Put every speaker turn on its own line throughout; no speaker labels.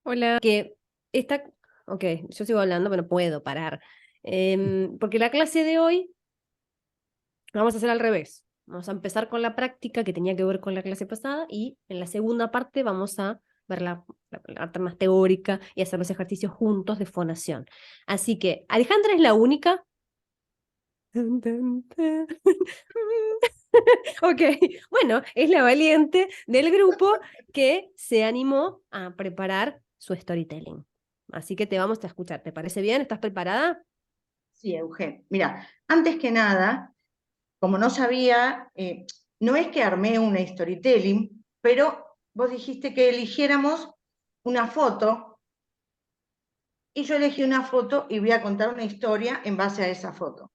Hola, que está, ok, yo sigo hablando, pero no puedo parar. Porque la clase de hoy la vamos a hacer al revés. Vamos a empezar con la práctica que tenía que ver con la clase pasada y en la segunda parte vamos a ver la parte más teórica y hacer los ejercicios juntos de fonación. Así que Alejandra es la única. Tan, tan, tan. Ok, bueno, es la valiente del grupo que se animó a preparar su storytelling. Así que te vamos a escuchar. ¿Te parece bien? ¿Estás preparada?
Sí, Eugen. Mira, antes que nada, como no sabía, no es que armé una storytelling, pero vos dijiste que eligiéramos una foto y yo elegí una foto y voy a contar una historia en base a esa foto.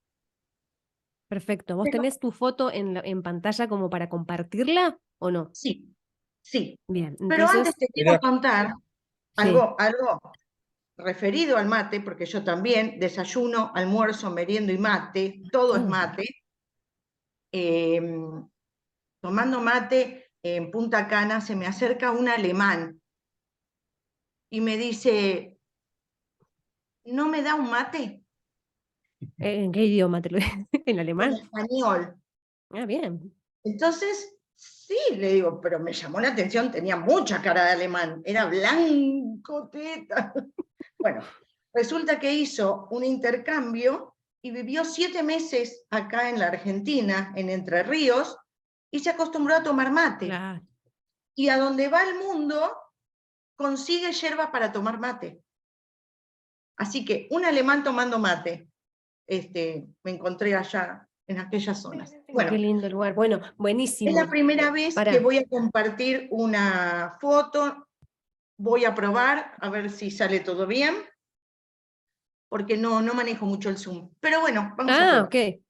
Perfecto. ¿Vos
Pero
tenés tu foto en pantalla como para compartirla o no?
sí, sí.
Bien,
Pero antes
entonces,
te quiero
Mirá,
contar
sí.
algo referido al mate, porque yo también desayuno, almuerzo, meriendo y mate, todo es
Oh,
mate. Eh, Tomando mate en Punta Cana, se me acerca un alemán y me dice, ¿no me da un mate?
¿en qué idioma te lo ¿En
En
alemán?
español.
Ah, bien.
Entonces, sí, le digo, pero me llamó la atención, tenía mucha cara de alemán, era blanco, teta. Bueno, resulta que hizo un intercambio y vivió 7 meses acá en la Argentina, en Entre Ríos, y se acostumbró a tomar mate.
Claro.
Y a donde va el mundo, consigue yerba para tomar mate. Así que un alemán tomando mate, me encontré allá en aquellas zonas.
Qué
Bueno,
lindo lugar. Bueno,
es la
buenísimo.
primera vez que
Para.
voy a compartir una foto, voy a probar a ver si sale todo bien, porque no manejo mucho el Zoom. Pero bueno, vamos a
Ah,
probar.
ok.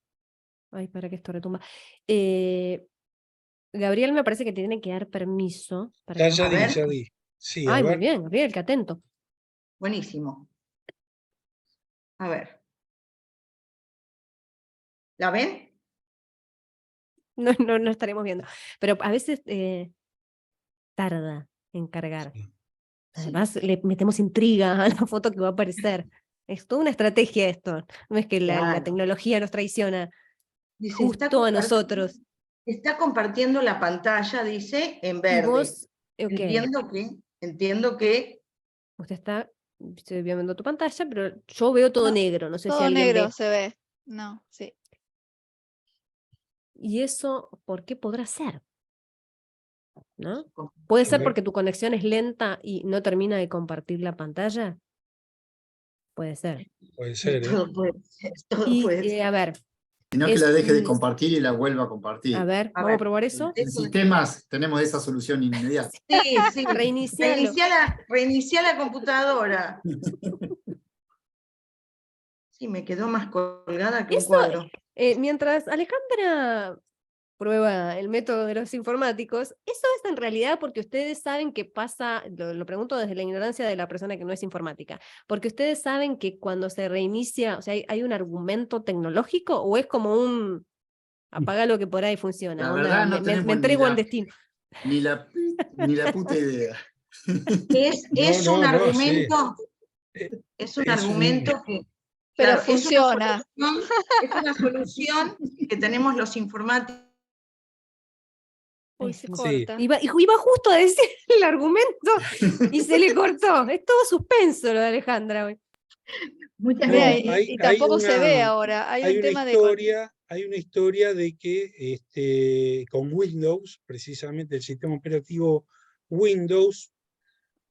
Ay, para que esto retumba. Eh, Gabriel me parece que te tiene que dar permiso para que
ya,
vos
A
ya di,
ver,
ya
compartas.
di. Sí, a
Ay, muy
ver.
bien, Gabriel, qué atento.
buenísimo. A ver, ¿la ven?
No, no, no estaremos viendo. Pero a veces tarda en cargar.
Sí.
Sí.
Además, le metemos intriga a la foto que va a aparecer. Es toda una estrategia esto. No es que la
Claro.
tecnología nos traiciona
Dice,
justo a nosotros.
está compartiendo la pantalla, dice, en
Y
verde.
vos, ok,
Entiendo que
usted está, estoy viendo tu pantalla, pero yo veo todo
No,
negro. No sé si
todo
alguien
negro
ve.
se ve. No, sí.
¿Y eso por qué podrá ser? ¿No? ¿Puede
A
ser
ver.
porque tu conexión es lenta y no termina de compartir la pantalla? Puede ser.
Puede ser, ¿eh?
todo
Y
puede ser.
a ver,
Sino que
es
la deje de
un,
compartir y la vuelva a
a
compartir.
ver,
A
vamos a
ver,
probar eso.
En
eso
sistemas tenemos esa solución inmediata.
sí, sí.
Reinicialo.
Reinicia la computadora. Sí, me quedó más colgada que un
Eso,
cuadro.
mientras Alejandra prueba el método de los informáticos, eso es en realidad porque ustedes saben que pasa, lo pregunto desde la ignorancia de la persona que no es informática, porque ustedes saben que cuando se reinicia, o sea, hay un argumento tecnológico o es como un apaga lo que por ahí funciona,
La
onda,
verdad no
me
tenemos
entrego al destino.
ni la puta idea.
Es,
No,
es un
no, no, sí.
argumento,
Eh,
es un
Es un,
argumento que,
Pero
claro,
funciona.
es una solución que tenemos los informáticos.
Uy,
Ay,
se
sí.
corta.
iba justo a decir el argumento y se le cortó. Es todo suspenso lo de Alejandra hoy.
Muchas
Mira,
No,
gracias.
y tampoco se ve ahora. Hay un tema de...
hay una historia de que con Windows, precisamente el sistema operativo Windows,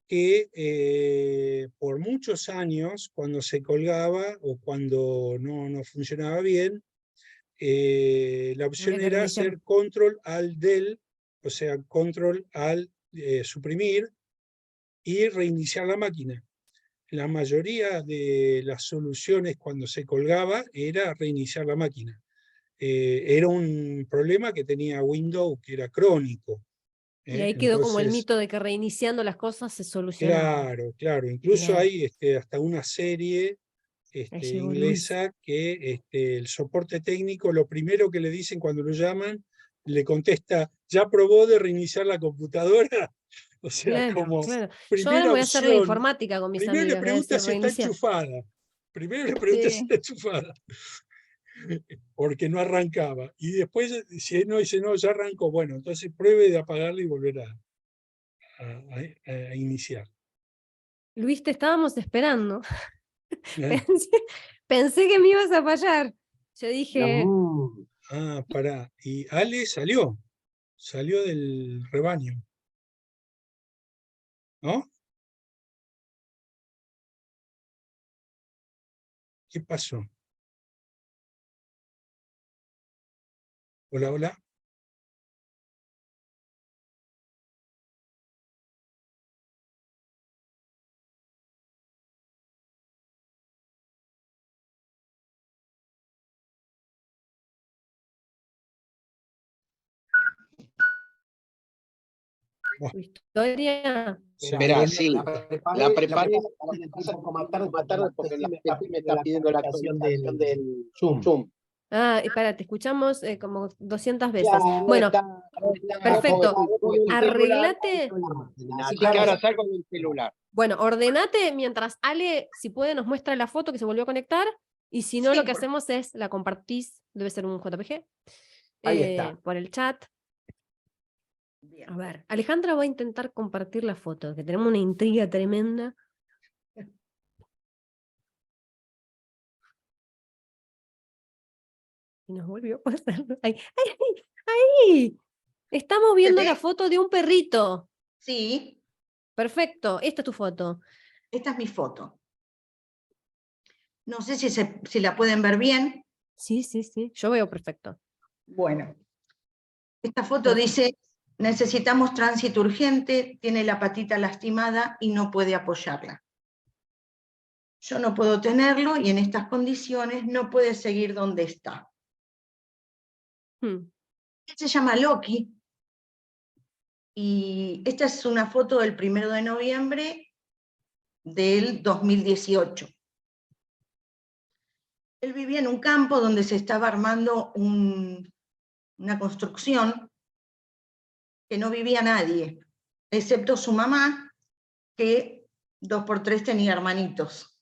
que por muchos años, cuando se colgaba o cuando no funcionaba bien, la
Había
opción
que
era
reiniciarlo.
hacer control al del, o sea, control al suprimir y reiniciar la máquina. La mayoría de las soluciones cuando se colgaba era reiniciar la máquina. Era un problema que tenía Windows que era crónico.
Y ahí quedó como el
Entonces,
mito de que reiniciando las cosas se solucionaban.
claro, claro. Incluso
Bien,
hay hasta una serie
ahí llegó Luis.
inglesa que el soporte técnico, lo primero que le dicen cuando lo llaman, le contesta, ¿ya probó de reiniciar la computadora? O sea,
Claro,
como
claro. Yo ahora
primera
voy a hacer de
opción.
informática con mis
Primero le
amigas, voy a
pregunta
decir
si está
reiniciar.
enchufada. Primero le pregunta si
Sí.
está enchufada. Porque no arrancaba. Y después, si no dice, no, ya arrancó, bueno, entonces pruebe de apagarla y volver a iniciar.
Luis, te estábamos esperando.
¿Eh?
Pensé que me ibas a fallar. Yo dije,
Pará. Y Ale salió del rebaño, ¿no? ¿Qué pasó? Hola, hola. Buah,
Victoria,
se
Mirá,
volvió
sí,
loca.
la preparé, pasa un poco más tarde porque el Team me está pidiendo la actualización del Zoom.
espera, te escuchamos como 200 veces.
Claro,
Bueno,
está
perfecto.
con el celular,
Arreglate.
así que ahora salgo del celular.
Bueno, ordenate mientras Ale, si puede, nos muestra la foto que se volvió a conectar. Y si no,
Sí,
lo que hacemos es la compartís, debe ser un JPG,
Ahí está.
por el chat.
Bien.
A ver, Alejandra va a intentar compartir la foto, que tenemos una intriga tremenda. Y nos volvió a pasar. ¡Ahí! ¡Ahí! ¡Ahí! Estamos viendo la foto de un perrito.
Sí,
Perfecto, esta es tu foto.
esta es mi foto. No sé si la pueden ver bien.
Sí, sí, sí, yo veo perfecto.
Bueno, esta foto dice, necesitamos tránsito urgente, tiene la patita lastimada y no puede apoyarla. Yo no puedo tenerlo y en estas condiciones no puede seguir donde está.
Hmm.
Él se llama Loki y esta es una foto del 1 de noviembre del 2018. Él vivía en un campo donde se estaba armando una construcción que no vivía nadie, excepto su mamá, que 2x3 tenía hermanitos.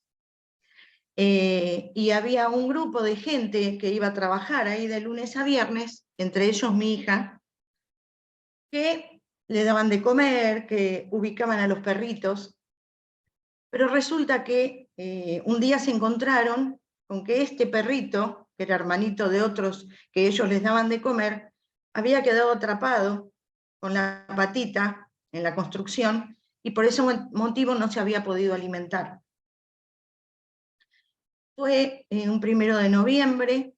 Y había un grupo de gente que iba a trabajar ahí de lunes a viernes, entre ellos mi hija, que le daban de comer, que ubicaban a los perritos, pero resulta que un día se encontraron con que este perrito, que era hermanito de otros que ellos les daban de comer, había quedado atrapado con la patita en la construcción y por ese motivo no se había podido alimentar. Fue un 1 de noviembre,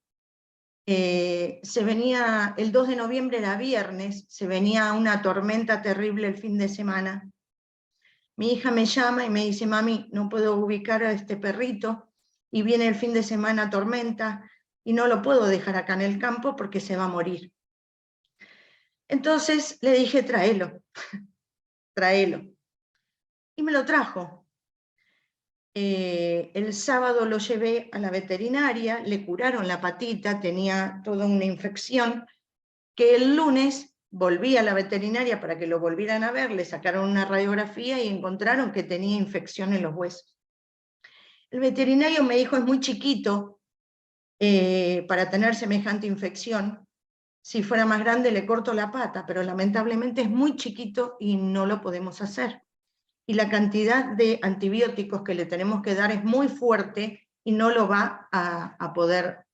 se venía, el 2 de noviembre era viernes, se venía una tormenta terrible el fin de semana. Mi hija me llama y me dice, mami, no puedo ubicar a este perrito y viene el fin de semana tormenta y no lo puedo dejar acá en el campo porque se va a morir. Entonces le dije, tráelo, tráelo. Y me lo trajo. El sábado lo llevé a la veterinaria, le curaron la patita, tenía toda una infección, que el lunes volví a la veterinaria para que lo volvieran a ver, le sacaron una radiografía y encontraron que tenía infección en los huesos. El veterinario me dijo, es muy chiquito para tener semejante infección, si fuera más grande le corto la pata, pero lamentablemente es muy chiquito y no lo podemos hacer. Y la cantidad de antibióticos que le tenemos que dar es muy fuerte y no lo va a poder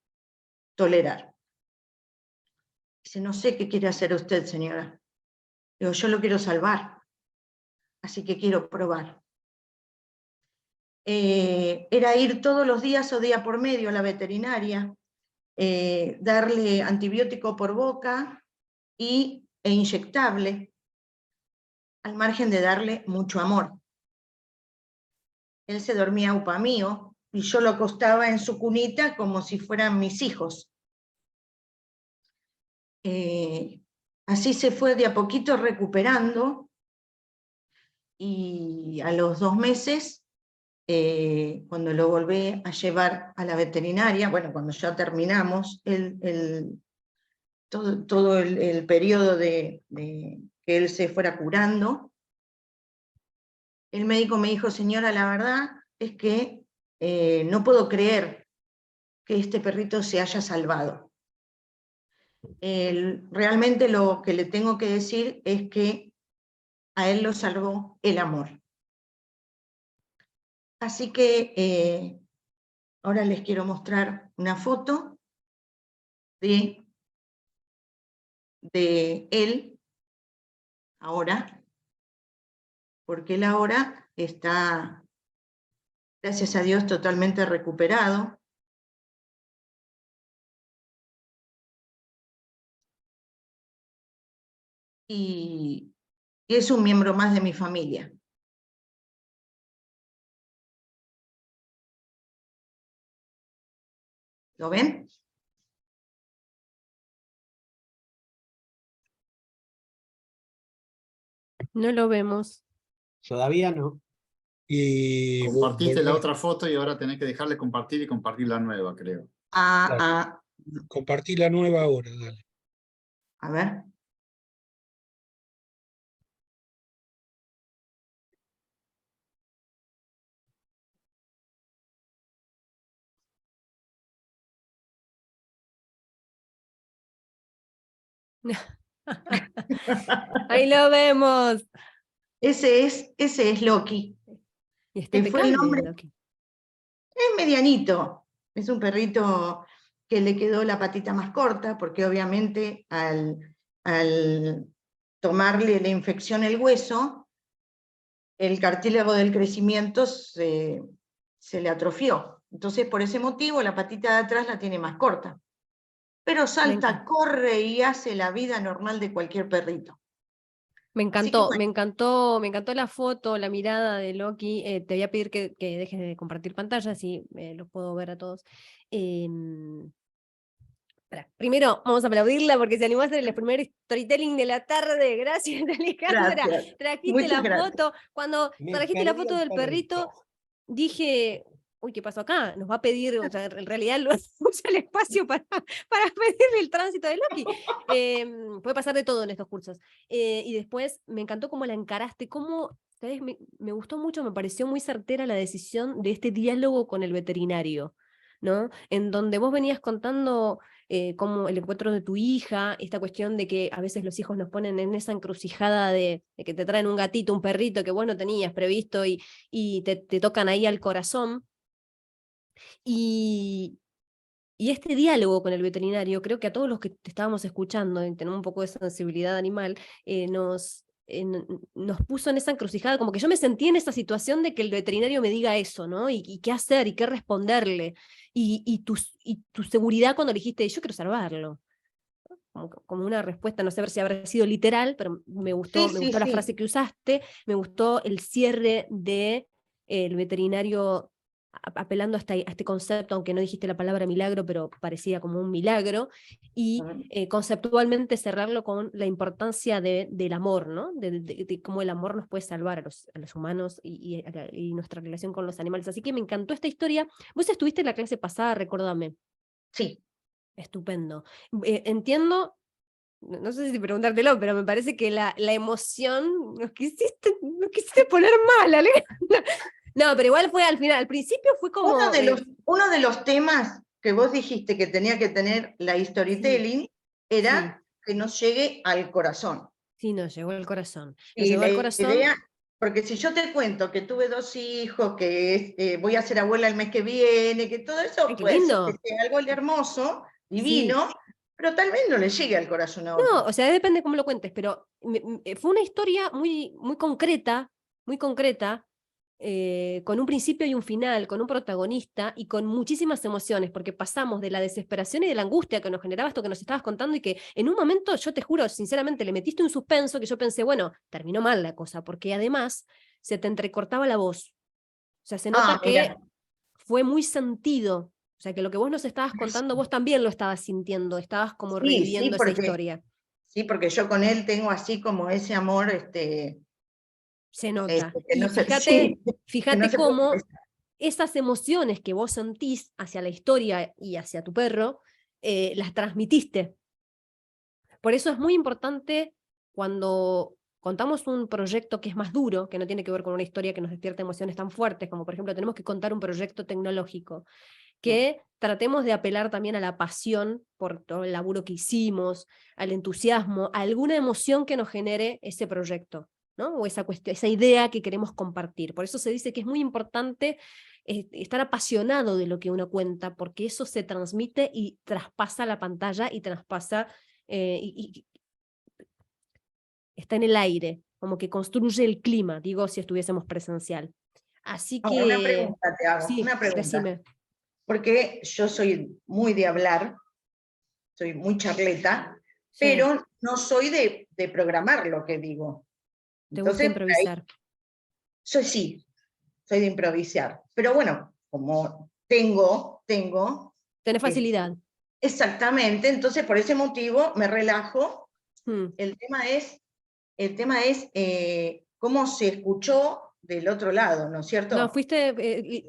tolerar. Dice, no sé qué quiere hacer usted, señora. Digo, yo lo quiero salvar, así que quiero probar. Era ir todos los días o día por medio a la veterinaria, darle antibiótico por boca e inyectable, al margen de darle mucho amor. Él se dormía upa mío y yo lo acostaba en su cunita como si fueran mis hijos. Así se fue de a poquito recuperando y a los 2 meses, cuando lo volví a llevar a la veterinaria, bueno, cuando ya terminamos el todo el periodo de que él se fuera curando. El médico me dijo, señora, la verdad es que no puedo creer que este perrito se haya salvado. Realmente lo que le tengo que decir es que a él lo salvó el amor. Así que ahora les quiero mostrar una foto de él ahora, porque él ahora está, gracias a Dios, totalmente recuperado. Y es un miembro más de mi familia. ¿Lo ven?
No lo vemos.
Todavía no.
Y
Compartiste la
volvé.
otra foto y ahora tenés que dejarle compartir y compartir la nueva, creo.
compartí la nueva ahora, dale.
A ver.
Ahí lo vemos.
Ese es Loki,
Y está
que fue el
impecable,
nombre.
Loki.
Es medianito, es un perrito que le quedó la patita más corta, porque obviamente al tomarle la infección el hueso, el cartílago del crecimiento se le atrofió. Entonces, por ese motivo, la patita de atrás la tiene más corta. Pero salta, corre y hace la vida normal de cualquier perrito.
Me
Así que
encantó,
bueno,
me encantó la foto, la mirada de Loki. Te voy a pedir que dejes de compartir pantalla, así los puedo ver a todos. Primero, vamos a aplaudirla porque se animó a hacer el primer storytelling de la tarde. Gracias, Alejandra.
gracias.
Trajiste
Muchas
la
gracias.
foto. Cuando
Me
trajiste la
perdí
foto
el
del perrito, dije, uy, ¿qué pasó acá? Nos va a pedir, o sea, en realidad usa el espacio para pedirle el tránsito de Loki. Puede pasar de todo en estos cursos. Y después me encantó cómo la encaraste, cómo, ¿sabes? Me gustó mucho, me pareció muy certera la decisión de este diálogo con el veterinario, ¿no? En donde vos venías contando como el encuentro de tu hija, esta cuestión de que a veces los hijos nos ponen en esa encrucijada de que te traen un gatito, un perrito que vos no tenías previsto y te tocan ahí al corazón. Y este diálogo con el veterinario, creo que a todos los que te estábamos escuchando y tenemos un poco de sensibilidad animal, nos puso en esa encrucijada, como que yo me sentí en esa situación de que el veterinario me diga eso, ¿no? Y qué hacer y qué responderle. Y tu seguridad cuando dijiste, yo quiero salvarlo. Como una respuesta, no sé si habrá sido literal, pero me gustó la frase que usaste, me gustó el cierre de el veterinario apelando a este concepto, aunque no dijiste la palabra milagro, pero parecía como un milagro, y conceptualmente cerrarlo con la importancia del amor, ¿no? De cómo el amor nos puede salvar a los humanos y nuestra relación con los animales. Así que me encantó esta historia. Vos estuviste en la clase pasada, recuérdame.
Sí.
Estupendo. Entiendo, no sé si preguntártelo, pero me parece que la emoción nos quisiste poner mal, Alejandra. No, pero igual fue al final, al principio fue como...
Uno de los temas que vos dijiste que tenía que tener la storytelling era que nos llegue al corazón.
Sí, nos llegó al corazón. Nos
Y
llegó
la
al corazón.
idea, porque si yo te cuento que tuve 2 hijos, que voy a ser abuela el mes que viene, que todo eso
Ay, qué
puede ser
lindo.
que sea algo hermoso, divino, pero tal vez no le llegue al corazón a otro.
No, o sea, depende cómo lo cuentes, pero fue una historia muy, muy concreta, con un principio y un final, con un protagonista y con muchísimas emociones, porque pasamos de la desesperación y de la angustia que nos generaba esto que nos estabas contando y que en un momento, yo te juro, sinceramente, le metiste un suspenso que yo pensé, bueno, terminó mal la cosa, porque además se te entrecortaba la voz. O sea, se nota que fue muy sentido. O sea, que lo que vos nos estabas contando, vos también lo estabas sintiendo, estabas como reviviendo esa historia.
Sí, porque yo con él tengo así como ese amor,
se nota.
que
Y
no se,
fíjate
no se
cómo
puede.
esas emociones que vos sentís hacia la historia y hacia tu perro, las transmitiste. Por eso es muy importante cuando contamos un proyecto que es más duro, que no tiene que ver con una historia que nos despierta emociones tan fuertes, como por ejemplo tenemos que contar un proyecto tecnológico, que tratemos de apelar también a la pasión por todo el laburo que hicimos, al entusiasmo, a alguna emoción que nos genere ese proyecto, ¿no? O esa cuestión, esa idea que queremos compartir. Por eso se dice que es muy importante estar apasionado de lo que uno cuenta, porque eso se transmite y traspasa la pantalla y traspasa, y está en el aire, como que construye el clima, digo, si estuviésemos presencial. Así
Ahora, una
que,
pregunta te hago,
sí,
una pregunta.
decime.
Porque yo soy muy de hablar, soy muy charleta,
Sí,
pero no soy de programar lo que digo.
te gusta
Entonces,
improvisar.
sí, soy de improvisar. Pero bueno, como tengo,
Tenés facilidad.
exactamente, entonces por ese motivo me relajo.
Mm.
El tema es cómo se escuchó del otro lado, ¿no es cierto?
No,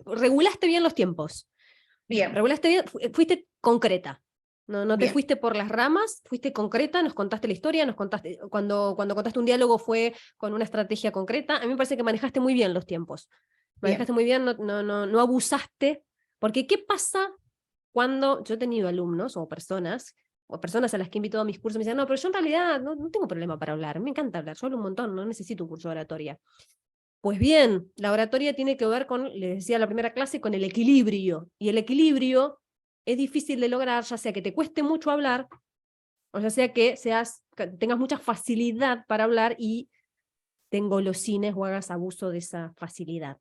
regulaste bien los tiempos.
Bien,
Regulaste bien, fuiste concreta. No te
bien,
fuiste por las ramas, fuiste concreta, nos contaste la historia, nos contaste, cuando contaste un diálogo fue con una estrategia concreta. A mí me parece que manejaste muy bien los tiempos. Manejaste
bien.
muy bien, no abusaste. Porque ¿qué pasa cuando yo he tenido alumnos o personas a las que invito a mis cursos, me dicen, no, pero yo en realidad no tengo problema para hablar, me encanta hablar, yo hablo un montón, no necesito un curso de oratoria. Pues bien, la oratoria tiene que ver con, les decía en la primera clase, con el equilibrio. Y el equilibrio es difícil de lograr, ya sea que te cueste mucho hablar, o ya sea que tengas mucha facilidad para hablar y te engolosines o hagas abuso de esa facilidad.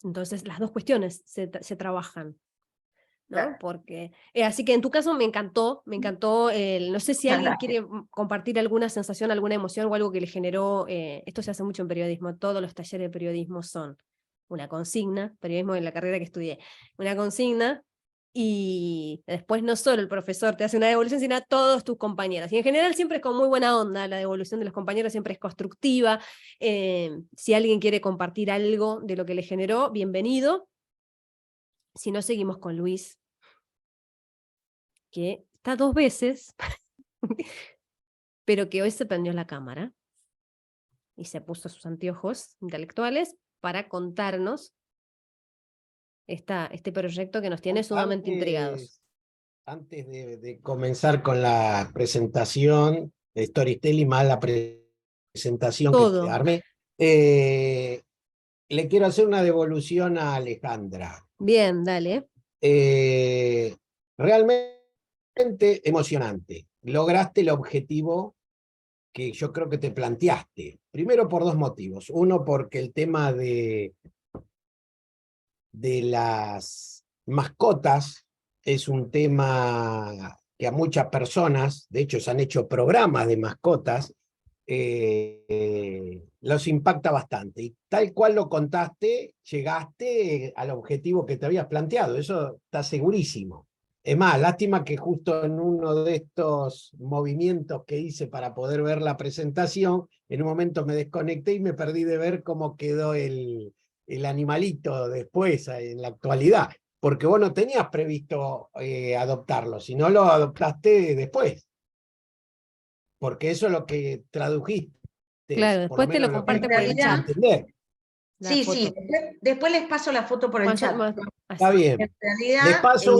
Entonces, las dos cuestiones se trabajan, ¿no?
Claro.
Porque, así que en tu caso me encantó no sé si alguien quiere compartir alguna sensación, alguna emoción o algo que le generó, esto se hace mucho en periodismo, todos los talleres de periodismo son una consigna, periodismo en la carrera que estudié, una consigna, y después no solo el profesor te hace una devolución, sino a todos tus compañeros, y en general siempre es con muy buena onda, la devolución de los compañeros siempre es constructiva, si alguien quiere compartir algo de lo que le generó, bienvenido. Si no, seguimos con Luis, que está 2 veces, pero que hoy se prendió la cámara y se puso sus anteojos intelectuales para contarnos este proyecto que nos tiene sumamente intrigados.
Antes de comenzar con la presentación de Storytelling, más la presentación que
Todo.
armé, le quiero hacer una devolución a Alejandra.
Bien, dale.
Realmente emocionante. Lograste el objetivo que yo creo que te planteaste. Primero por 2 motivos. Uno, porque el tema de las mascotas es un tema que a muchas personas, de hecho se han hecho programas de mascotas, los impacta bastante. Y tal cual lo contaste, llegaste al objetivo que te habías planteado, eso está segurísimo. Es más, lástima que justo en uno de estos movimientos que hice para poder ver la presentación, en un momento me desconecté y me perdí de ver cómo quedó el animalito después, en la actualidad, porque vos no tenías previsto adoptarlo, sino lo adoptaste después, porque eso es lo que tradujiste,
Claro,
por lo
después te lo
menos lo que
comparte por el
me hizo
chat.
entender.
La
Sí,
foto.
después les paso la foto por el chat.
Está bien.
En
Les
realidad,
paso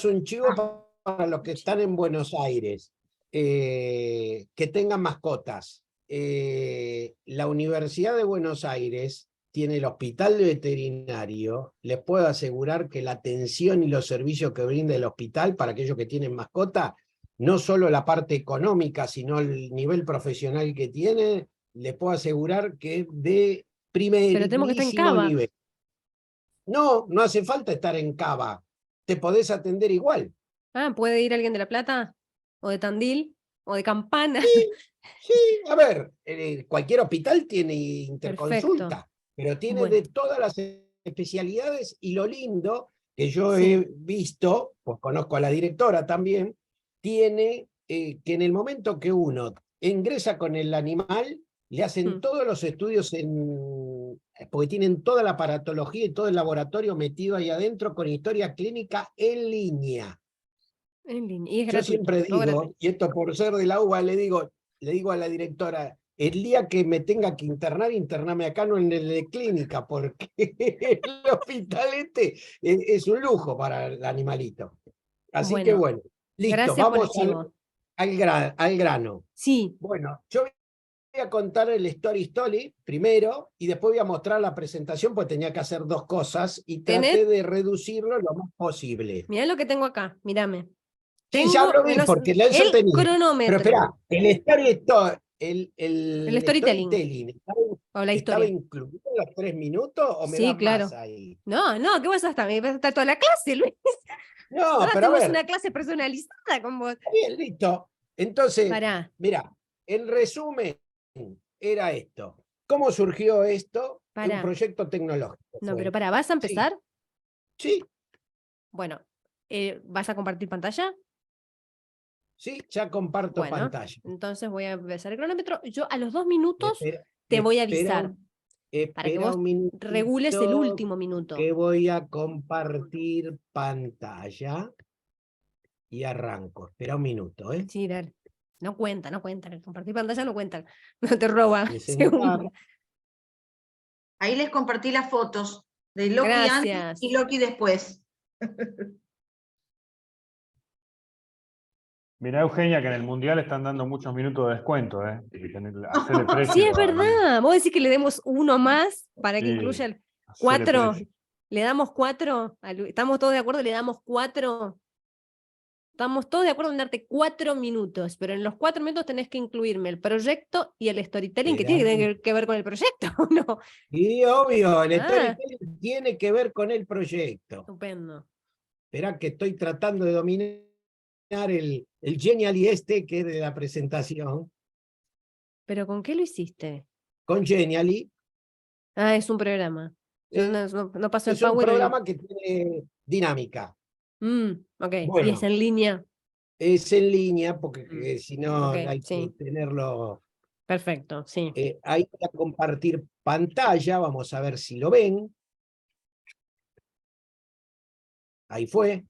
un chivo para los que están en Buenos Aires, que tengan mascotas. La Universidad de Buenos Aires tiene el hospital veterinario. Les puedo asegurar que la atención y los servicios que brinda el hospital para aquellos que tienen mascota, no solo la parte económica, sino el nivel profesional que tiene, les puedo asegurar que es de
Pero tenemos que estar en
primerísimo
Cava.
nivel. No, no hace falta estar en Cava. Te podés atender igual.
Ah, ¿puede ir alguien de La Plata? ¿O de Tandil? ¿O de Campana?
Sí, a ver, cualquier hospital tiene
Perfecto.
interconsulta, pero tiene
Bueno,
de todas las especialidades, y lo lindo que yo
sí.
he visto, pues conozco a la directora también, tiene que en el momento que uno ingresa con el animal, le hacen todos los estudios porque tienen toda la aparatología y todo el laboratorio metido ahí adentro con historia clínica en línea.
En línea. Y es
Yo
gratuito.
siempre
todo
digo,
gratuito.
y esto por ser de la UBA, le digo a la directora, el día que me tenga que internar, intername acá, no en el de clínica, porque el hospital es un lujo para el animalito. Así que
Bueno,
bueno, listo,
gracias por el
vamos
chivo.
al grano.
Sí,
Bueno, yo voy a contar el story primero y después voy a mostrar la presentación, pues tenía que hacer dos cosas y traté
tenés,
de reducirlo lo más posible.
mirá lo que tengo acá, mírame.
Sí, ya
Tengo
lo vi, porque eso
el
tenía. Pero
cronómetro,
espera,
el
el
storytelling,
storytelling,
o la
¿estaba
historia.
incluido en los 3 minutos o me
Sí,
das más
claro.
ahí?
No, ¿qué vas a estar? Me vas a estar toda la clase, Luis.
No,
Ahora
pero a
hacemos
ver,
una clase personalizada con vos.
bien, listo. Entonces,
Pará,
mira, en resumen, era esto. ¿Cómo surgió esto? Un
pará.
proyecto tecnológico
No, pero
fue.
pará, ¿vas a
Sí,
empezar?
sí,
Bueno, ¿vas a compartir pantalla?
sí, ya comparto
Bueno,
pantalla.
entonces voy a empezar el cronómetro. Yo a los 2 minutos
Espera,
te voy a
espera
avisar para que
espera
vos
un
regules el
minutito
último minuto.
que voy a compartir pantalla y arranco. Espera un minuto, ¿eh?
Sí, dale. No cuenta, no cuenta. El compartir pantalla no cuenta. No te roba
Presentar.
segundo.
Ahí les compartí las fotos de Loki antes
Gracias.
y Loki después.
Mirá, Eugenia, que en el Mundial están dando muchos minutos de descuento, ¿eh? Hacerle precio.
Sí, es verdad. Vos decís que le demos uno más para que
Sí,
incluya el
hacerle
4.
precio.
Le damos 4. ¿Estamos todos de acuerdo? Le damos 4. Estamos todos de acuerdo en darte 4 minutos, pero en los 4 minutos tenés que incluirme el proyecto y el storytelling, que tiene que tener que ver con el proyecto, ¿no?
Y obvio, el
Ah.
storytelling tiene que ver con el proyecto.
Estupendo.
Esperá que estoy tratando de dominar el Genially que es de la presentación.
¿Pero con qué lo hiciste?
Con Genially
Ah, es un programa. Yo
eh,
no paso el
es un
Power.
programa que tiene dinámica.
Ok. Y
Bueno,
es en línea.
es en línea porque si no
Ok,
hay que
sí.
tenerlo.
Perfecto, sí.
Ahí voy a compartir pantalla, vamos a ver si lo ven. Ahí fue.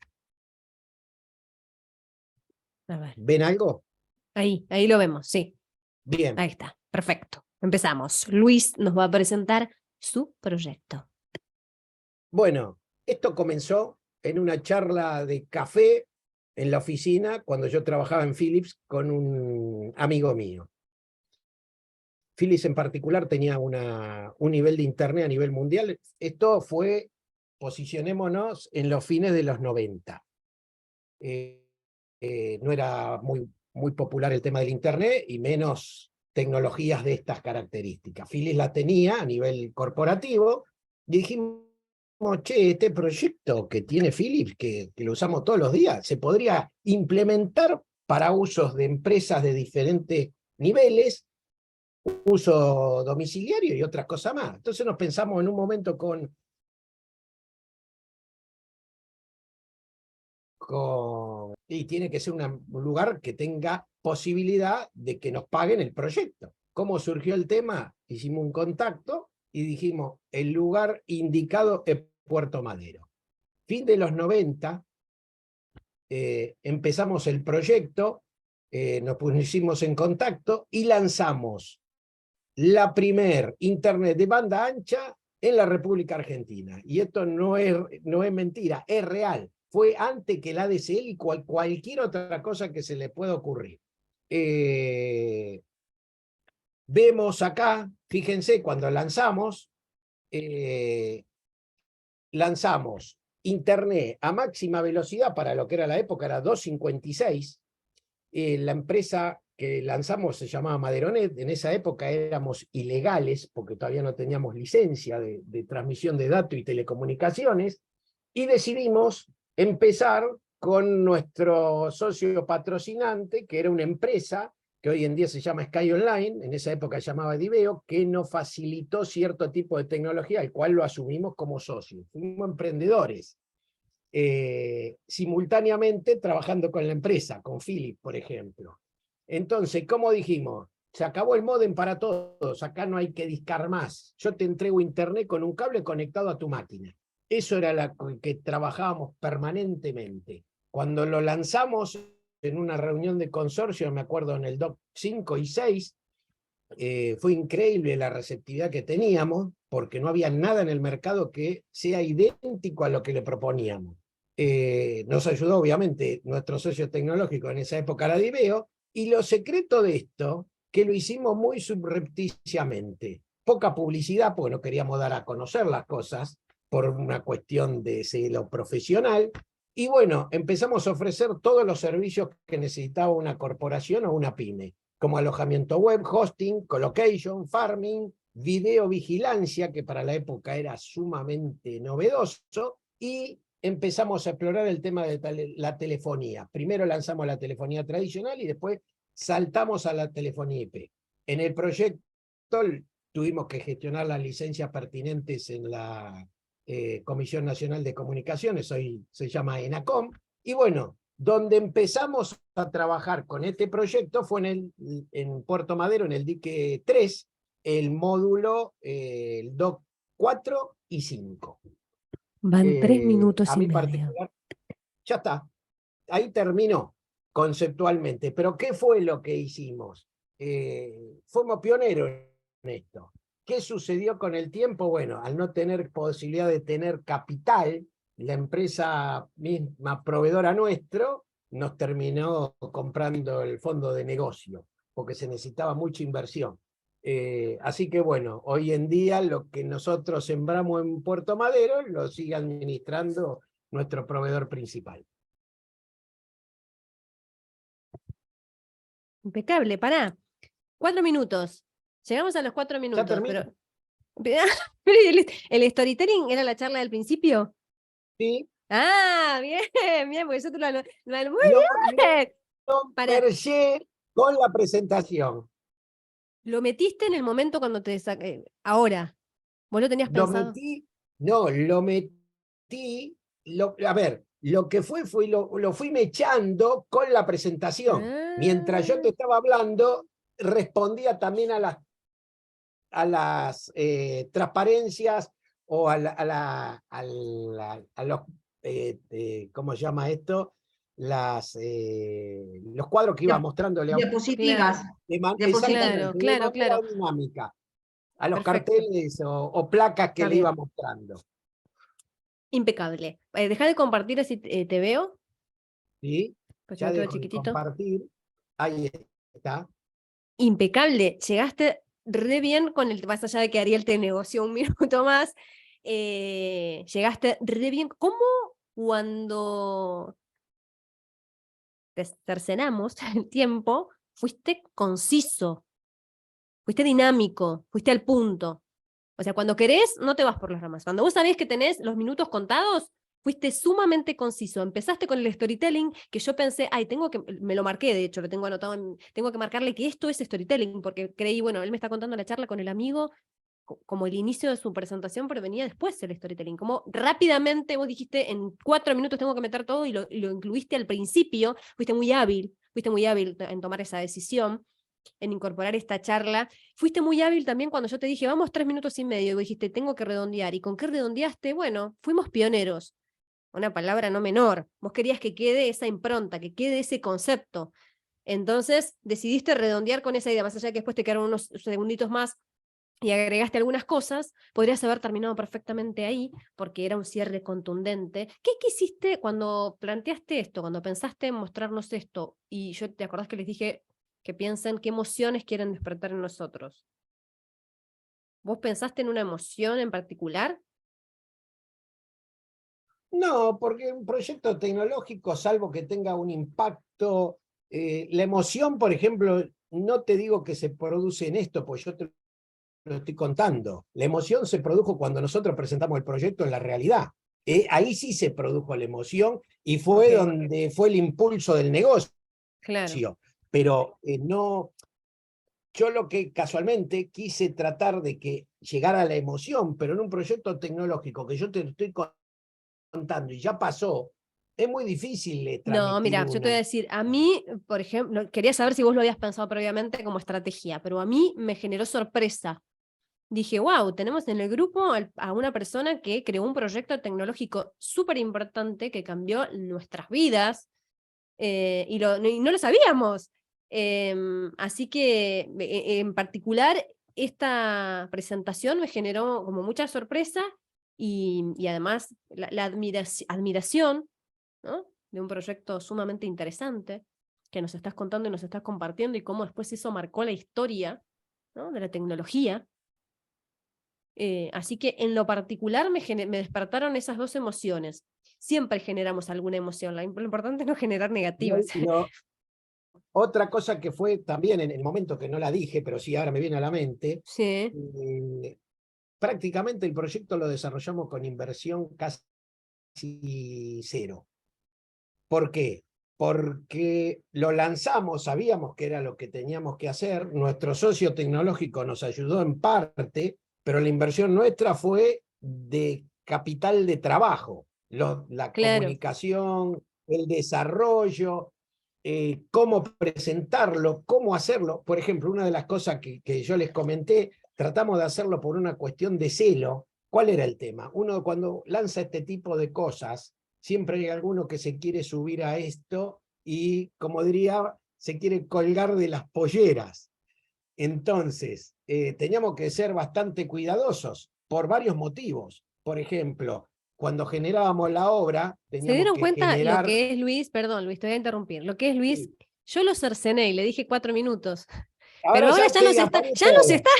A ver.
¿Ven algo?
Ahí lo vemos, sí.
Bien.
Ahí está. Perfecto. Empezamos. Luis nos va a presentar su proyecto.
Bueno, esto comenzó en una charla de café en la oficina cuando yo trabajaba en Philips con un amigo mío. Philips en particular tenía un nivel de internet a nivel mundial. Esto fue, posicionémonos, en los fines de los 90. No era muy popular el tema del internet y menos tecnologías de estas características. Philips la tenía a nivel corporativo y dijimos, che, este proyecto que tiene Philips, que lo usamos todos los días, se podría implementar para usos de empresas de diferentes niveles, uso domiciliario y otras cosas más. Entonces nos pensamos en un momento y tiene que ser un lugar que tenga posibilidad de que nos paguen el proyecto. ¿Cómo surgió el tema? Hicimos un contacto y dijimos, el lugar indicado es Puerto Madero. Fin de los 90, empezamos el proyecto, nos pusimos en contacto y lanzamos la primer internet de banda ancha en la República Argentina. Y esto no es mentira, es real. Fue antes que el ADSL y cualquier otra cosa que se le pueda ocurrir. Vemos acá, fíjense, cuando lanzamos internet a máxima velocidad para lo que era la época, era 256. La empresa que lanzamos se llamaba Maderonet. En esa época éramos ilegales porque todavía no teníamos licencia de transmisión de datos y telecomunicaciones, y decidimos empezar con nuestro socio patrocinante, que era una empresa que hoy en día se llama Sky Online, en esa época se llamaba Diveo, que nos facilitó cierto tipo de tecnología, al cual lo asumimos como socios. Fuimos emprendedores. Simultáneamente trabajando con la empresa, con Philips, por ejemplo. Entonces, ¿cómo dijimos? Se acabó el módem para todos, acá no hay que discar más. Yo te entrego internet con un cable conectado a tu máquina. Eso era lo que trabajábamos permanentemente. Cuando lo lanzamos en una reunión de consorcio, me acuerdo en el DOC 5 y 6, fue increíble la receptividad que teníamos, porque no había nada en el mercado que sea idéntico a lo que le proponíamos. Nos ayudó, obviamente, nuestro socio tecnológico en esa época, la Diveo, y lo secreto de esto, que lo hicimos muy subrepticiamente. Poca publicidad, porque no queríamos dar a conocer las cosas, por una cuestión de lo profesional, y bueno, empezamos a ofrecer todos los servicios que necesitaba una corporación o una pyme, como alojamiento web, hosting, colocation, farming, videovigilancia, que para la época era sumamente novedoso, y empezamos a explorar el tema de la telefonía. Primero lanzamos la telefonía tradicional y después saltamos a la telefonía IP. En el proyecto tuvimos que gestionar las licencias pertinentes en la Comisión Nacional de Comunicaciones, hoy se llama ENACOM, y bueno, donde empezamos a trabajar con este proyecto fue en Puerto Madero, en el dique 3, el módulo, el DOC 4 y 5.
Van 3 minutos
A
y
mí
medio.
particular, ya está, ahí terminó conceptualmente, pero ¿qué fue lo que hicimos? Fuimos pioneros en esto. ¿Qué sucedió con el tiempo? Bueno, al no tener posibilidad de tener capital, la empresa misma proveedora nuestro nos terminó comprando el fondo de negocio, porque se necesitaba mucha inversión. Así que bueno, hoy en día lo que nosotros sembramos en Puerto Madero lo sigue administrando nuestro proveedor principal.
Impecable, pará. 4 minutos. Llegamos a los 4 minutos,
termino.
pero ¿el storytelling era la charla del principio?
Sí,
Ah, bien, bien, porque yo te muy
lo
bien. Pará,
mergé con la presentación.
lo metiste en el momento cuando te saqué. Ahora, vos lo tenías
Lo
pensado.
metí, no, lo metí, a ver, lo que fue lo fui mechando con la presentación. Mientras yo te
Ah,
estaba hablando, respondía también a las transparencias o a los, ¿cómo se llama esto? Los cuadros que iba mostrándole a
Diapositivas.
claro,
Diapositivas.
claro,
exactamente, de
claro,
manera
claro.
dinámica, a los
Perfecto.
carteles o placas que
Está
le iba
bien.
mostrando.
Impecable. Deja de compartir así te veo,
¿Sí?
pues yo
Ya
me quedo
dejo de
chiquitito.
compartir. Ahí está.
Impecable. Llegaste re bien con el, más allá de que Ariel te negoció un minuto más, llegaste re bien. ¿Cómo cuando te cercenamos el tiempo, fuiste conciso, fuiste dinámico, fuiste al punto? O sea, cuando querés, no te vas por las ramas. Cuando vos sabés que tenés los minutos contados, fuiste sumamente conciso. Empezaste con el storytelling, que yo pensé, ay, me lo marqué, de hecho, lo tengo anotado, tengo que marcarle que esto es storytelling, porque creí, bueno, él me está contando la charla con el amigo, como el inicio de su presentación, pero venía después el storytelling. Como rápidamente vos dijiste, en 4 minutos tengo que meter todo, y lo incluiste al principio, fuiste muy hábil en tomar esa decisión, en incorporar esta charla. Fuiste muy hábil también cuando yo te dije, vamos 3 minutos y medio, y vos dijiste, tengo que redondear. ¿Y con qué redondeaste? Bueno, fuimos pioneros. Una palabra no menor. Vos querías que quede esa impronta, que quede ese concepto. Entonces decidiste redondear con esa idea, más allá de que después te quedaron unos segunditos más y agregaste algunas cosas, podrías haber terminado perfectamente ahí, porque era un cierre contundente. ¿Qué quisiste cuando planteaste esto, cuando pensaste en mostrarnos esto? Y yo, ¿te acordás que les dije que piensen qué emociones quieren despertar en nosotros? ¿Vos pensaste en una emoción en particular?
No, porque un proyecto tecnológico, salvo que tenga un impacto, la emoción, por ejemplo, no te digo que se produce en esto, pues yo te lo estoy contando. La emoción se produjo cuando nosotros presentamos el proyecto en la realidad. Ahí sí se produjo la emoción y fue donde fue el impulso del negocio.
Claro.
Pero no, yo lo que casualmente quise tratar de que llegara a la emoción, pero en un proyecto tecnológico que yo te estoy contando y ya pasó, es muy difícil transmitir.
No, mira, yo te voy a decir, a mí, por ejemplo, quería saber si vos lo habías pensado previamente como estrategia, pero a mí me generó sorpresa dije, wow, tenemos en el grupo a una persona que creó un proyecto tecnológico súper importante que cambió nuestras vidas, y no lo sabíamos. Así que, en particular, esta presentación me generó como mucha sorpresa y además la admiración, ¿no?, de un proyecto sumamente interesante que nos estás contando y nos estás compartiendo, y cómo después eso marcó la historia, ¿no?, de la tecnología. Así que en lo particular me despertaron esas dos emociones. Siempre generamos alguna emoción, lo importante es no generar negativas.
Otra cosa que fue también en el momento que no la dije, pero sí ahora me viene a la mente,
Sí,
prácticamente el proyecto lo desarrollamos con inversión casi cero. ¿Por qué? Porque lo lanzamos, sabíamos que era lo que teníamos que hacer, nuestro socio tecnológico nos ayudó en parte, pero la inversión nuestra fue de capital de trabajo, la
claro.
comunicación, el desarrollo, cómo presentarlo, cómo hacerlo. Por ejemplo, una de las cosas que yo les comenté, tratamos de hacerlo por una cuestión de celo. ¿Cuál era el tema? Uno cuando lanza este tipo de cosas, siempre hay alguno que se quiere subir a esto y, como diría, se quiere colgar de las polleras. Entonces, teníamos que ser bastante cuidadosos por varios motivos. Por ejemplo, cuando generábamos la obra,
¿Se
teníamos
dieron
que
cuenta lo
generar...
que es Luis? Perdón, Luis, te voy a interrumpir. Lo que es Luis, yo lo cercené y le dije 4 minutos. Pero ahora ya nos está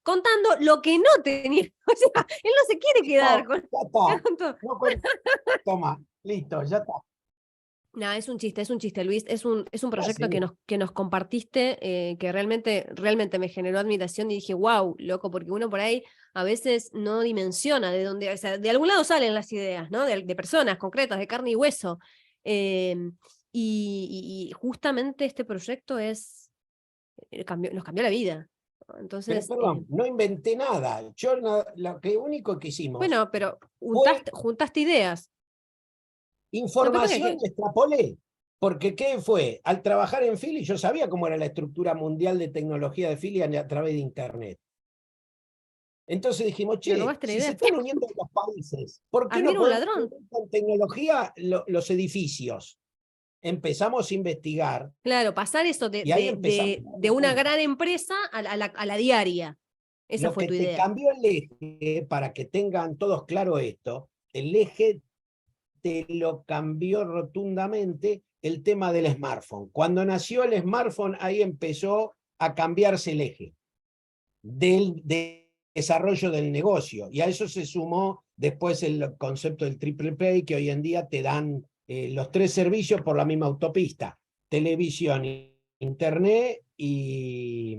contando lo que no tenía. O sea, él no se quiere quedar con todo.
No, toma, listo, ya está.
No, es un chiste, Luis. Es un proyecto
sí.
que nos compartiste, que realmente me generó admiración, y dije, wow, loco, porque uno por ahí a veces no dimensiona de dónde, o sea, de algún lado salen las ideas, ¿no? De personas concretas, de carne y hueso. Y justamente este proyecto nos cambió la vida.
Pero
Entonces,
perdón, no inventé nada. Yo lo único que hicimos
bueno, pero
fue
juntaste ideas. Lo que pasa es
información
que,
y extrapolé. Porque ¿qué fue? Al trabajar en Philips, yo sabía cómo era la estructura mundial de tecnología de Philips a través de Internet. Entonces dijimos,
me
che,
robaste la
si se
idea.
están uniendo los países, ¿por qué no
Admiro a un
podemos
ladrón.
unir con tecnología los edificios? Empezamos a investigar
Claro, pasar eso
y ahí empezamos a
de
darnos
una
cuenta.
gran empresa a la diaria. Esa
Lo
fue
que
tu
te
idea.
cambió el eje, para que tengan todos claro esto, el eje te lo cambió rotundamente el tema del smartphone. Cuando nació el smartphone, ahí empezó a cambiarse el eje del desarrollo del negocio. Y a eso se sumó después el concepto del triple play, que hoy en día te dan los 3 servicios por la misma autopista: televisión, internet y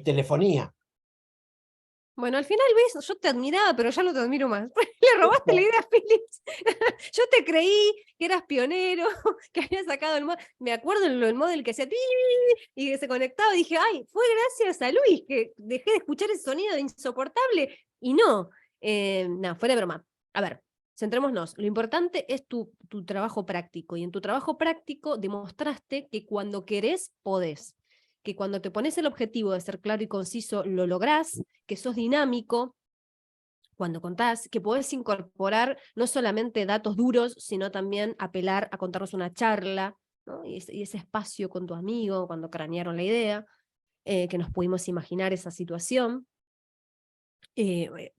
telefonía.
Bueno, al final, ves, yo te admiraba, pero ya no te admiro más. Le robaste la idea a Philips. Yo te creí que eras pionero, que habías sacado el modem. Me acuerdo el modem que hacía y que se conectaba, y dije, ay, fue gracias a Luis que dejé de escuchar ese sonido insoportable. Y no, fuera de broma. A ver, centrémonos. Lo importante es tu trabajo práctico. Y en tu trabajo práctico demostraste que cuando querés, podés. Que cuando te pones el objetivo de ser claro y conciso, lo lográs, que sos dinámico cuando contás, que podés incorporar no solamente datos duros, sino también apelar a contarnos una charla, ¿no? Y ese espacio con tu amigo, cuando cranearon la idea, que nos pudimos imaginar esa situación.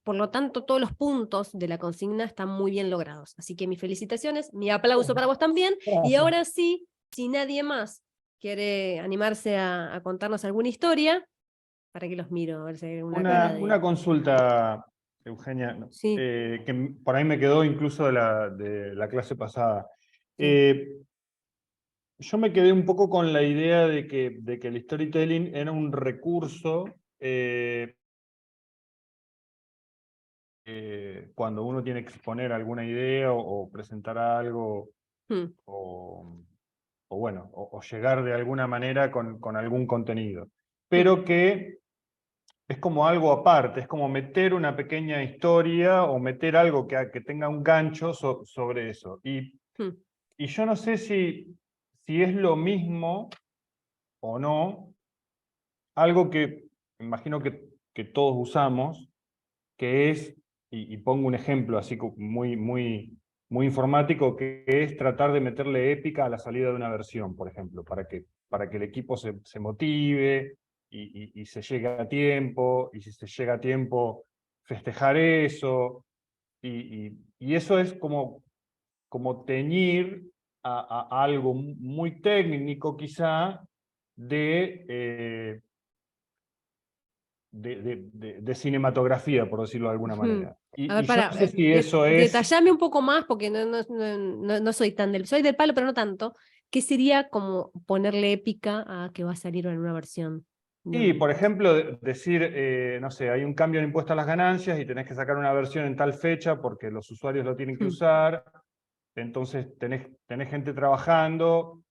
Por lo tanto, todos los puntos de la consigna están muy bien logrados. Así que mis felicitaciones, mi aplauso para vos también. Y
Gracias.
ahora sí, si nadie más quiere animarse a contarnos alguna historia, para que los miro, a ver si hay una cara de...
Una consulta, Eugenia,
Sí.
que por ahí me quedó incluso de la clase pasada.
Sí.
Yo me quedé un poco con la idea de que el storytelling era un recurso cuando uno tiene que exponer alguna idea o presentar algo o bueno, o llegar de alguna manera con algún contenido, pero que es como algo aparte, es como meter una pequeña historia o meter algo que tenga un gancho sobre eso. Y yo no sé si es lo mismo o no, algo que imagino que que todos usamos, que es, y pongo un ejemplo así muy informático, que es tratar de meterle épica a la salida de una versión, por ejemplo, para que el equipo se motive y se llegue a tiempo, y si se llega a tiempo, festejar eso, y eso es como teñir a algo muy técnico quizá de cinematografía, por decirlo de alguna manera.
A ver,
Y yo no sé si eso es...
detallame un poco más, porque no soy tan soy del palo, pero no tanto. ¿Qué sería como ponerle épica a que va a salir en una versión?
Y, por ejemplo, decir, no sé, hay un cambio en impuesto a las ganancias y tenés que sacar una versión en tal fecha porque los usuarios lo tienen que usar, entonces tenés gente trabajando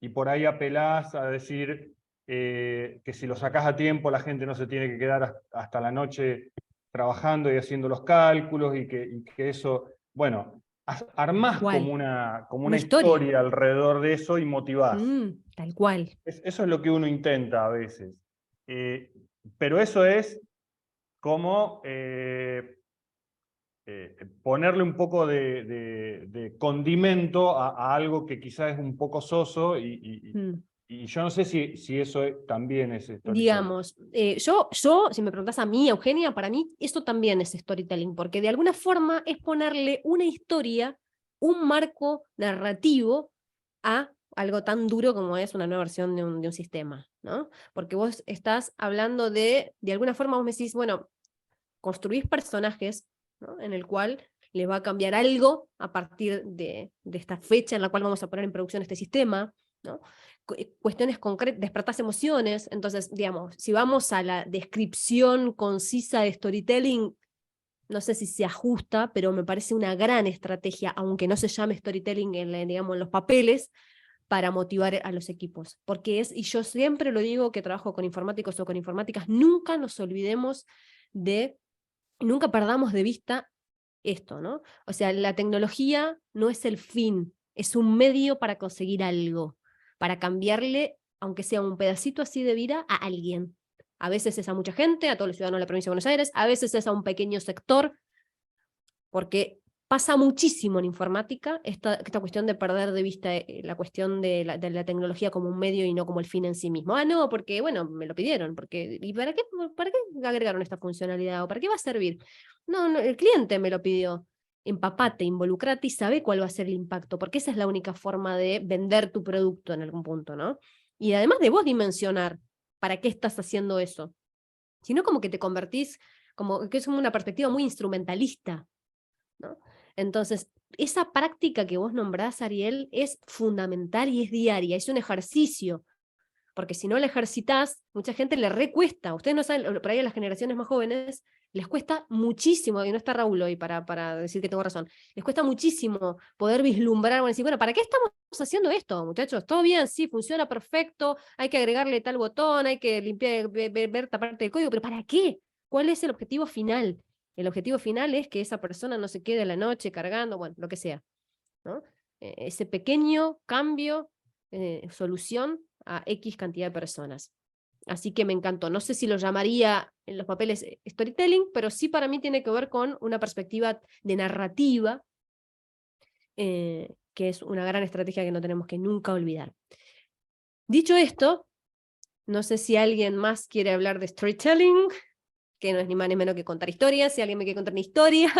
y por ahí apelás a decir que si lo sacás a tiempo la gente no se tiene que quedar hasta la noche trabajando y haciendo los cálculos y que eso, bueno, armás como una historia alrededor de eso y motivás.
Tal cual.
Eso es lo que uno intenta a veces. Pero eso es como ponerle un poco de condimento a algo que quizás es un poco soso y yo no sé si eso también es storytelling.
Digamos, si me preguntas a mí, Eugenia, para mí esto también es storytelling, porque de alguna forma es ponerle una historia, un marco narrativo a algo tan duro como es una nueva versión de un sistema, ¿no? Porque vos estás hablando de alguna forma vos me decís, bueno, construís personajes, ¿no? En el cual les va a cambiar algo a partir de esta fecha en la cual vamos a poner en producción este sistema, ¿no? Cuestiones concretas, despertás emociones, entonces, digamos, si vamos a la descripción concisa de storytelling, no sé si se ajusta, pero me parece una gran estrategia, aunque no se llame storytelling digamos, en los papeles, para motivar a los equipos. Porque y yo siempre lo digo que trabajo con informáticos o con informáticas, nunca nos olvidemos nunca perdamos de vista esto, ¿no? O sea, la tecnología no es el fin, es un medio para conseguir algo, para cambiarle, aunque sea un pedacito así de vida, a alguien. A veces es a mucha gente, a todos los ciudadanos de la provincia de Buenos Aires, a veces es a un pequeño sector, porque pasa muchísimo en informática esta cuestión de perder de vista la cuestión de la tecnología como un medio y no como el fin en sí mismo. Ah, no, porque, bueno, me lo pidieron. ¿Y para qué agregaron esta funcionalidad? ¿O para qué va a servir? No, el cliente me lo pidió. Empapate, involucrate y sabe cuál va a ser el impacto, porque esa es la única forma de vender tu producto en algún punto, ¿no? Y además de vos dimensionar para qué estás haciendo eso. Sino como que te convertís, como que es como una perspectiva muy instrumentalista, ¿no? Entonces, esa práctica que vos nombrás, Ariel, es fundamental y es diaria, es un ejercicio, porque si no la ejercitás, mucha gente le recuesta. Ustedes no saben, por ahí a las generaciones más jóvenes les cuesta muchísimo, y no está Raúl hoy para decir que tengo razón, les cuesta muchísimo poder vislumbrar, decir, bueno, ¿para qué estamos haciendo esto, muchachos? Todo bien, sí, funciona perfecto, hay que agregarle tal botón, hay que limpiar, ver esta parte del código, pero ¿para qué? ¿Cuál es el objetivo final? El objetivo final es que esa persona no se quede a la noche cargando, bueno, lo que sea, ¿no? Ese pequeño cambio, solución a X cantidad de personas. Así que me encantó. No sé si lo llamaría en los papeles storytelling, pero sí para mí tiene que ver con una perspectiva de narrativa, que es una gran estrategia que no tenemos que nunca olvidar. Dicho esto, no sé si alguien más quiere hablar de storytelling, que no es ni más ni menos que contar historias, si alguien me quiere contar una historia,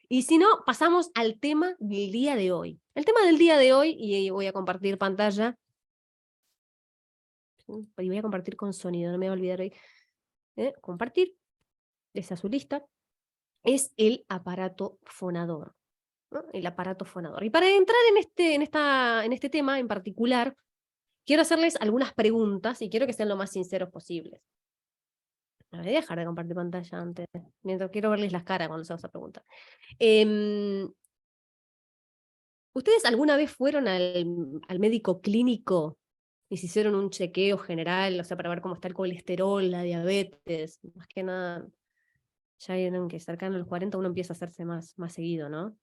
y si no, pasamos al tema del día de hoy. El tema del día de hoy, y voy a compartir pantalla, y voy a compartir con sonido, no me voy a olvidar hoy, compartir, es azulista, es el aparato fonador, ¿no? El aparato fonador. Y para entrar en este tema en particular, quiero hacerles algunas preguntas y quiero que sean lo más sinceros posibles. Me voy a dejar de compartir pantalla antes, mientras quiero verles las caras cuando se haga esa pregunta. ¿Ustedes alguna vez fueron al médico clínico y se hicieron un chequeo general, o sea, para ver cómo está el colesterol, la diabetes? Más que nada, ya vieron que cercano a los 40 uno empieza a hacerse más seguido, ¿no?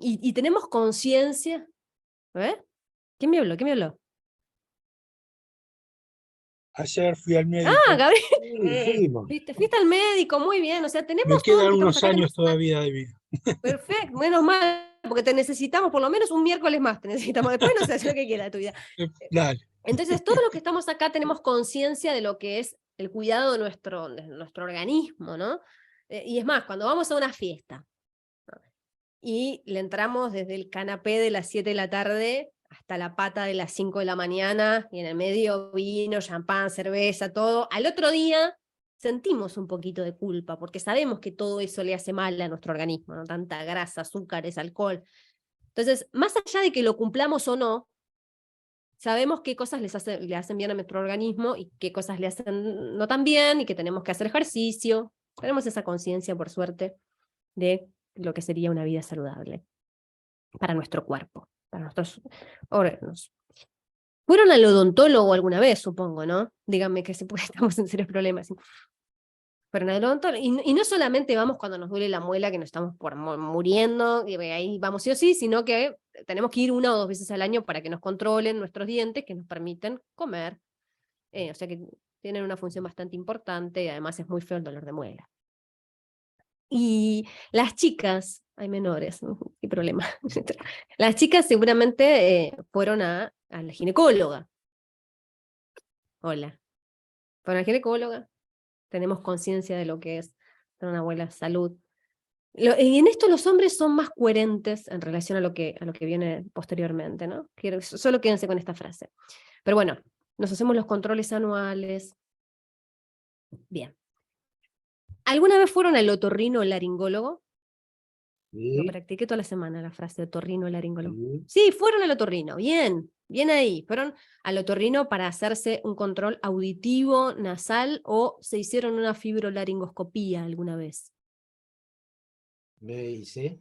Y tenemos conciencia. ¿Eh? ¿Quién me habló?
Ayer fui al médico.
Ah, Gabriel,
Sí, fuimos.
fuiste al médico, muy bien. O sea,
Me
tenemos todo lo
quedan
que
unos
estamos acá,
años todavía de vida.
perfecto, menos mal, porque te necesitamos por lo menos un miércoles más, te necesitamos. Después no sé, haz lo que quieras de tu vida.
Dale.
Entonces, todos los que estamos acá tenemos conciencia de lo que es el cuidado de nuestro organismo, ¿no? Y es más, cuando vamos a una fiesta, ¿no? Y le entramos desde el canapé de las 7 de la tarde hasta la pata de las 5 de la mañana, y en el medio vino, champán, cerveza, todo, al otro día sentimos un poquito de culpa, porque sabemos que todo eso le hace mal a nuestro organismo, ¿no? Tanta grasa, azúcares, alcohol. Entonces, más allá de que lo cumplamos o no, sabemos qué cosas le hacen bien a nuestro organismo y qué cosas le hacen no tan bien, y que tenemos que hacer ejercicio. Tenemos esa conciencia, por suerte, de lo que sería una vida saludable para nuestro cuerpo, para nuestros órganos. Fueron al odontólogo alguna vez, supongo, ¿no? Díganme que estamos en serios problemas. Fueron al odontólogo, y no solamente vamos cuando nos duele la muela, que nos estamos muriendo, y ahí vamos sí o sí, sino que tenemos que ir 1 o 2 veces al año para que nos controlen nuestros dientes, que nos permiten comer. O sea que tienen una función bastante importante, y además es muy feo el dolor de muela. Y las chicas, hay menores, qué problema. Las chicas seguramente fueron a la ginecóloga. Hola. Fueron a la ginecóloga. Tenemos conciencia de lo que es tener una buena salud. Y en esto los hombres son más coherentes en relación a lo que viene posteriormente, ¿no? Solo quédense con esta frase. Pero bueno, nos hacemos los controles anuales. Bien. ¿Alguna vez fueron al otorrinolaringólogo? Lo
Sí,
practiqué toda la semana, la frase otorrinolaringólogo.
sí.
Sí, fueron al otorrino, bien, bien ahí. Fueron al otorrino para hacerse un control auditivo, nasal, o se hicieron una fibrolaringoscopía alguna vez.
Me dice.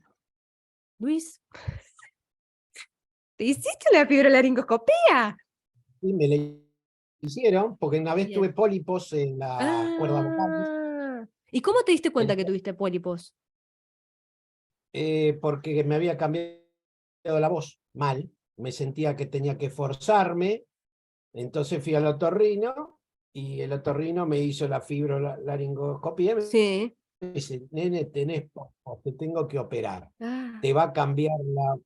Luis, ¿te hiciste una fibrolaringoscopía?
Sí, me la hicieron, porque una vez
Bien.
tuve pólipos en la cuerda vocal.
¿Y cómo te diste cuenta que
Entonces,
tuviste pólipos?
porque me había cambiado la voz mal. Me sentía que tenía que forzarme. Entonces fui al otorrino y el otorrino me hizo la fibrolaringoscopia.
Sí.
Me dice, nene, tenés pólipos, te tengo que operar.
Ah,
Te va a cambiar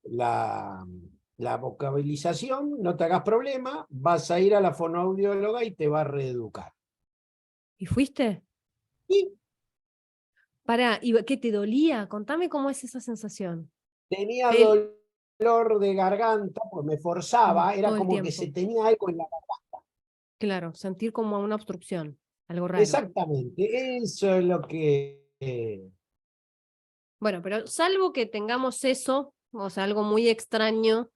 la vocabilización, no te hagas problema, vas a ir a la fonoaudióloga y te va a reeducar.
¿y fuiste?
Y
Pará, ¿y qué te dolía? Contame cómo es esa sensación.
tenía
El-
dolor de garganta, pues me forzaba, era
todo el
como que se
tiempo.
tenía algo en la garganta.
Claro, sentir como una obstrucción, algo raro.
Exactamente, eso es lo que...
Bueno, pero salvo que tengamos eso, o sea, algo muy extraño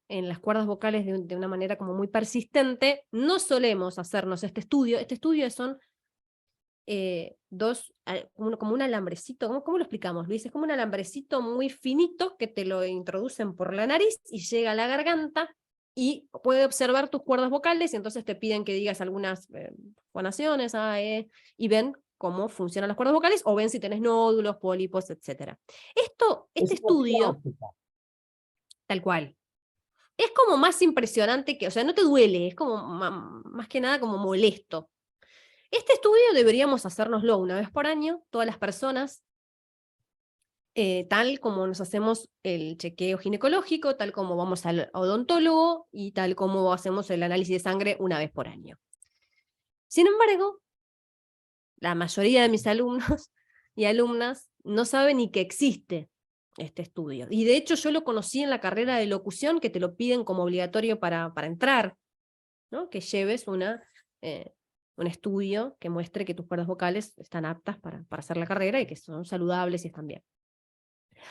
en las cuerdas vocales de una manera como muy persistente, no solemos hacernos este estudio. Este estudio son como un alambrecito. ¿Cómo lo explicamos, Luis? Es como un alambrecito muy finito que te lo introducen por la nariz y llega a la garganta y puede observar tus cuerdas vocales, y entonces te piden que digas algunas fonaciones, y ven cómo funcionan las cuerdas vocales, o ven si tenés nódulos, pólipos, etc. Este
Es cirugía
estudio,
óptica.
tal cual, es como más impresionante que, o sea, no te duele, es como más que nada como molesto. Este estudio deberíamos hacérnoslo 1 vez por año, todas las personas, tal como nos hacemos el chequeo ginecológico, tal como vamos al odontólogo y tal como hacemos el análisis de sangre 1 vez por año. Sin embargo, la mayoría de mis alumnos y alumnas no saben ni que existe este estudio. Y de hecho yo lo conocí en la carrera de locución, que te lo piden como obligatorio para entrar, ¿no? Que lleves un estudio que muestre que tus cuerdas vocales están aptas para hacer la carrera y que son saludables y están bien.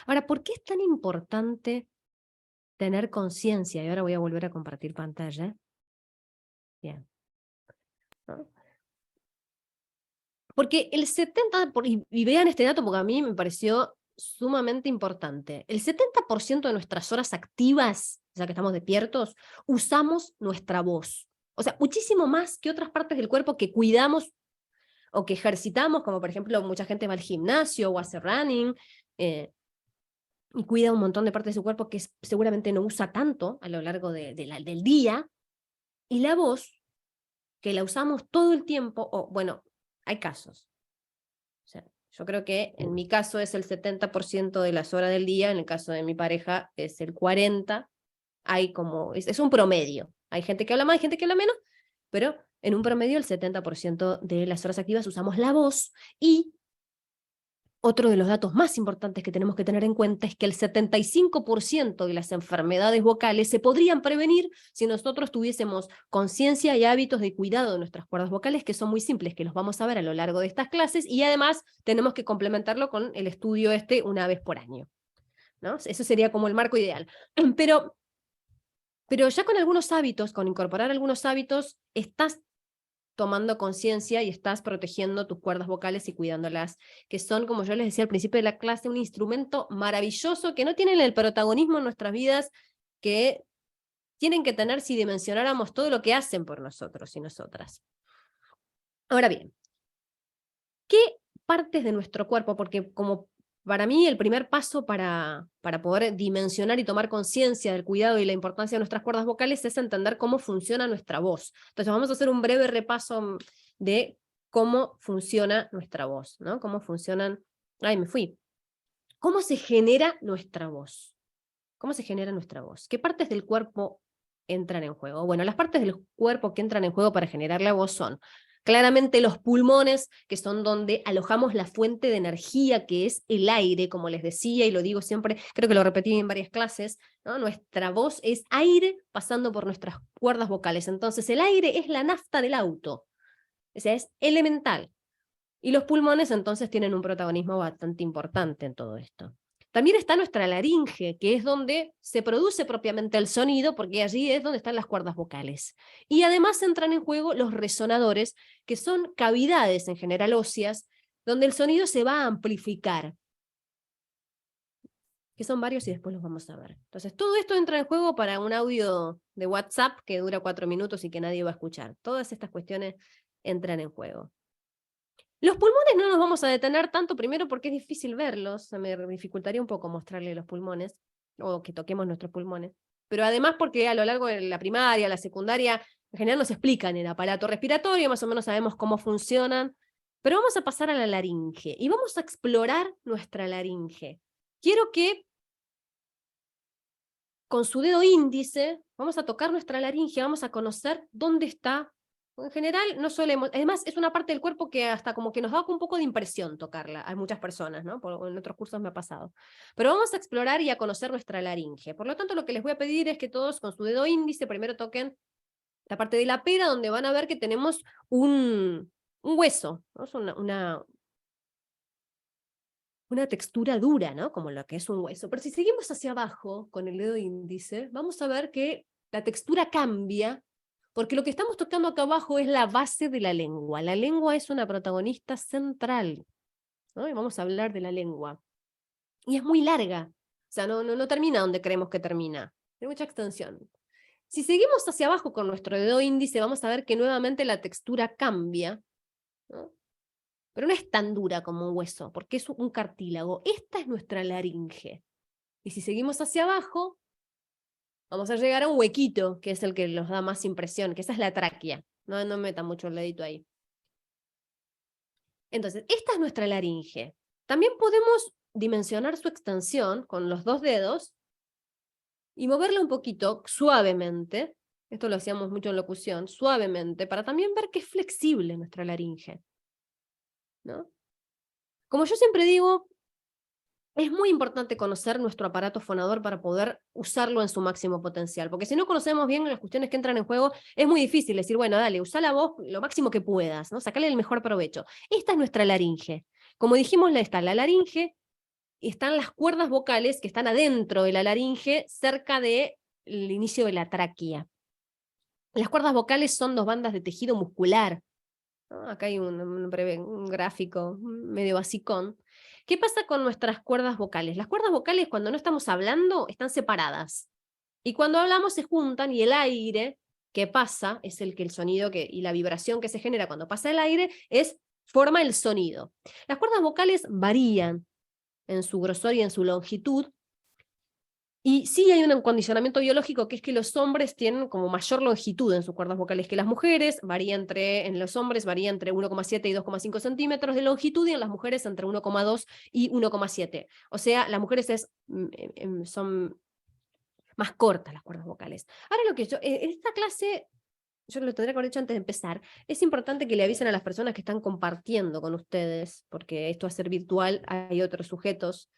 Ahora, ¿por qué es tan importante tener conciencia? Y ahora voy a volver a compartir pantalla. Bien. ¿No? Porque el 70%, y vean este dato porque a mí me pareció sumamente importante, el 70% de nuestras horas activas, ya que estamos despiertos, usamos nuestra voz. O sea, muchísimo más que otras partes del cuerpo que cuidamos o que ejercitamos, como por ejemplo mucha gente va al gimnasio o hace running, y cuida un montón de partes de su cuerpo que seguramente no usa tanto a lo largo del día, y la voz que la usamos todo el tiempo, o bueno, hay casos. O sea, yo creo que en mi caso es el 70% de las horas del día, en el caso de mi pareja es el 40%, hay como, es un promedio. Hay gente que habla más, hay gente que habla menos, pero en un promedio el 70% de las horas activas usamos la voz. Y otro de los datos más importantes que tenemos que tener en cuenta es que el 75% de las enfermedades vocales se podrían prevenir si nosotros tuviésemos conciencia y hábitos de cuidado de nuestras cuerdas vocales, que son muy simples, que los vamos a ver a lo largo de estas clases, y además tenemos que complementarlo con el estudio una vez por año, ¿no? Eso sería como el marco ideal. Pero ya con algunos hábitos, con incorporar algunos hábitos, estás tomando conciencia y estás protegiendo tus cuerdas vocales y cuidándolas, que son, como yo les decía al principio de la clase, un instrumento maravilloso que no tienen el protagonismo en nuestras vidas que tienen que tener si dimensionáramos todo lo que hacen por nosotros y nosotras. Ahora bien, ¿qué partes de nuestro cuerpo? Porque como para mí el primer paso para poder dimensionar y tomar conciencia del cuidado y la importancia de nuestras cuerdas vocales es entender cómo funciona nuestra voz. Entonces vamos a hacer un breve repaso de cómo funciona nuestra voz, ¿no? Cómo funcionan... ¡Ay, me fui! ¿Cómo se genera nuestra voz? ¿Cómo se genera nuestra voz? ¿Qué partes del cuerpo entran en juego? Bueno, las partes del cuerpo que entran en juego para generar la voz son claramente los pulmones, que son donde alojamos la fuente de energía, que es el aire, como les decía, y lo digo siempre, creo que lo repetí en varias clases, ¿no? Nuestra voz es aire pasando por nuestras cuerdas vocales. Entonces el aire es la nafta del auto, o sea, es elemental. Y los pulmones entonces tienen un protagonismo bastante importante en todo esto. También está nuestra laringe, que es donde se produce propiamente el sonido, porque allí es donde están las cuerdas vocales. Y además entran en juego los resonadores, que son cavidades en general óseas, donde el sonido se va a amplificar. Que son varios y después los vamos a ver. Entonces, todo esto entra en juego para un audio de WhatsApp que dura 4 minutos y que nadie va a escuchar. Todas estas cuestiones entran en juego. Los pulmones no nos vamos a detener tanto, primero porque es difícil verlos, me dificultaría un poco mostrarle los pulmones, o que toquemos nuestros pulmones, pero además porque a lo largo de la primaria, la secundaria, en general nos explican el aparato respiratorio, más o menos sabemos cómo funcionan, pero vamos a pasar a la laringe, y vamos a explorar nuestra laringe. Quiero que con su dedo índice vamos a tocar nuestra laringe, vamos a conocer dónde está. En general no solemos, además es una parte del cuerpo que hasta como que nos da un poco de impresión tocarla, hay muchas personas, ¿no? En otros cursos me ha pasado. Pero vamos a explorar y a conocer nuestra laringe. Por lo tanto, lo que les voy a pedir es que todos con su dedo índice primero toquen la parte de la pera, donde van a ver que tenemos un hueso, ¿no? Es una textura dura, ¿no? Como lo que es un hueso. Pero si seguimos hacia abajo con el dedo índice, vamos a ver que la textura cambia, porque lo que estamos tocando acá abajo es la base de la lengua. La lengua es una protagonista central, ¿no? Y vamos a hablar de la lengua. Y es muy larga, o sea, no termina donde creemos que termina. Tiene mucha extensión. Si seguimos hacia abajo con nuestro dedo índice, vamos a ver que nuevamente la textura cambia, ¿no? Pero no es tan dura como un hueso, porque es un cartílago. Esta es nuestra laringe. Y si seguimos hacia abajo, vamos a llegar a un huequito, que es el que nos da más impresión, que esa es la tráquea. No metan mucho el dedito ahí. Entonces, esta es nuestra laringe. También podemos dimensionar su extensión con los 2 dedos y moverla un poquito suavemente. Esto lo hacíamos mucho en locución, suavemente, para también ver que es flexible nuestra laringe, ¿no? Como yo siempre digo, es muy importante conocer nuestro aparato fonador para poder usarlo en su máximo potencial, porque si no conocemos bien las cuestiones que entran en juego, es muy difícil decir, bueno, dale, usa la voz lo máximo que puedas, ¿no? Sacale el mejor provecho. Esta es nuestra laringe. Como dijimos, está la laringe, y están las cuerdas vocales que están adentro de la laringe, cerca del inicio de la tráquea. Las cuerdas vocales son 2 bandas de tejido muscular. Acá hay un gráfico medio basicón. ¿Qué pasa con nuestras cuerdas vocales? Las cuerdas vocales, cuando no estamos hablando, están separadas. Y cuando hablamos se juntan y el aire que pasa, es el sonido y la vibración que se genera cuando pasa el aire, forma el sonido. Las cuerdas vocales varían en su grosor y en su longitud. Y sí hay un condicionamiento biológico, que es que los hombres tienen como mayor longitud en sus cuerdas vocales que las mujeres, en los hombres varía entre 1,7 y 2,5 centímetros de longitud, y en las mujeres entre 1,2 y 1,7. O sea, las mujeres son más cortas las cuerdas vocales. Ahora en esta clase, yo lo tendría que haber hecho antes de empezar, es importante que le avisen a las personas que están compartiendo con ustedes, porque esto va a ser virtual, hay otros sujetos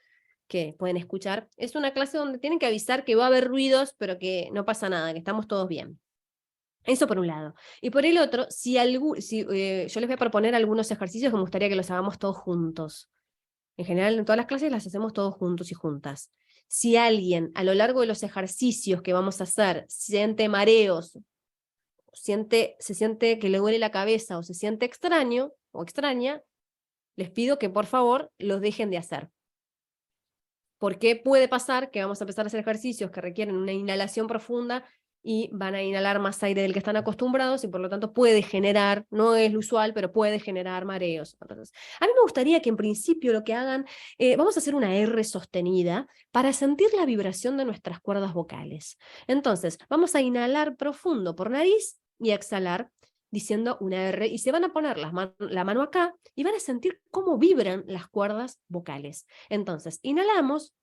que pueden escuchar. Es una clase donde tienen que avisar que va a haber ruidos, pero que no pasa nada, que estamos todos bien. Eso por un lado. Y por el otro, yo les voy a proponer algunos ejercicios que me gustaría que los hagamos todos juntos. En general, en todas las clases las hacemos todos juntos y juntas. Si alguien a lo largo de los ejercicios que vamos a hacer siente mareos, se siente que le duele la cabeza o se siente extraño o extraña, les pido que por favor los dejen de hacer. Porque puede pasar que vamos a empezar a hacer ejercicios que requieren una inhalación profunda y van a inhalar más aire del que están acostumbrados y por lo tanto puede generar, no es lo usual, pero puede generar mareos. Entonces, a mí me gustaría que en principio lo que hagan, vamos a hacer una R sostenida para sentir la vibración de nuestras cuerdas vocales. Entonces, vamos a inhalar profundo por nariz y a exhalar diciendo una R, y se van a poner la mano acá y van a sentir cómo vibran las cuerdas vocales. Entonces, inhalamos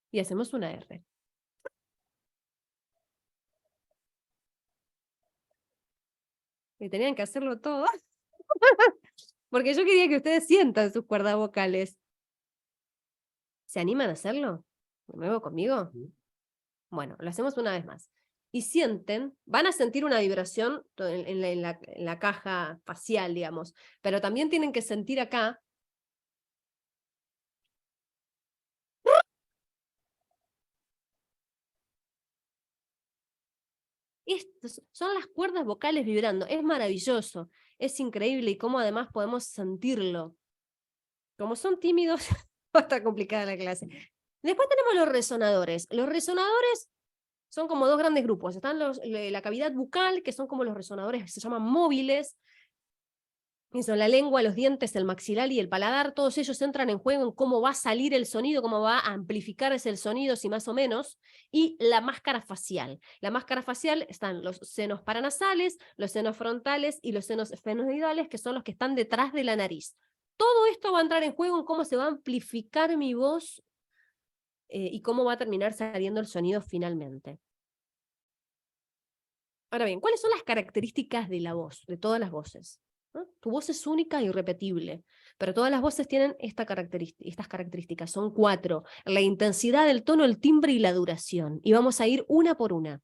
y hacemos una R. Y tenían que hacerlo todo, porque yo quería que ustedes sientan sus cuerdas vocales. ¿Se animan a hacerlo? ¿De nuevo conmigo? Bueno, lo hacemos una vez más. Y van a sentir una vibración en la caja facial, digamos, pero también tienen que sentir acá. Estas son las cuerdas vocales vibrando, es maravilloso, es increíble, y cómo además podemos sentirlo. Como son tímidos, va a estar complicada la clase. Después tenemos los resonadores. Los resonadores son como dos grandes grupos. Están la cavidad bucal, que son como los resonadores que se llaman móviles. Y son la lengua, los dientes, el maxilar y el paladar. Todos ellos entran en juego en cómo va a salir el sonido, cómo va a amplificarse el sonido, si más o menos. Y la máscara facial. La máscara facial están los senos paranasales, los senos frontales y los senos esfenoidales, que son los que están detrás de la nariz. Todo esto va a entrar en juego en cómo se va a amplificar mi voz y cómo va a terminar saliendo el sonido finalmente. Ahora bien, ¿cuáles son las características de la voz, de todas las voces? ¿No? Tu voz es única e irrepetible, pero todas las voces tienen estas características, son 4. La intensidad del tono, el timbre y la duración. Y vamos a ir una por una.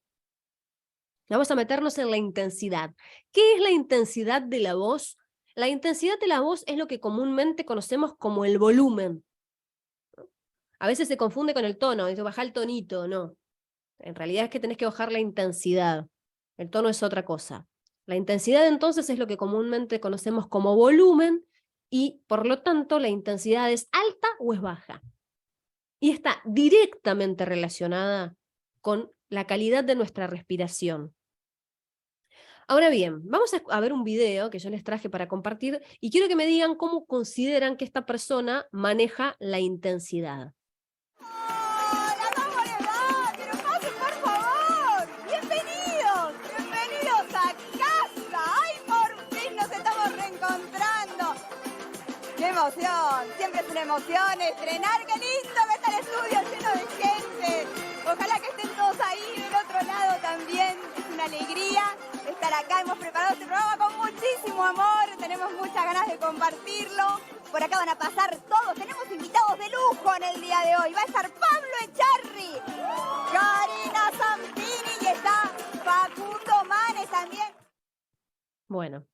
Vamos a meternos en la intensidad. ¿Qué es la intensidad de la voz? La intensidad de la voz es lo que comúnmente conocemos como el volumen. A veces se confunde con el tono, dice baja el tonito, no. En realidad es que tenés que bajar la intensidad. El tono es otra cosa. La intensidad entonces es lo que comúnmente conocemos como volumen y por lo tanto la intensidad es alta o es baja. Y está directamente relacionada con la calidad de nuestra respiración. Ahora bien, vamos a ver un video que yo les traje para compartir y quiero que me digan cómo consideran que esta persona maneja la intensidad.
¡Hola! ¿Cómo les va? ¡Pero pasen, por favor! ¡Bienvenidos! ¡Bienvenidos a casa! ¡Ay, por fin nos estamos reencontrando! ¡Qué emoción! Siempre es una emoción estrenar. ¡Qué lindo que está el estudio lleno de gente! Ojalá que estén todos ahí del otro lado también. Es una alegría estar acá. Hemos preparado este programa con muchísimo amor. Tenemos muchas ganas de compartirlo. Por acá van a pasar todos. Tenemos invitados de lujo en el día de hoy. Va a estar Pablo Echarri, Karina Zampini y está Facundo Manes también.
Bueno.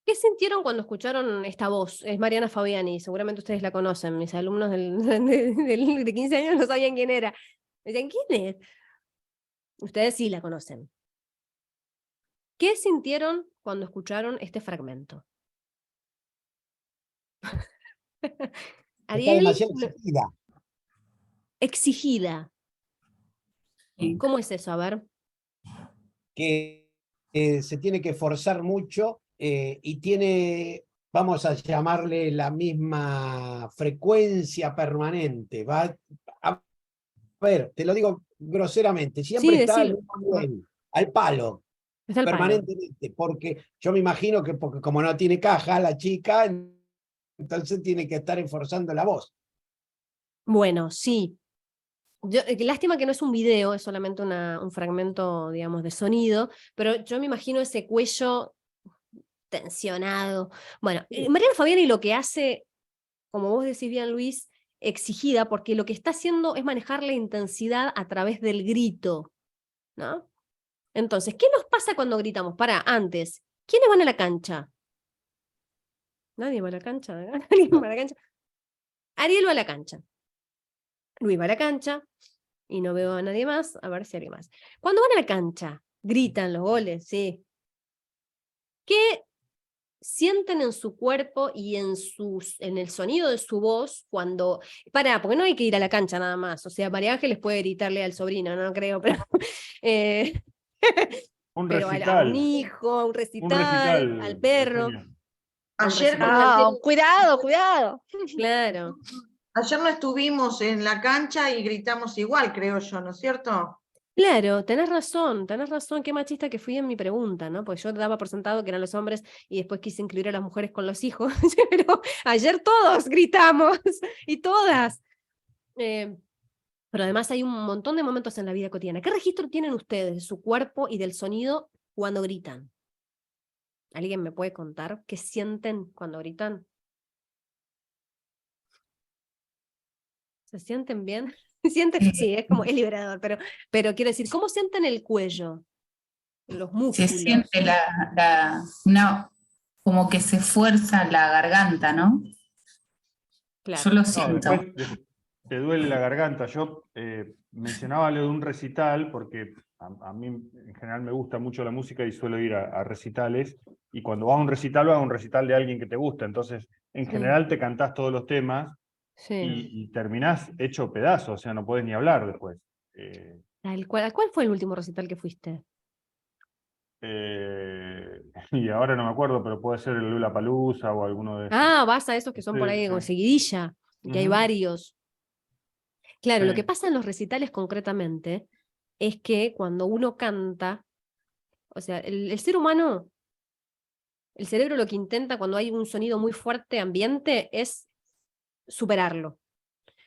¿Qué sintieron cuando escucharon esta voz? Es Mariana Fabiani, seguramente ustedes la conocen. Mis alumnos de 15 años no sabían quién era. Me decían, ¿quién es? Ustedes sí la conocen. ¿Qué sintieron cuando escucharon este fragmento?
Está demasiado exigida.
Exigida. ¿Cómo es eso? A ver.
Que se tiene que forzar mucho y tiene vamos a llamarle la misma frecuencia permanente. Va a ver, te lo digo groseramente, siempre
Sí,
está al
decilo.
mismo nivel, al palo,
Está el palo.
permanentemente, porque yo me imagino que porque como no tiene caja la chica, entonces tiene que estar esforzando la voz.
Bueno, sí. Lástima que no es un video, es solamente un fragmento, digamos, de sonido, pero yo me imagino ese cuello tensionado. Bueno, Mariana Fabiani lo que hace, como vos decís bien, Luis, exigida, porque lo que está haciendo es manejar la intensidad a través del grito, ¿no? Entonces, ¿qué nos pasa cuando gritamos? Antes, ¿quiénes van a la cancha? ¿Nadie va a la cancha? ¿Alguien va a la cancha? Ariel va a la cancha. Luis va a la cancha. Y no veo a nadie más, a ver si alguien más. Cuando van a la cancha, gritan los goles, sí. ¿Qué sienten en su cuerpo y en el sonido de su voz cuando... porque no hay que ir a la cancha nada más. O sea, María Ángeles puede gritarle al sobrino, no creo, pero...
Un
pero a
recital.
un hijo, a un
Un
recital,
recital,
al perro.
Eugenia.
Ayer,
No, cuidado, cuidado.
Claro.
ayer no estuvimos en la cancha y gritamos igual, creo yo, ¿no es cierto?
Claro, tenés razón, qué machista que fui en mi pregunta, ¿no? Porque yo daba por sentado que eran los hombres y después quise incluir a las mujeres con los hijos, pero ayer todos gritamos y todas. Pero además hay un montón de momentos en la vida cotidiana. ¿Qué registro tienen ustedes de su cuerpo y del sonido cuando gritan? ¿Alguien me puede contar qué sienten cuando gritan? ¿Se sienten bien? Sí, es como es liberador, pero quiero decir, ¿cómo sienten el cuello? Los músculos.
Se siente como que se fuerza la garganta, ¿no?
Claro.
Yo lo
No,
siento.
después te duele la garganta. Yo mencionaba lo de un recital porque a mí en general me gusta mucho la música y suelo ir a recitales. Y cuando vas a un recital de alguien que te gusta. Entonces, en general te cantás todos los temas y terminás hecho pedazo, o sea, no podés ni hablar después.
¿Cuál fue el último recital que fuiste?
Y ahora no me acuerdo, pero puede ser el Lollapalooza o alguno de esos.
Vas a esos que son por ahí con seguidilla, que hay
Ujú.
varios. Claro,
Sí.
lo que pasa en los recitales concretamente es que cuando uno canta, o sea, el ser humano, el cerebro lo que intenta cuando hay un sonido muy fuerte ambiente es superarlo.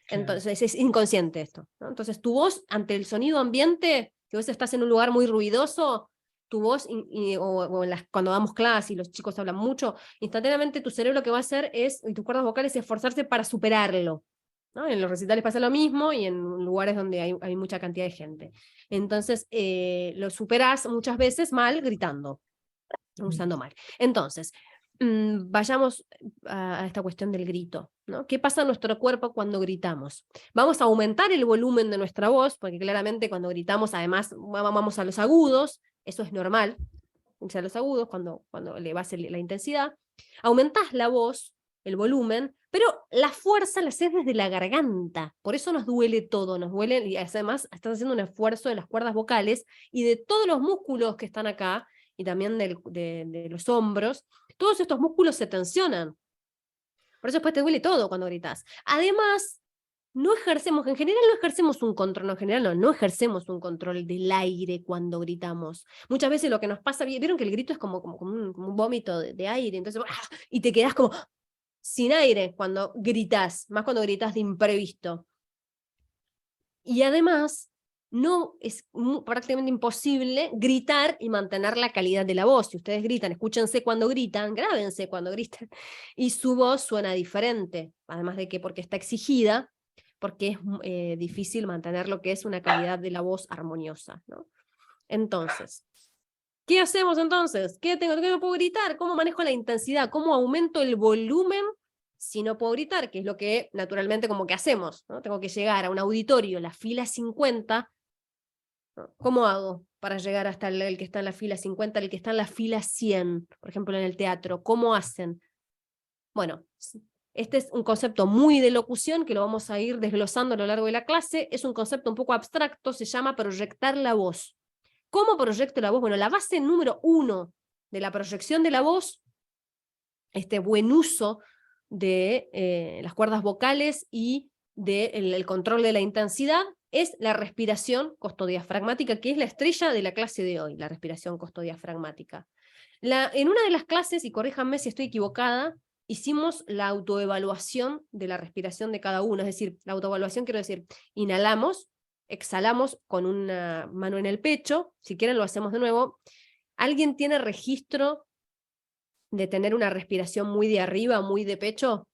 Entonces es inconsciente esto, ¿no? Entonces tu voz ante el sonido ambiente, si vos estás en un lugar muy ruidoso, tu voz, cuando damos clase y los chicos hablan mucho, instantáneamente tu cerebro lo que va a hacer y tus cuerdas vocales es esforzarse para superarlo, ¿no? En los recitales pasa lo mismo y en lugares donde hay mucha cantidad de gente. Entonces lo superás muchas veces mal gritando, usando mal. Entonces, vayamos a esta cuestión del grito, ¿no? ¿Qué pasa en nuestro cuerpo cuando gritamos? Vamos a aumentar el volumen de nuestra voz, porque claramente cuando gritamos, además, vamos a los agudos, eso es normal, a los agudos, cuando elevas la intensidad, aumentás la voz, el volumen, pero la fuerza la haces desde la garganta, por eso nos duele todo, nos duele, y además estás haciendo un esfuerzo de las cuerdas vocales y de todos los músculos que están acá, y también de los hombros, todos estos músculos se tensionan. Por eso después te duele todo cuando gritas. Además, no ejercemos, en general no ejercemos un control, no ejercemos un control del aire cuando gritamos. Muchas veces lo que nos pasa, vieron que el grito es como un vómito de aire, entonces, y te quedás como sin aire cuando gritas, más cuando gritas de imprevisto. Y además, no es prácticamente imposible gritar y mantener la calidad de la voz. Si ustedes gritan, escúchense cuando gritan, grábense cuando gritan, y su voz suena diferente, además de que porque está exigida, porque es difícil mantener lo que es una calidad de la voz armoniosa, ¿no? Entonces, ¿qué hacemos entonces? ¿Qué no puedo gritar? ¿Cómo manejo la intensidad? ¿Cómo aumento el volumen si no puedo gritar? Que es lo que naturalmente como que hacemos, ¿no? Tengo que llegar a un auditorio, la fila 50, ¿no? ¿Cómo hago para llegar hasta el que está en la fila 50, el que está en la fila 100, por ejemplo en el teatro? ¿Cómo hacen? Bueno, este es un concepto muy de locución que lo vamos a ir desglosando a lo largo de la clase. Es un concepto un poco abstracto, se llama proyectar la voz. ¿Cómo proyecto la voz? Bueno, la base número 1 de la proyección de la voz este buen uso de las cuerdas vocales y del control de la intensidad, es la respiración costodiafragmática, que es la estrella de la clase de hoy, la respiración costodiafragmática. En una de las clases, y corríjanme si estoy equivocada, hicimos la autoevaluación de la respiración de cada uno, es decir, la autoevaluación quiero decir, inhalamos, exhalamos con una mano en el pecho, si quieren lo hacemos de nuevo. ¿Alguien tiene registro de tener una respiración muy de arriba, muy de pecho?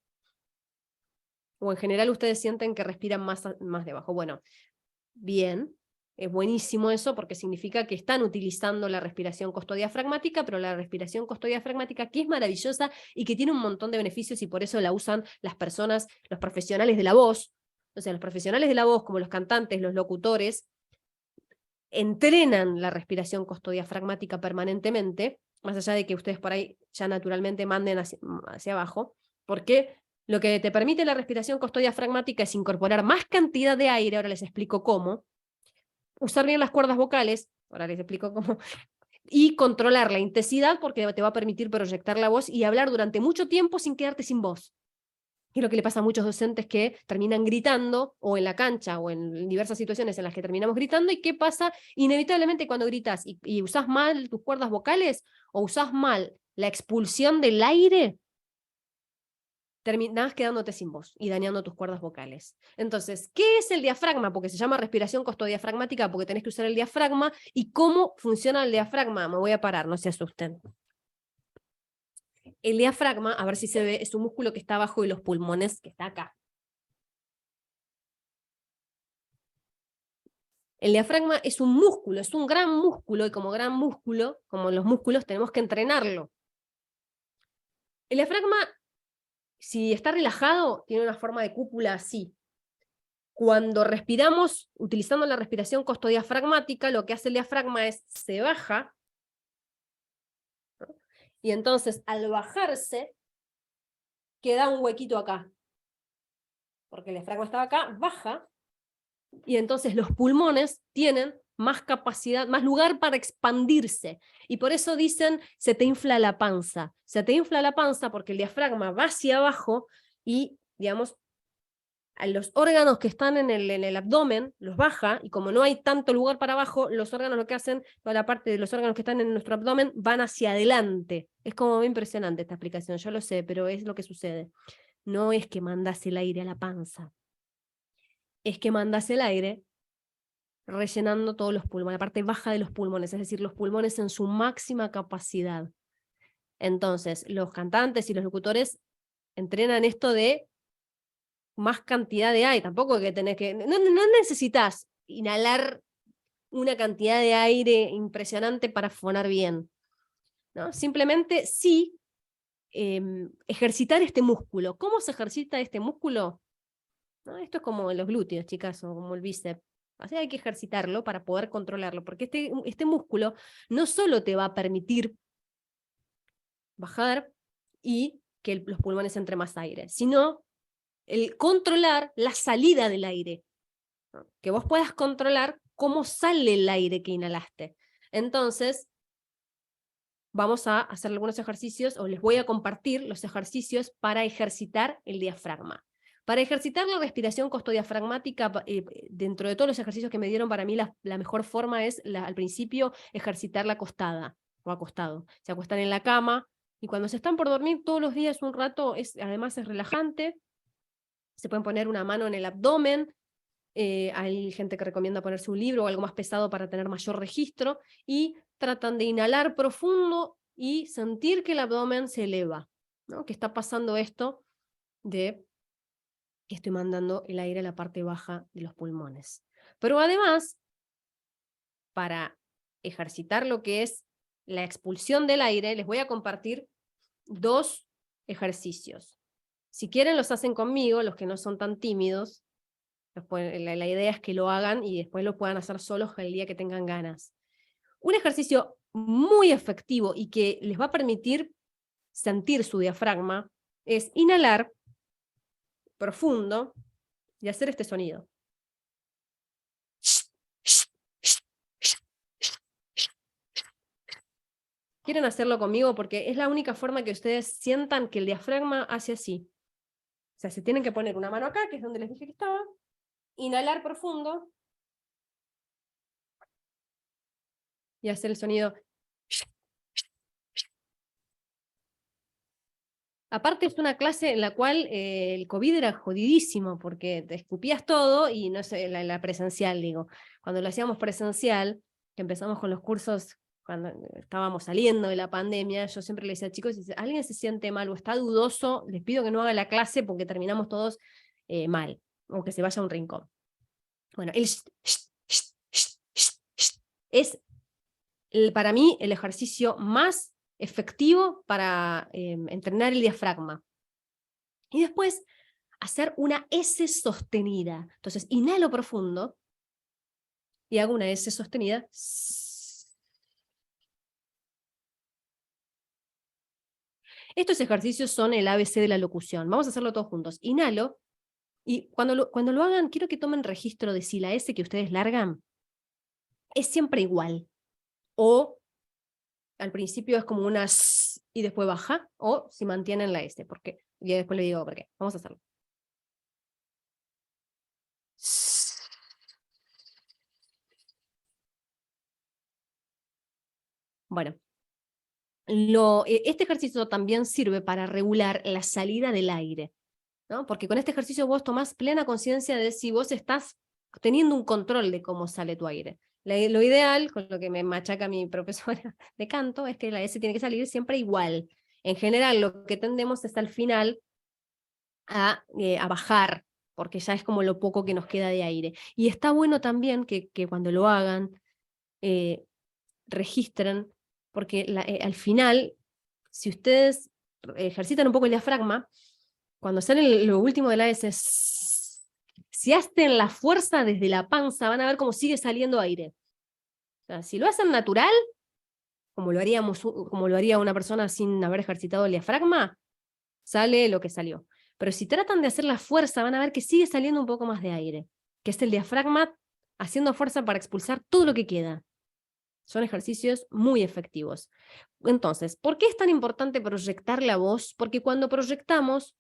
¿O en general ustedes sienten que respiran más de abajo? Bueno, bien, es buenísimo eso porque significa que están utilizando la respiración costodiafragmática, pero la respiración costodiafragmática que es maravillosa y que tiene un montón de beneficios y por eso la usan las personas, los profesionales de la voz. O sea, los profesionales de la voz, como los cantantes, los locutores, entrenan la respiración costodiafragmática permanentemente, más allá de que ustedes por ahí ya naturalmente manden hacia abajo, porque lo que te permite la respiración costodiafragmática es incorporar más cantidad de aire, ahora les explico cómo, usar bien las cuerdas vocales, ahora les explico cómo, y controlar la intensidad porque te va a permitir proyectar la voz y hablar durante mucho tiempo sin quedarte sin voz. Es lo que le pasa a muchos docentes que terminan gritando, o en la cancha, o en diversas situaciones en las que terminamos gritando, y ¿qué pasa? Inevitablemente cuando gritas y usás mal tus cuerdas vocales, o usás mal la expulsión del aire, terminás quedándote sin voz y dañando tus cuerdas vocales. Entonces, ¿qué es el diafragma? Porque se llama respiración costodiafragmática, porque tenés que usar el diafragma, y ¿cómo funciona el diafragma? Me voy a parar, no se asusten. El diafragma, a ver si se ve, es un músculo que está abajo de los pulmones, que está acá. El diafragma es un músculo, es un gran músculo, y como gran músculo, como los músculos, tenemos que entrenarlo. El diafragma, si está relajado, tiene una forma de cúpula así. Cuando respiramos, utilizando la respiración costodiafragmática, lo que hace el diafragma es, se baja, ¿no? Y entonces, al bajarse, queda un huequito acá. Porque el diafragma estaba acá, baja, y entonces los pulmones tienen más capacidad, más lugar para expandirse. Y por eso dicen, se te infla la panza. Se te infla la panza porque el diafragma va hacia abajo y, digamos, a los órganos que están en el abdomen los baja, y como no hay tanto lugar para abajo, los órganos lo que hacen, toda la parte de los órganos que están en nuestro abdomen van hacia adelante. Es como muy impresionante esta explicación, yo lo sé, pero es lo que sucede. No es que mandas el aire a la panza, es que mandas el aire rellenando todos los pulmones, la parte baja de los pulmones, es decir, los pulmones en su máxima capacidad. Entonces, los cantantes y los locutores entrenan esto de más cantidad de aire, tampoco que tenés que, no necesitas inhalar una cantidad de aire impresionante para fonar bien, ¿no? Simplemente sí ejercitar este músculo. ¿Cómo se ejercita este músculo? ¿No? Esto es como los glúteos, chicas, o como el bíceps. O sea, hay que ejercitarlo para poder controlarlo, porque este músculo no solo te va a permitir bajar y que los pulmones entre más aire, sino el controlar la salida del aire, ¿no? Que vos puedas controlar cómo sale el aire que inhalaste. Entonces, vamos a hacer algunos ejercicios, o les voy a compartir los ejercicios para ejercitar el diafragma. Para ejercitar la respiración costodiafragmática, dentro de todos los ejercicios que me dieron, para mí la mejor forma es, al principio, ejercitarla acostada o acostado. Se acuestan en la cama, y cuando se están por dormir todos los días un rato, además es relajante. Se pueden poner una mano en el abdomen, hay gente que recomienda ponerse un libro o algo más pesado para tener mayor registro, y tratan de inhalar profundo y sentir que el abdomen se eleva, ¿no? Que está pasando esto de que estoy mandando el aire a la parte baja de los pulmones. Pero además, para ejercitar lo que es la expulsión del aire, les voy a compartir 2 ejercicios. Si quieren los hacen conmigo, los que no son tan tímidos. La idea es que lo hagan y después lo puedan hacer solos el día que tengan ganas. Un ejercicio muy efectivo y que les va a permitir sentir su diafragma es inhalar profundo y hacer este sonido. ¿Quieren hacerlo conmigo? Porque es la única forma que ustedes sientan que el diafragma hace así. O sea, se tienen que poner una mano acá, que es donde les dije que estaba, inhalar profundo y hacer el sonido. Aparte es una clase en la cual el COVID era jodidísimo, porque te escupías todo, y no sé, la presencial, digo. Cuando lo hacíamos presencial, que empezamos con los cursos, cuando estábamos saliendo de la pandemia, yo siempre le decía, chicos, si alguien se siente mal o está dudoso, les pido que no haga la clase porque terminamos todos mal, o que se vaya a un rincón. Bueno, es para mí el ejercicio más efectivo para entrenar el diafragma. Y después hacer una S sostenida. Entonces inhalo profundo y hago una S sostenida. Estos ejercicios son el ABC de la locución. Vamos a hacerlo todos juntos. Inhalo, y cuando lo hagan, quiero que tomen registro de si la S que ustedes largan es siempre igual. O al principio es como una S y después baja, o si mantienen la S. ¿Por qué? Y después le digo por qué. Vamos a hacerlo. Bueno, este ejercicio también sirve para regular la salida del aire, ¿no? Porque con este ejercicio vos tomás plena conciencia de si vos estás teniendo un control de cómo sale tu aire. Lo ideal, con lo que me machaca mi profesora de canto, es que la S tiene que salir siempre igual. En general, lo que tendemos es al final a bajar, porque ya es como lo poco que nos queda de aire. Y está bueno también que cuando lo hagan, registren, porque al final, si ustedes ejercitan un poco el diafragma, cuando sale lo último de la S, si hacen la fuerza desde la panza, van a ver cómo sigue saliendo aire. O sea, si lo hacen natural, como lo haría una persona sin haber ejercitado el diafragma, sale lo que salió. Pero si tratan de hacer la fuerza, van a ver que sigue saliendo un poco más de aire, que es el diafragma haciendo fuerza para expulsar todo lo que queda. Son ejercicios muy efectivos. Entonces, ¿por qué es tan importante proyectar la voz? Porque cuando proyectamos,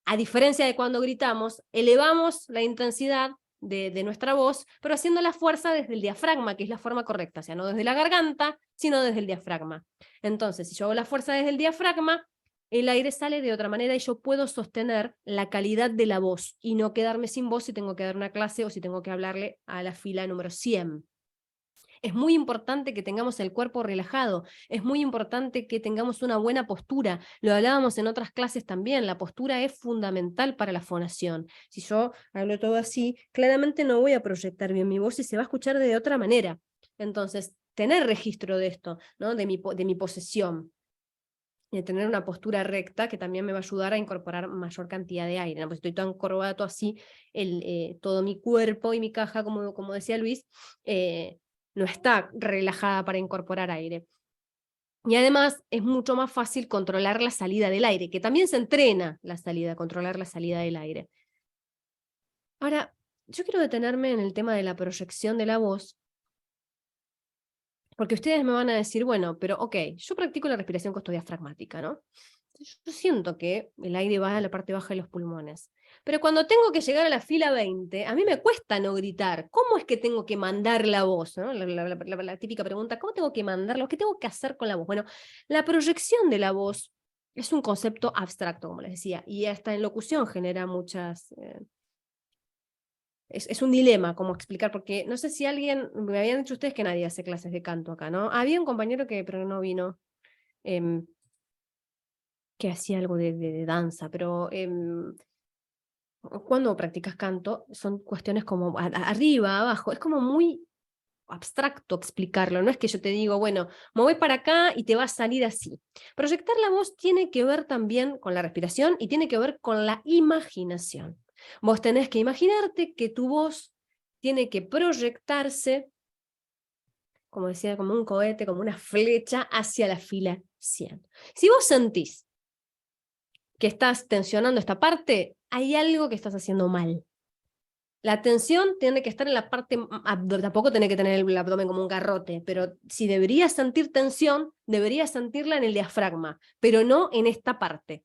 a diferencia de cuando gritamos, elevamos la intensidad de nuestra voz, pero haciendo la fuerza desde el diafragma, que es la forma correcta, o sea, no desde la garganta, sino desde el diafragma. Entonces, si yo hago la fuerza desde el diafragma, el aire sale de otra manera y yo puedo sostener la calidad de la voz y no quedarme sin voz si tengo que dar una clase o si tengo que hablarle a la fila número 100. Es muy importante que tengamos el cuerpo relajado, es muy importante que tengamos una buena postura. Lo hablábamos en otras clases también, la postura es fundamental para la fonación. Si yo hablo todo así, claramente no voy a proyectar bien mi voz y se va a escuchar de otra manera. Entonces, tener registro de esto, ¿no? de mi posesión, de tener una postura recta que también me va a ayudar a incorporar mayor cantidad de aire, ¿no? Pues estoy tan encorvado así, todo mi cuerpo y mi caja, como decía Luis, no está relajada para incorporar aire. Y además es mucho más fácil controlar la salida del aire, que también se entrena controlar la salida del aire. Ahora, yo quiero detenerme en el tema de la proyección de la voz, porque ustedes me van a decir, bueno, pero ok, yo practico la respiración costodiafragmática, ¿no? Yo siento que el aire va a la parte baja de los pulmones. Pero cuando tengo que llegar a la fila 20, a mí me cuesta no gritar. ¿Cómo es que tengo que mandar la voz? ¿No? La típica pregunta, ¿cómo tengo que mandarla? ¿Qué tengo que hacer con la voz? Bueno, la proyección de la voz es un concepto abstracto, como les decía, y hasta en locución genera muchas... Es un dilema cómo explicar, porque no sé si alguien, me habían dicho ustedes que nadie hace clases de canto acá, ¿no? Había un compañero pero no vino, que hacía algo de danza, pero cuando practicas canto son cuestiones como arriba, abajo, es como muy abstracto explicarlo, no es que yo te digo, bueno, me voy para acá y te va a salir así. Proyectar la voz tiene que ver también con la respiración y tiene que ver con la imaginación. Vos tenés que imaginarte que tu voz tiene que proyectarse, como decía, como un cohete, como una flecha hacia la fila 100. Si vos sentís que estás tensionando esta parte, hay algo que estás haciendo mal. La tensión tiene que estar en la parte, tampoco tiene que tener el abdomen como un garrote, pero si deberías sentir tensión, deberías sentirla en el diafragma, pero no en esta parte.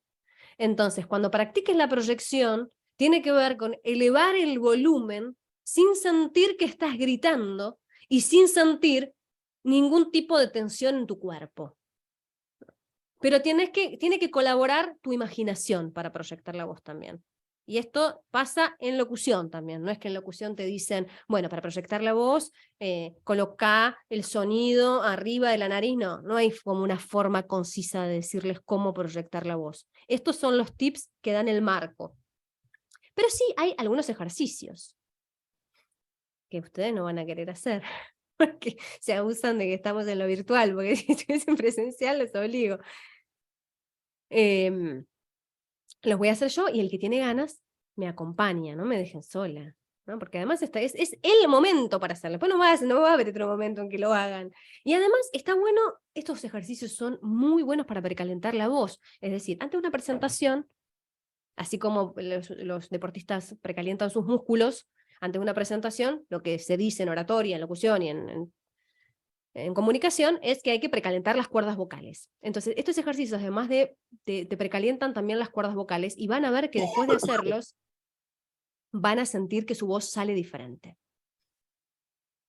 Entonces, cuando practiques la proyección, tiene que ver con elevar el volumen sin sentir que estás gritando y sin sentir ningún tipo de tensión en tu cuerpo. Pero tiene que colaborar tu imaginación para proyectar la voz también. Y esto pasa en locución también, no es que en locución te dicen, bueno, para proyectar la voz, coloca el sonido arriba de la nariz, no hay como una forma concisa de decirles cómo proyectar la voz. Estos son los tips que dan el marco. Pero sí hay algunos ejercicios que ustedes no van a querer hacer, porque se abusan de que estamos en lo virtual, porque si estuviesen presencial los obligo. Los voy a hacer yo y el que tiene ganas me acompaña, no me dejen sola, ¿no? Porque además es el momento para hacerlo. Después no va a haber otro momento en que lo hagan. Y además está bueno, estos ejercicios son muy buenos para precalentar la voz. Es decir, antes de una presentación, así como los deportistas precalientan sus músculos, antes de una presentación, lo que se dice en oratoria, en locución y en comunicación es que hay que precalentar las cuerdas vocales. Entonces, estos ejercicios, además te precalientan también las cuerdas vocales y van a ver que después de hacerlos, van a sentir que su voz sale diferente.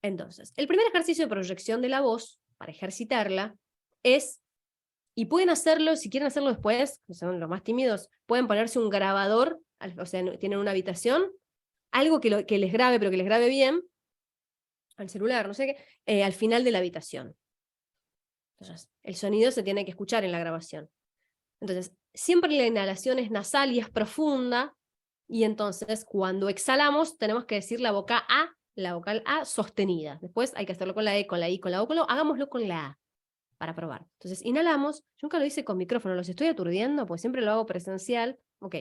Entonces, el primer ejercicio de proyección de la voz, para ejercitarla, es, y pueden hacerlo, si quieren hacerlo después, que son los más tímidos, pueden ponerse un grabador, o sea, tienen una habitación, algo que les grabe, pero que les grabe bien, al celular, no sé qué, al final de la habitación. Entonces, el sonido se tiene que escuchar en la grabación. Entonces, siempre la inhalación es nasal y es profunda, y entonces cuando exhalamos tenemos que decir la vocal A sostenida. Después hay que hacerlo con la E, con la I, con la O, hagámoslo con la A para probar. Entonces, inhalamos. Yo nunca lo hice con micrófono, los estoy aturdiendo, pues siempre lo hago presencial. Ok.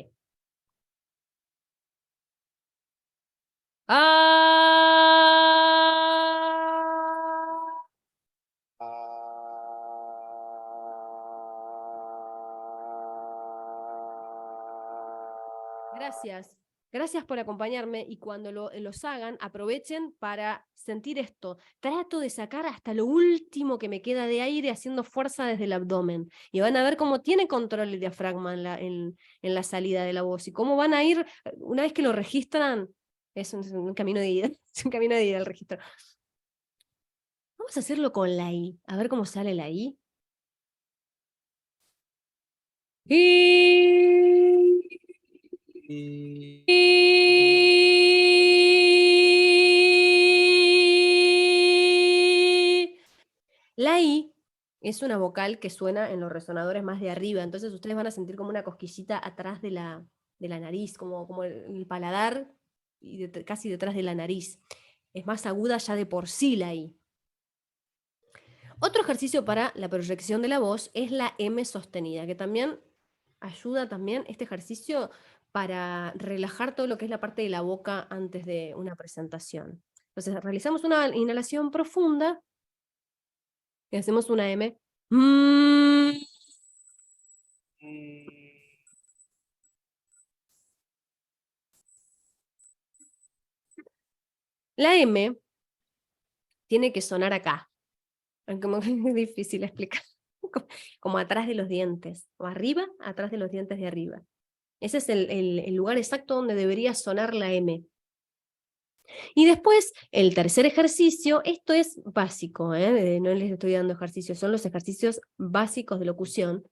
Gracias. Gracias por acompañarme y cuando los hagan, aprovechen para sentir esto. Trato de sacar hasta lo último que me queda de aire haciendo fuerza desde el abdomen. Y van a ver cómo tiene control el diafragma en la salida de la voz y cómo van a ir, una vez que lo registran, es un camino de ida, es un camino de ida el registro. Vamos a hacerlo con la I, a ver cómo sale la I. La I es una vocal que suena en los resonadores más de arriba, entonces ustedes van a sentir como una cosquillita atrás de la nariz, como el paladar, y casi detrás de la nariz. Es más aguda ya de por sí la I. Otro ejercicio para la proyección de la voz es la M sostenida, que también ayuda este ejercicio para relajar todo lo que es la parte de la boca antes de una presentación. Entonces realizamos una inhalación profunda y hacemos una M. La M tiene que sonar acá. Como que es difícil explicar. Como atrás de los dientes. O arriba, atrás de los dientes de arriba. Ese es el lugar exacto donde debería sonar la M. Y después, el tercer ejercicio, esto es básico, no les estoy dando ejercicios, son los ejercicios básicos de locución,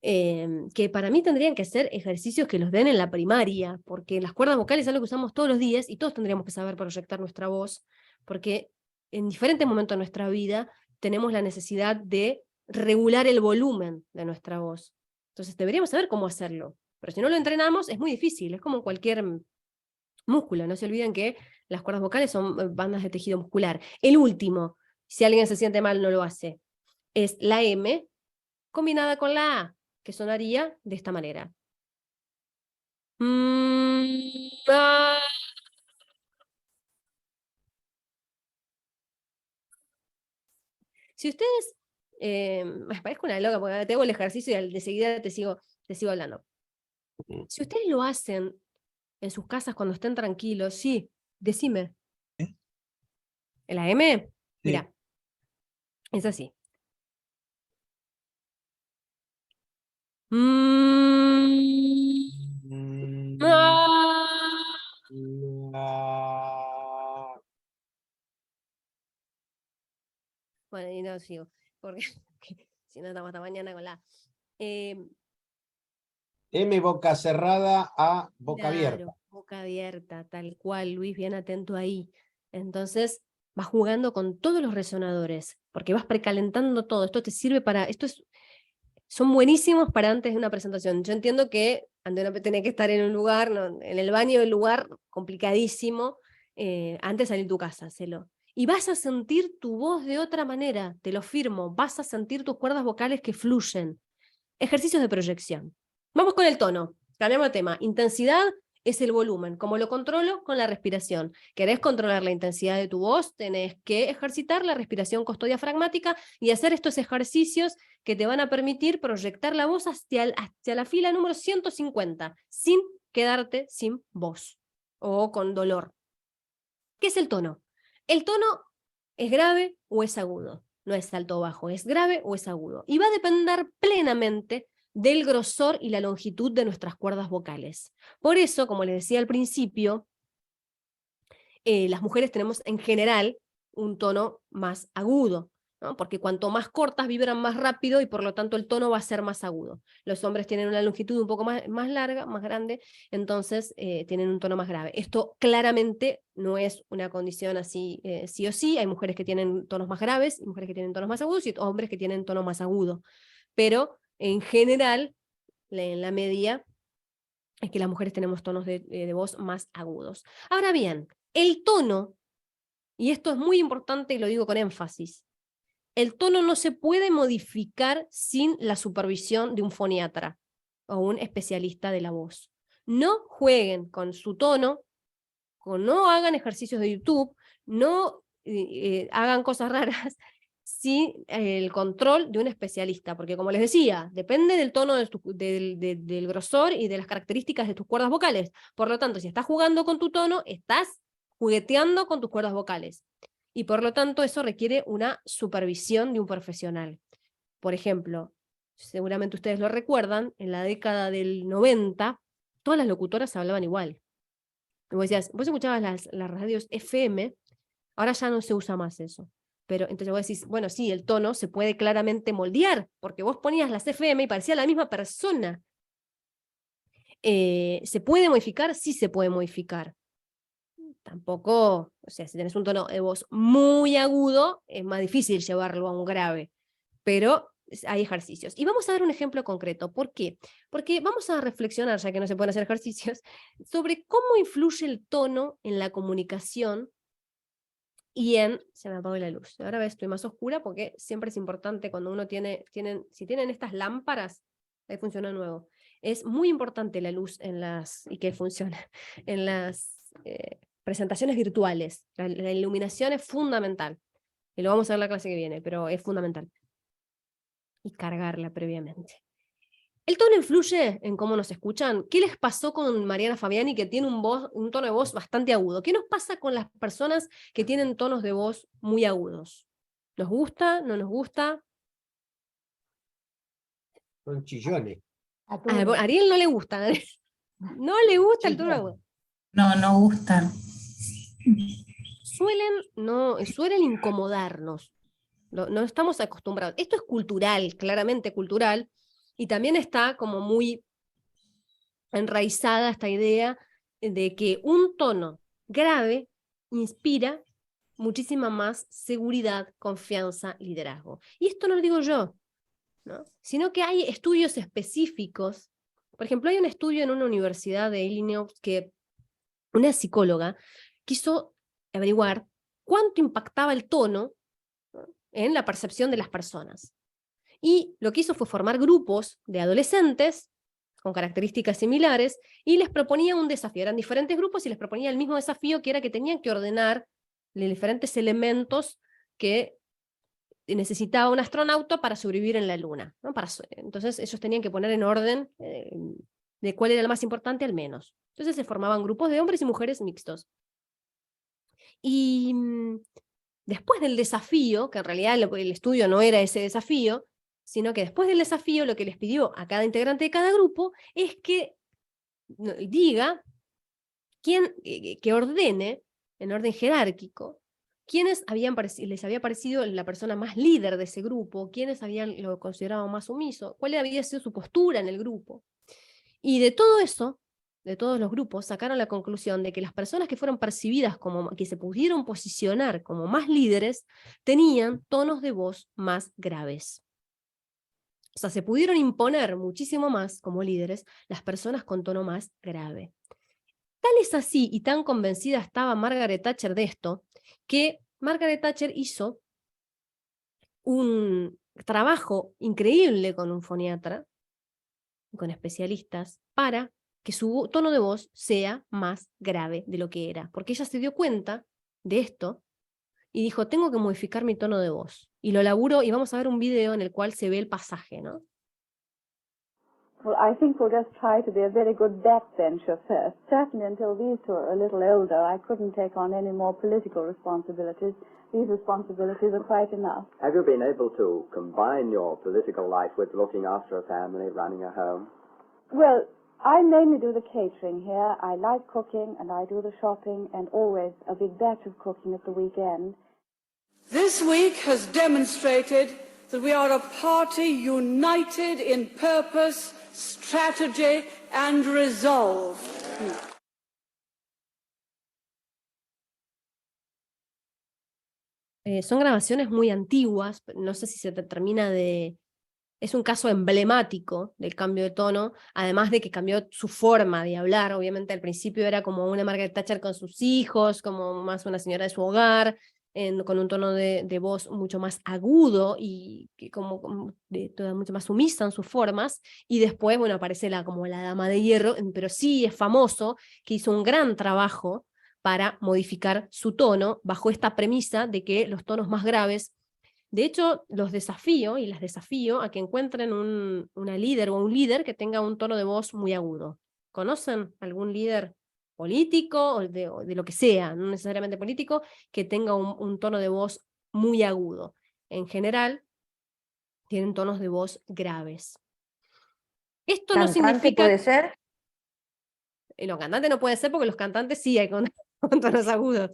que para mí tendrían que ser ejercicios que los den en la primaria, porque las cuerdas vocales es algo que usamos todos los días y todos tendríamos que saber proyectar nuestra voz, porque en diferentes momentos de nuestra vida tenemos la necesidad de regular el volumen de nuestra voz. Entonces deberíamos saber cómo hacerlo, pero si no lo entrenamos es muy difícil, es como cualquier músculo, no se olviden que las cuerdas vocales son bandas de tejido muscular. El último, si alguien se siente mal no lo hace, es la M combinada con la A, que sonaría de esta manera. Si ustedes, me parezco una loca porque te hago el ejercicio y de seguida te sigo hablando. Si ustedes lo hacen en sus casas cuando estén tranquilos, sí, Decime.
¿Eh?
¿La M?
Sí.
Mira, es así. Bueno, y no sigo, porque si no estamos hasta mañana con la...
M boca cerrada a boca abierta.
Claro, boca abierta, tal cual, Luis, bien atento ahí. Entonces, vas jugando con todos los resonadores, porque vas precalentando todo. Esto te sirve para... Son buenísimos para antes de una presentación. Yo entiendo que antes de tenés que estar en un lugar, en el baño del lugar, complicadísimo, antes de salir de tu casa, hacelo. Y vas a sentir tu voz de otra manera, te lo firmo, vas a sentir tus cuerdas vocales que fluyen. Ejercicios de proyección. Vamos con el tono, cambiamos de tema. Intensidad es el volumen. ¿Cómo lo controlo? Con la respiración. ¿Querés controlar la intensidad de tu voz? Tenés que ejercitar la respiración costodiafragmática y hacer estos ejercicios que te van a permitir proyectar la voz hacia la fila número 150, sin quedarte sin voz o con dolor. ¿Qué es el tono? El tono es grave o es agudo. No es alto o bajo, es grave o es agudo. Y va a depender plenamente del grosor y la longitud de nuestras cuerdas vocales. Por eso, como les decía al principio, las mujeres tenemos en general un tono más agudo, ¿no? Porque cuanto más cortas vibran más rápido y por lo tanto el tono va a ser más agudo. Los hombres tienen una longitud un poco más larga, más grande, entonces tienen un tono más grave. Esto claramente no es una condición así sí o sí. Hay mujeres que tienen tonos más graves, y mujeres que tienen tonos más agudos y hombres que tienen tono más agudo. Pero en general, en la media, es que las mujeres tenemos tonos de voz más agudos. Ahora bien, el tono, y esto es muy importante y lo digo con énfasis, el tono no se puede modificar sin la supervisión de un foniatra o un especialista de la voz. No jueguen con su tono, no hagan ejercicios de YouTube, no hagan cosas raras sin el control de un especialista, porque como les decía, depende del tono del grosor y de las características de tus cuerdas vocales. Por lo tanto, si estás jugando con tu tono, estás jugueteando con tus cuerdas vocales. Y por lo tanto, eso requiere una supervisión de un profesional. Por ejemplo, seguramente ustedes lo recuerdan, en la década del 90, todas las locutoras hablaban igual. Y vos decías, vos escuchabas las radios FM, ahora ya no se usa más eso. Pero entonces vos decís, bueno, sí, el tono se puede claramente moldear, porque vos ponías las FM y parecía la misma persona. ¿Se puede modificar? Sí se puede modificar. Tampoco, o sea, si tenés un tono de voz muy agudo, es más difícil llevarlo a un grave, pero hay ejercicios. Y vamos a ver un ejemplo concreto. ¿Por qué? Porque vamos a reflexionar, ya que no se pueden hacer ejercicios, sobre cómo influye el tono en la comunicación y se me apagó la luz. Ahora estoy más oscura porque siempre es importante cuando uno si tienen estas lámparas, ahí funciona nuevo. Es muy importante la luz y que funciona en las presentaciones virtuales. La iluminación es fundamental. Y lo vamos a ver en la clase que viene, pero es fundamental. Y cargarla previamente. ¿El tono influye en cómo nos escuchan? ¿Qué les pasó con Mariana Fabiani, que tiene un tono de voz bastante agudo? ¿Qué nos pasa con las personas que tienen tonos de voz muy agudos? ¿Nos gusta? ¿No nos gusta?
Son chillones.
A Ariel no le gusta. No le gusta el tono agudo.
No, no gustan.
Suelen incomodarnos. No estamos acostumbrados. Esto es cultural, claramente cultural, y también está como muy enraizada esta idea de que un tono grave inspira muchísima más seguridad, confianza, liderazgo. Y esto no lo digo yo, ¿no? Sino que hay estudios específicos. Por ejemplo, hay un estudio en una universidad de Illinois que una psicóloga quiso averiguar cuánto impactaba el tono, ¿no?, en la percepción de las personas. Y lo que hizo fue formar grupos de adolescentes con características similares y les proponía un desafío. Eran diferentes grupos y les proponía el mismo desafío, que era que tenían que ordenar los diferentes elementos que necesitaba un astronauta para sobrevivir en la Luna, ¿no? Entonces ellos tenían que poner en orden de cuál era el más importante al menos. Entonces se formaban grupos de hombres y mujeres mixtos. Y después del desafío, que en realidad el estudio no era ese desafío, sino que después del desafío lo que les pidió a cada integrante de cada grupo es que diga que ordene, en orden jerárquico, quiénes les había parecido la persona más líder de ese grupo, quiénes lo considerado más sumiso, cuál había sido su postura en el grupo. Y de todo eso, de todos los grupos, sacaron la conclusión de que las personas que fueron percibidas como, que se pudieron posicionar como más líderes, tenían tonos de voz más graves. O sea, se pudieron imponer muchísimo más como líderes las personas con tono más grave. Tal es así y tan convencida estaba Margaret Thatcher de esto, que Margaret Thatcher hizo un trabajo increíble con un foniatra, con especialistas, para que su tono de voz sea más grave de lo que era. Porque ella se dio cuenta de esto y dijo, tengo que modificar mi tono de voz. Y lo laburó, y vamos a ver un video en el cual se ve el pasaje, ¿no?
Well, I think we'll just try to be a very good backbencher first. Certainly until these two are a little older, I couldn't take on any more political responsibilities. These responsibilities are quite enough.
Have you been able to combine your political life with looking after a family, running a home?
Well, I mainly do the catering here. I like cooking and I do the shopping and always a big batch of cooking at the weekend.
This week has demonstrated that we are a party united in purpose, strategy and resolve.
Son grabaciones muy antiguas, no sé si se termina de... Es un caso emblemático del cambio de tono, además de que cambió su forma de hablar. Obviamente al principio era como una Margaret Thatcher con sus hijos, como más una señora de su hogar, con un tono de voz mucho más agudo y como mucho más sumisa en sus formas, y después, bueno, aparece como la dama de hierro, pero sí es famoso que hizo un gran trabajo para modificar su tono bajo esta premisa de que los tonos más graves, de hecho, los desafío y las desafío a que encuentren una líder o un líder que tenga un tono de voz muy agudo. ¿Conocen algún líder político o de lo que sea, no necesariamente político, que tenga un tono de voz muy agudo? En general, tienen tonos de voz graves. Esto no significa...
¿Puede ser?
No, cantante no puede ser porque los cantantes sí hay con tonos agudos.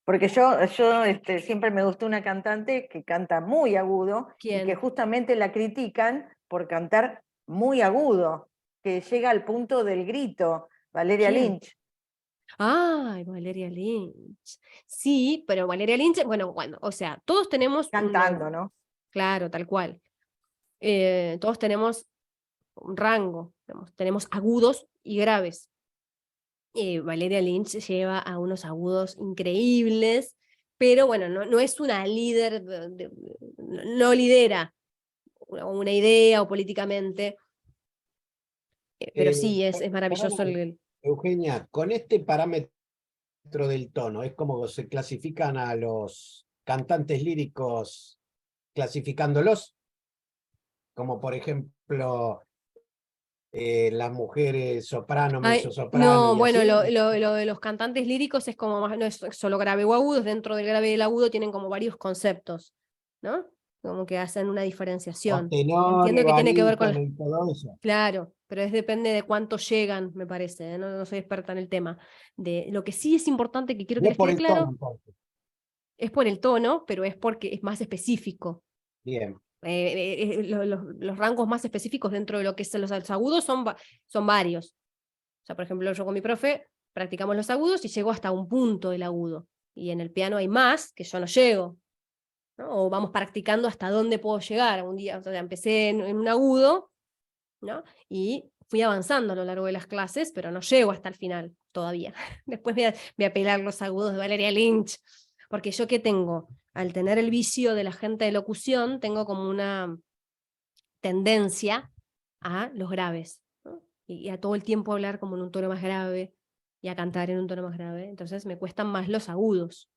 Porque yo siempre me gustó una cantante que canta muy agudo.
¿Quién?
Y que justamente la critican por cantar muy agudo, que llega al punto del grito, Valeria
¿Quién?
Lynch.
Ay, Valeria Lynch. Sí, pero Valeria Lynch, bueno, o sea, todos tenemos...
Cantando, ¿no?
Claro, tal cual. Todos tenemos un rango, tenemos agudos y graves. Valeria Lynch lleva a unos agudos increíbles, pero bueno, no es una líder, no lidera una idea o políticamente, pero sí, es maravilloso.
Eugenia, con este parámetro del tono, ¿es como se clasifican a los cantantes líricos clasificándolos? Como por ejemplo... las mujeres soprano, mezzosoprano.
No, bueno, lo de los cantantes líricos es como más, no es solo grave o agudo, dentro del grave y el agudo tienen como varios conceptos, ¿no? Como que hacen una diferenciación.
Tenor,
entiendo que tiene que ver con
y todo eso.
Claro, pero depende de cuánto llegan, me parece, ¿eh? No soy experta en el tema. Lo que sí es importante que quiero que les quede claro es por el tono, pero es porque es más específico.
Bien.
Los rangos más específicos dentro de lo que son los agudos son varios. O sea, por ejemplo, yo con mi profe practicamos los agudos y llego hasta un punto del agudo. Y en el piano hay más que yo no llego, ¿no? O vamos practicando hasta dónde puedo llegar. Un día, o sea, empecé en un agudo, ¿no? Y fui avanzando a lo largo de las clases, pero no llego hasta el final todavía. Después voy a pelar los agudos de Valeria Lynch. Porque yo, ¿qué tengo? Al tener el vicio de la gente de locución, tengo como una tendencia a los graves, ¿no? Y a todo el tiempo hablar como en un tono más grave, y a cantar en un tono más grave. Entonces me cuestan más los agudos.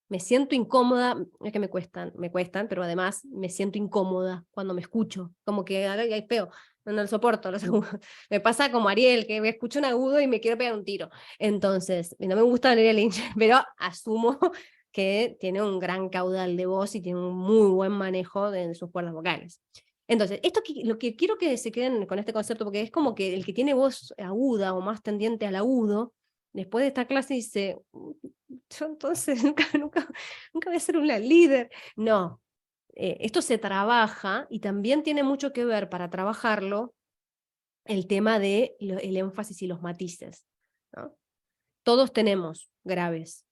Me siento incómoda, es que me cuestan, pero además me siento incómoda cuando me escucho. Como que, ay, feo, no lo soporto los agudos. Me pasa como Ariel, que me escucho un agudo y me quiero pegar un tiro. Entonces, no me gusta Valeria Lynch, pero asumo que tiene un gran caudal de voz y tiene un muy buen manejo de sus cuerdas vocales. Entonces, lo que quiero que se queden con este concepto, porque es como que el que tiene voz aguda o más tendiente al agudo, después de esta clase dice, yo entonces nunca voy a ser una líder. No, esto se trabaja y también tiene mucho que ver para trabajarlo el tema de el énfasis y los matices, ¿no? Todos tenemos graves,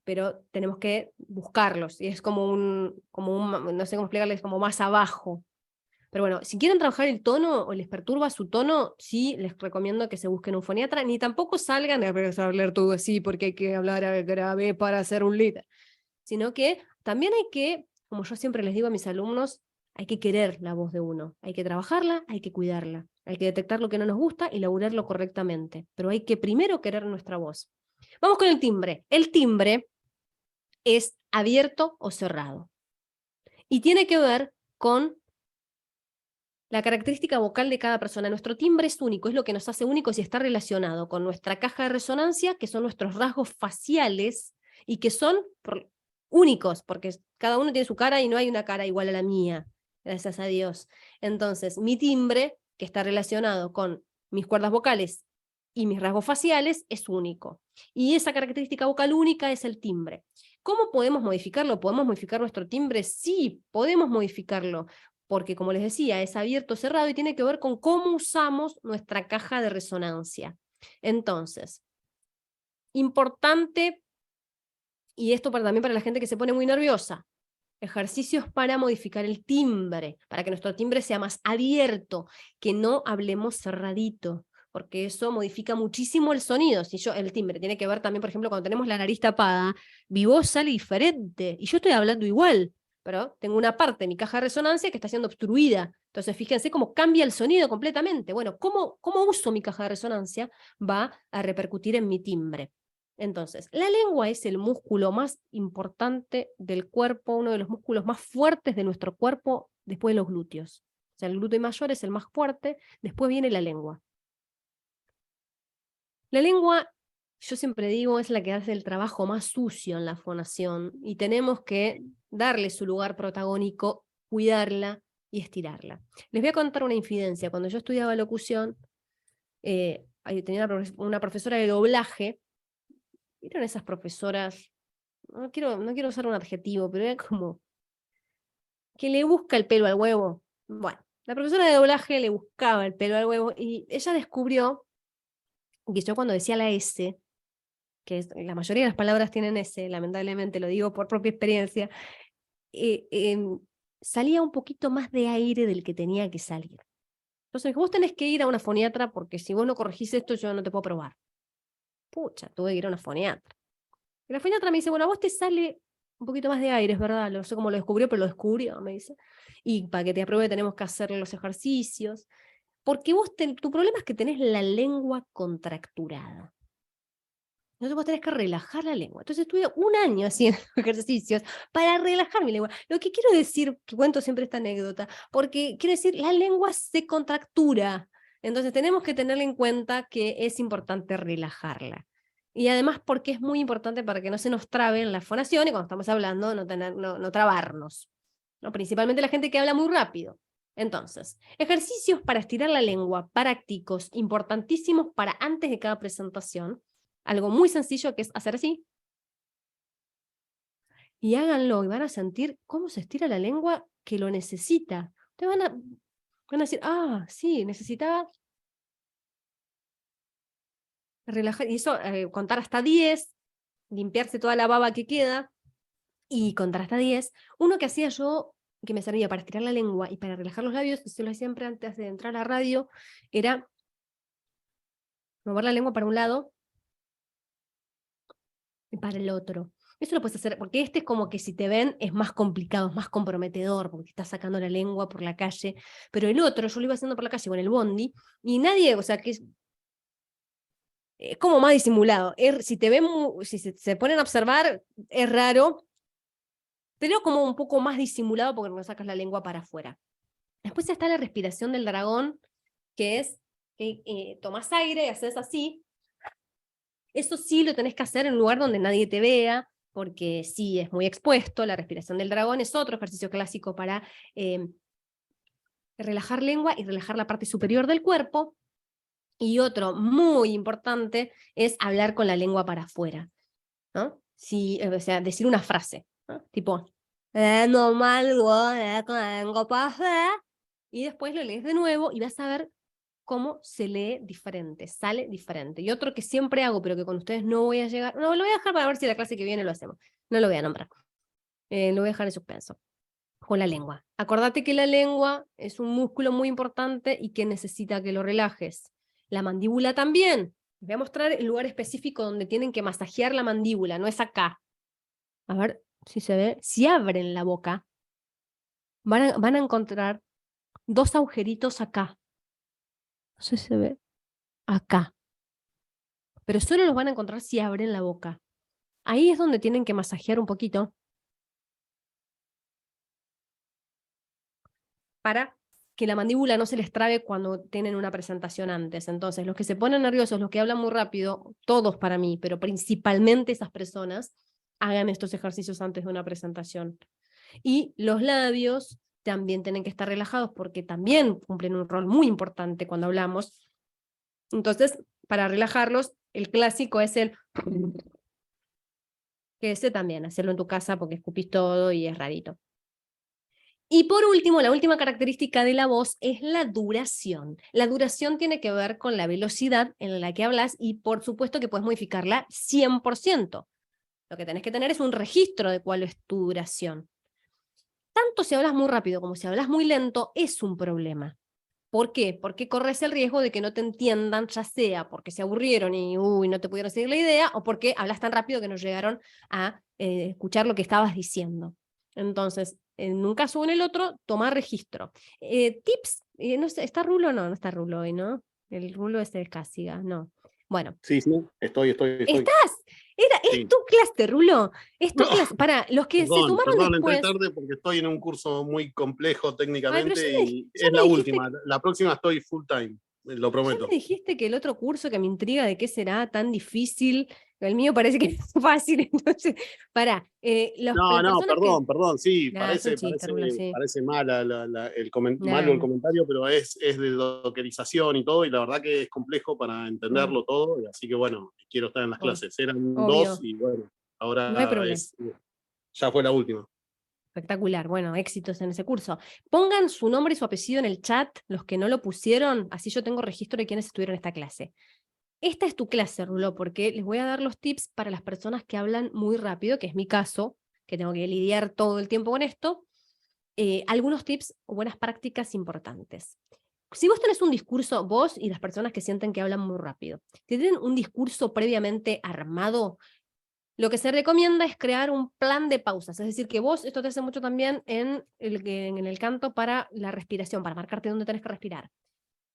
pero tenemos que buscarlos, y es como un, no sé cómo explicarles, como más abajo. Pero bueno, si quieren trabajar el tono o les perturba su tono, sí les recomiendo que se busquen un foniatra, ni tampoco salgan a empezar a hablar todo así porque hay que hablar grave para ser un líder, sino que también hay que, como yo siempre les digo a mis alumnos, hay que querer la voz de uno, hay que trabajarla, hay que cuidarla, hay que detectar lo que no nos gusta y laburarlo correctamente, pero hay que primero querer nuestra voz. Vamos con el timbre. El timbre es abierto o cerrado y tiene que ver con la característica vocal de cada persona. Nuestro timbre es único, es lo que nos hace únicos y está relacionado con nuestra caja de resonancia, que son nuestros rasgos faciales y que son únicos, porque cada uno tiene su cara y no hay una cara igual a la mía, gracias a Dios. Entonces, mi timbre, que está relacionado con mis cuerdas vocales y mis rasgos faciales, es único. Y esa característica vocal única es el timbre. ¿Cómo podemos modificarlo? ¿Podemos modificar nuestro timbre? Sí, podemos modificarlo, porque como les decía, es abierto, cerrado y tiene que ver con cómo usamos nuestra caja de resonancia. Entonces, importante, y esto también para la gente que se pone muy nerviosa, ejercicios para modificar el timbre, para que nuestro timbre sea más abierto, que no hablemos cerradito, porque eso modifica muchísimo el sonido. Si el timbre tiene que ver también, por ejemplo, cuando tenemos la nariz tapada, mi voz sale diferente, y yo estoy hablando igual, pero tengo una parte de mi caja de resonancia que está siendo obstruida. Entonces, fíjense cómo cambia el sonido completamente. Bueno, cómo uso mi caja de resonancia va a repercutir en mi timbre. Entonces, la lengua es el músculo más importante del cuerpo, uno de los músculos más fuertes de nuestro cuerpo después de los glúteos. O sea, el glúteo mayor es el más fuerte, después viene la lengua. La lengua, yo siempre digo, es la que hace el trabajo más sucio en la fonación y tenemos que darle su lugar protagónico, cuidarla y estirarla. Les voy a contar una infidencia. Cuando yo estudiaba locución, tenía una profesora de doblaje. ¿Vieron esas profesoras? No quiero usar un adjetivo, pero era como que le busca el pelo al huevo. Bueno, la profesora de doblaje le buscaba el pelo al huevo y ella descubrió que yo cuando decía la S, que la mayoría de las palabras tienen S, lamentablemente lo digo por propia experiencia, salía un poquito más de aire del que tenía que salir. Entonces vos tenés que ir a una foniatra porque si vos no corregís esto yo no te puedo probar. Pucha, tuve que ir a una foniatra. Y la foniatra me dice, bueno, a vos te sale un poquito más de aire, es verdad, no sé cómo lo descubrió, pero lo descubrió, me dice. Y para que te apruebe tenemos que hacer los ejercicios. Porque tu problema es que tenés la lengua contracturada. Entonces vos tenés que relajar la lengua. Entonces estuve un año haciendo ejercicios para relajar mi lengua. Lo que quiero decir, que cuento siempre esta anécdota, porque quiero decir, la lengua se contractura. Entonces tenemos que tener en cuenta que es importante relajarla. Y además porque es muy importante para que no se nos trabe en la fonación y cuando estamos hablando no trabarnos, ¿no? Principalmente la gente que habla muy rápido. Entonces, ejercicios para estirar la lengua, prácticos, importantísimos para antes de cada presentación. Algo muy sencillo que es hacer así. Y háganlo y van a sentir cómo se estira la lengua que lo necesita. Ustedes van a decir, ah, sí, necesitaba relajar. Y eso, contar hasta 10, limpiarse toda la baba que queda y contar hasta 10. Uno que hacía yo, que me servía para estirar la lengua y para relajar los labios, eso lo hacía siempre antes de entrar a la radio, era mover la lengua para un lado y para el otro. Eso lo puedes hacer, porque este es como que si te ven es más complicado, es más comprometedor, porque estás sacando la lengua por la calle, pero el otro yo lo iba haciendo por la calle con el bondi, y nadie, o sea, que es como más disimulado. Si te ven, si se ponen a observar, es raro, pero como un poco más disimulado porque no sacas la lengua para afuera. Después está la respiración del dragón, que es que tomás aire y haces así. Eso sí lo tenés que hacer en un lugar donde nadie te vea, porque sí es muy expuesto. La respiración del dragón es otro ejercicio clásico para relajar lengua y relajar la parte superior del cuerpo. Y otro muy importante es hablar con la lengua para afuera, ¿no? O sea, decir una frase, ¿no? Tipo, no malgo, con la lengua para afuera, y después lo lees de nuevo y vas a ver cómo se lee diferente, sale diferente. Y otro que siempre hago, pero que con ustedes no voy a llegar, no, lo voy a dejar para ver si la clase que viene lo hacemos. No lo voy a nombrar. Lo voy a dejar en suspenso. Con la lengua. Acordate que la lengua es un músculo muy importante y que necesita que lo relajes. La mandíbula también. Les voy a mostrar el lugar específico donde tienen que masajear la mandíbula, no es acá. A ver si se ve. Si abren la boca, van a encontrar dos agujeritos acá. No sé si se ve. Acá. Pero solo los van a encontrar si abren la boca. Ahí es donde tienen que masajear un poquito para que la mandíbula no se les trabe cuando tienen una presentación antes. Entonces, los que se ponen nerviosos, los que hablan muy rápido, todos para mí, pero principalmente esas personas, hagan estos ejercicios antes de una presentación. Y los labios también tienen que estar relajados porque también cumplen un rol muy importante cuando hablamos. Entonces, para relajarlos, el clásico es el... que ese también, hacerlo en tu casa porque escupís todo y es rarito. Y por último, la última característica de la voz es la duración. La duración tiene que ver con la velocidad en la que hablas y por supuesto que puedes modificarla 100%. Lo que tenés que tener es un registro de cuál es tu duración. Tanto si hablas muy rápido como si hablas muy lento es un problema. ¿Por qué? Porque corres el riesgo de que no te entiendan, ya sea porque se aburrieron y no te pudieron seguir la idea, o porque hablas tan rápido que no llegaron a escuchar lo que estabas diciendo. Entonces, en un caso o en el otro, toma registro. Tips, no sé, ¿está Rulo? No está Rulo hoy, ¿no? El Rulo es el Cásiga, no. Bueno.
Sí, estoy.
¿Estás?
Sí.
Es tu clase, Rulo. Es tu clase. Para los que
Perdón,
se sumaron después...
entré tarde porque estoy en un curso muy complejo técnicamente.
Ay,
y es la última. La próxima estoy full time, lo prometo.
Ya me dijiste que el otro curso que me intriga de qué será tan difícil, el mío parece que es fácil, entonces, pará.
Perdón, sí,
parece
malo el comentario, pero es de dockerización y todo, y la verdad que es complejo para entenderlo todo, así que bueno, quiero estar en las clases. Eran dos y bueno, ahora
no hay problema.
Ya fue la última.
Espectacular, bueno, éxitos en ese curso. Pongan su nombre y su apellido en el chat, los que no lo pusieron, así yo tengo registro de quienes estuvieron en esta clase. Esta es tu clase, Rulo, porque les voy a dar los tips para las personas que hablan muy rápido, que es mi caso, que tengo que lidiar todo el tiempo con esto. Algunos tips o buenas prácticas importantes. Si vos tenés un discurso, vos y las personas que sienten que hablan muy rápido, si tienen un discurso previamente armado, lo que se recomienda es crear un plan de pausas, es decir, que vos, esto te hace mucho también en el canto para la respiración, para marcarte dónde tenés que respirar.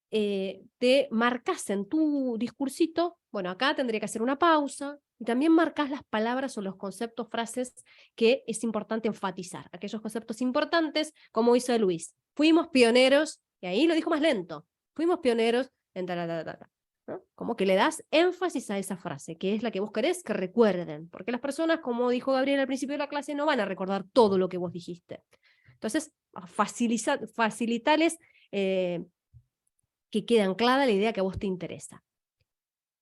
Te marcas en tu discursito, bueno, acá tendría que hacer una pausa, y también marcas las palabras o los conceptos, frases que es importante enfatizar, aquellos conceptos importantes, como hizo Luis. Fuimos pioneros, y ahí lo dijo más lento, fuimos pioneros en ¿no? Como que le das énfasis a esa frase, que es la que vos querés que recuerden, porque las personas, como dijo Gabriel al principio de la clase, no van a recordar todo lo que vos dijiste. Entonces, facilitales que quede anclada la idea que a vos te interesa.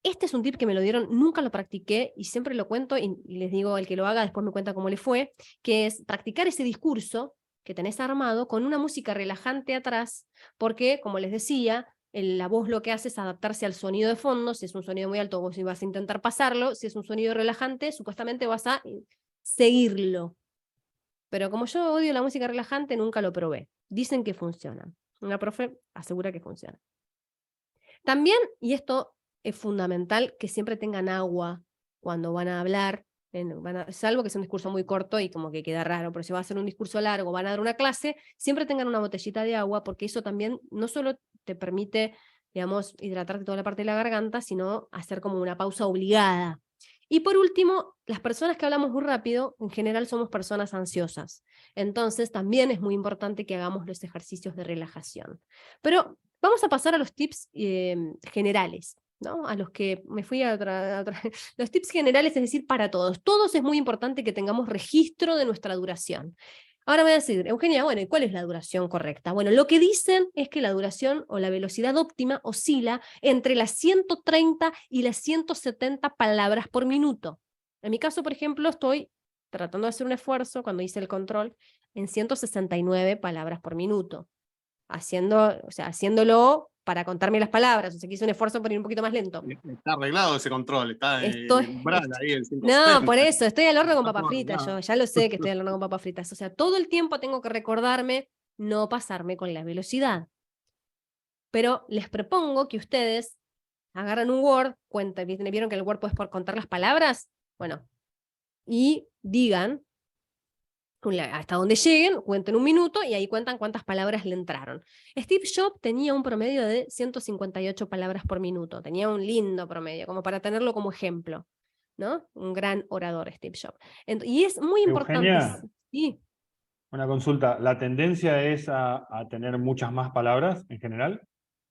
Este es un tip que me lo dieron, nunca lo practiqué y siempre lo cuento y les digo, el que lo haga después me cuenta cómo le fue, que es practicar ese discurso que tenés armado con una música relajante atrás, porque, como les decía, la voz lo que hace es adaptarse al sonido de fondo. Si es un sonido muy alto, vos vas a intentar pasarlo. Si es un sonido relajante, supuestamente vas a seguirlo. Pero como yo odio la música relajante, nunca lo probé. Dicen que funciona. Una profe asegura que funciona. También, y esto es fundamental, que siempre tengan agua cuando van a hablar, salvo que sea un discurso muy corto y como que queda raro, pero si va a ser un discurso largo, van a dar una clase, siempre tengan una botellita de agua, porque eso también no solo te permite, digamos, hidratarte toda la parte de la garganta, sino hacer como una pausa obligada. Y por último, las personas que hablamos muy rápido, en general somos personas ansiosas. Entonces también es muy importante que hagamos los ejercicios de relajación. Pero vamos a pasar a los tips generales, ¿no? A los que me fui a otra. Los tips generales, es decir, para todos. Todos es muy importante que tengamos registro de nuestra duración. Ahora me voy a decir, Eugenia, bueno, ¿y cuál es la duración correcta? Bueno, lo que dicen es que la duración o la velocidad óptima oscila entre las 130 y las 170 palabras por minuto. En mi caso, por ejemplo, estoy tratando de hacer un esfuerzo, cuando hice el control, en 169 palabras por minuto. Haciéndolo para contarme las palabras, o sea, que hice un esfuerzo por ir un poquito más lento.
Está arreglado ese control, está en umbral ahí, el 170.
No, por eso, estoy al horno con
Está
papas
todo
fritas,
arreglado.
yo ya lo sé que estoy al horno con papas fritas, o sea, todo el tiempo tengo que recordarme no pasarme con la velocidad. Pero les propongo que ustedes agarren un Word, ¿vieron que el Word puedes contar las palabras? Bueno, y digan hasta donde lleguen, cuenten un minuto y ahí cuentan cuántas palabras le entraron. Steve Jobs tenía un promedio de 158 palabras por minuto, tenía un lindo promedio, como para tenerlo como ejemplo, ¿no? Un gran orador, Steve Jobs. Y es muy importante.
Eugenia,
Sí.
una consulta, ¿la tendencia es a tener muchas más palabras en general?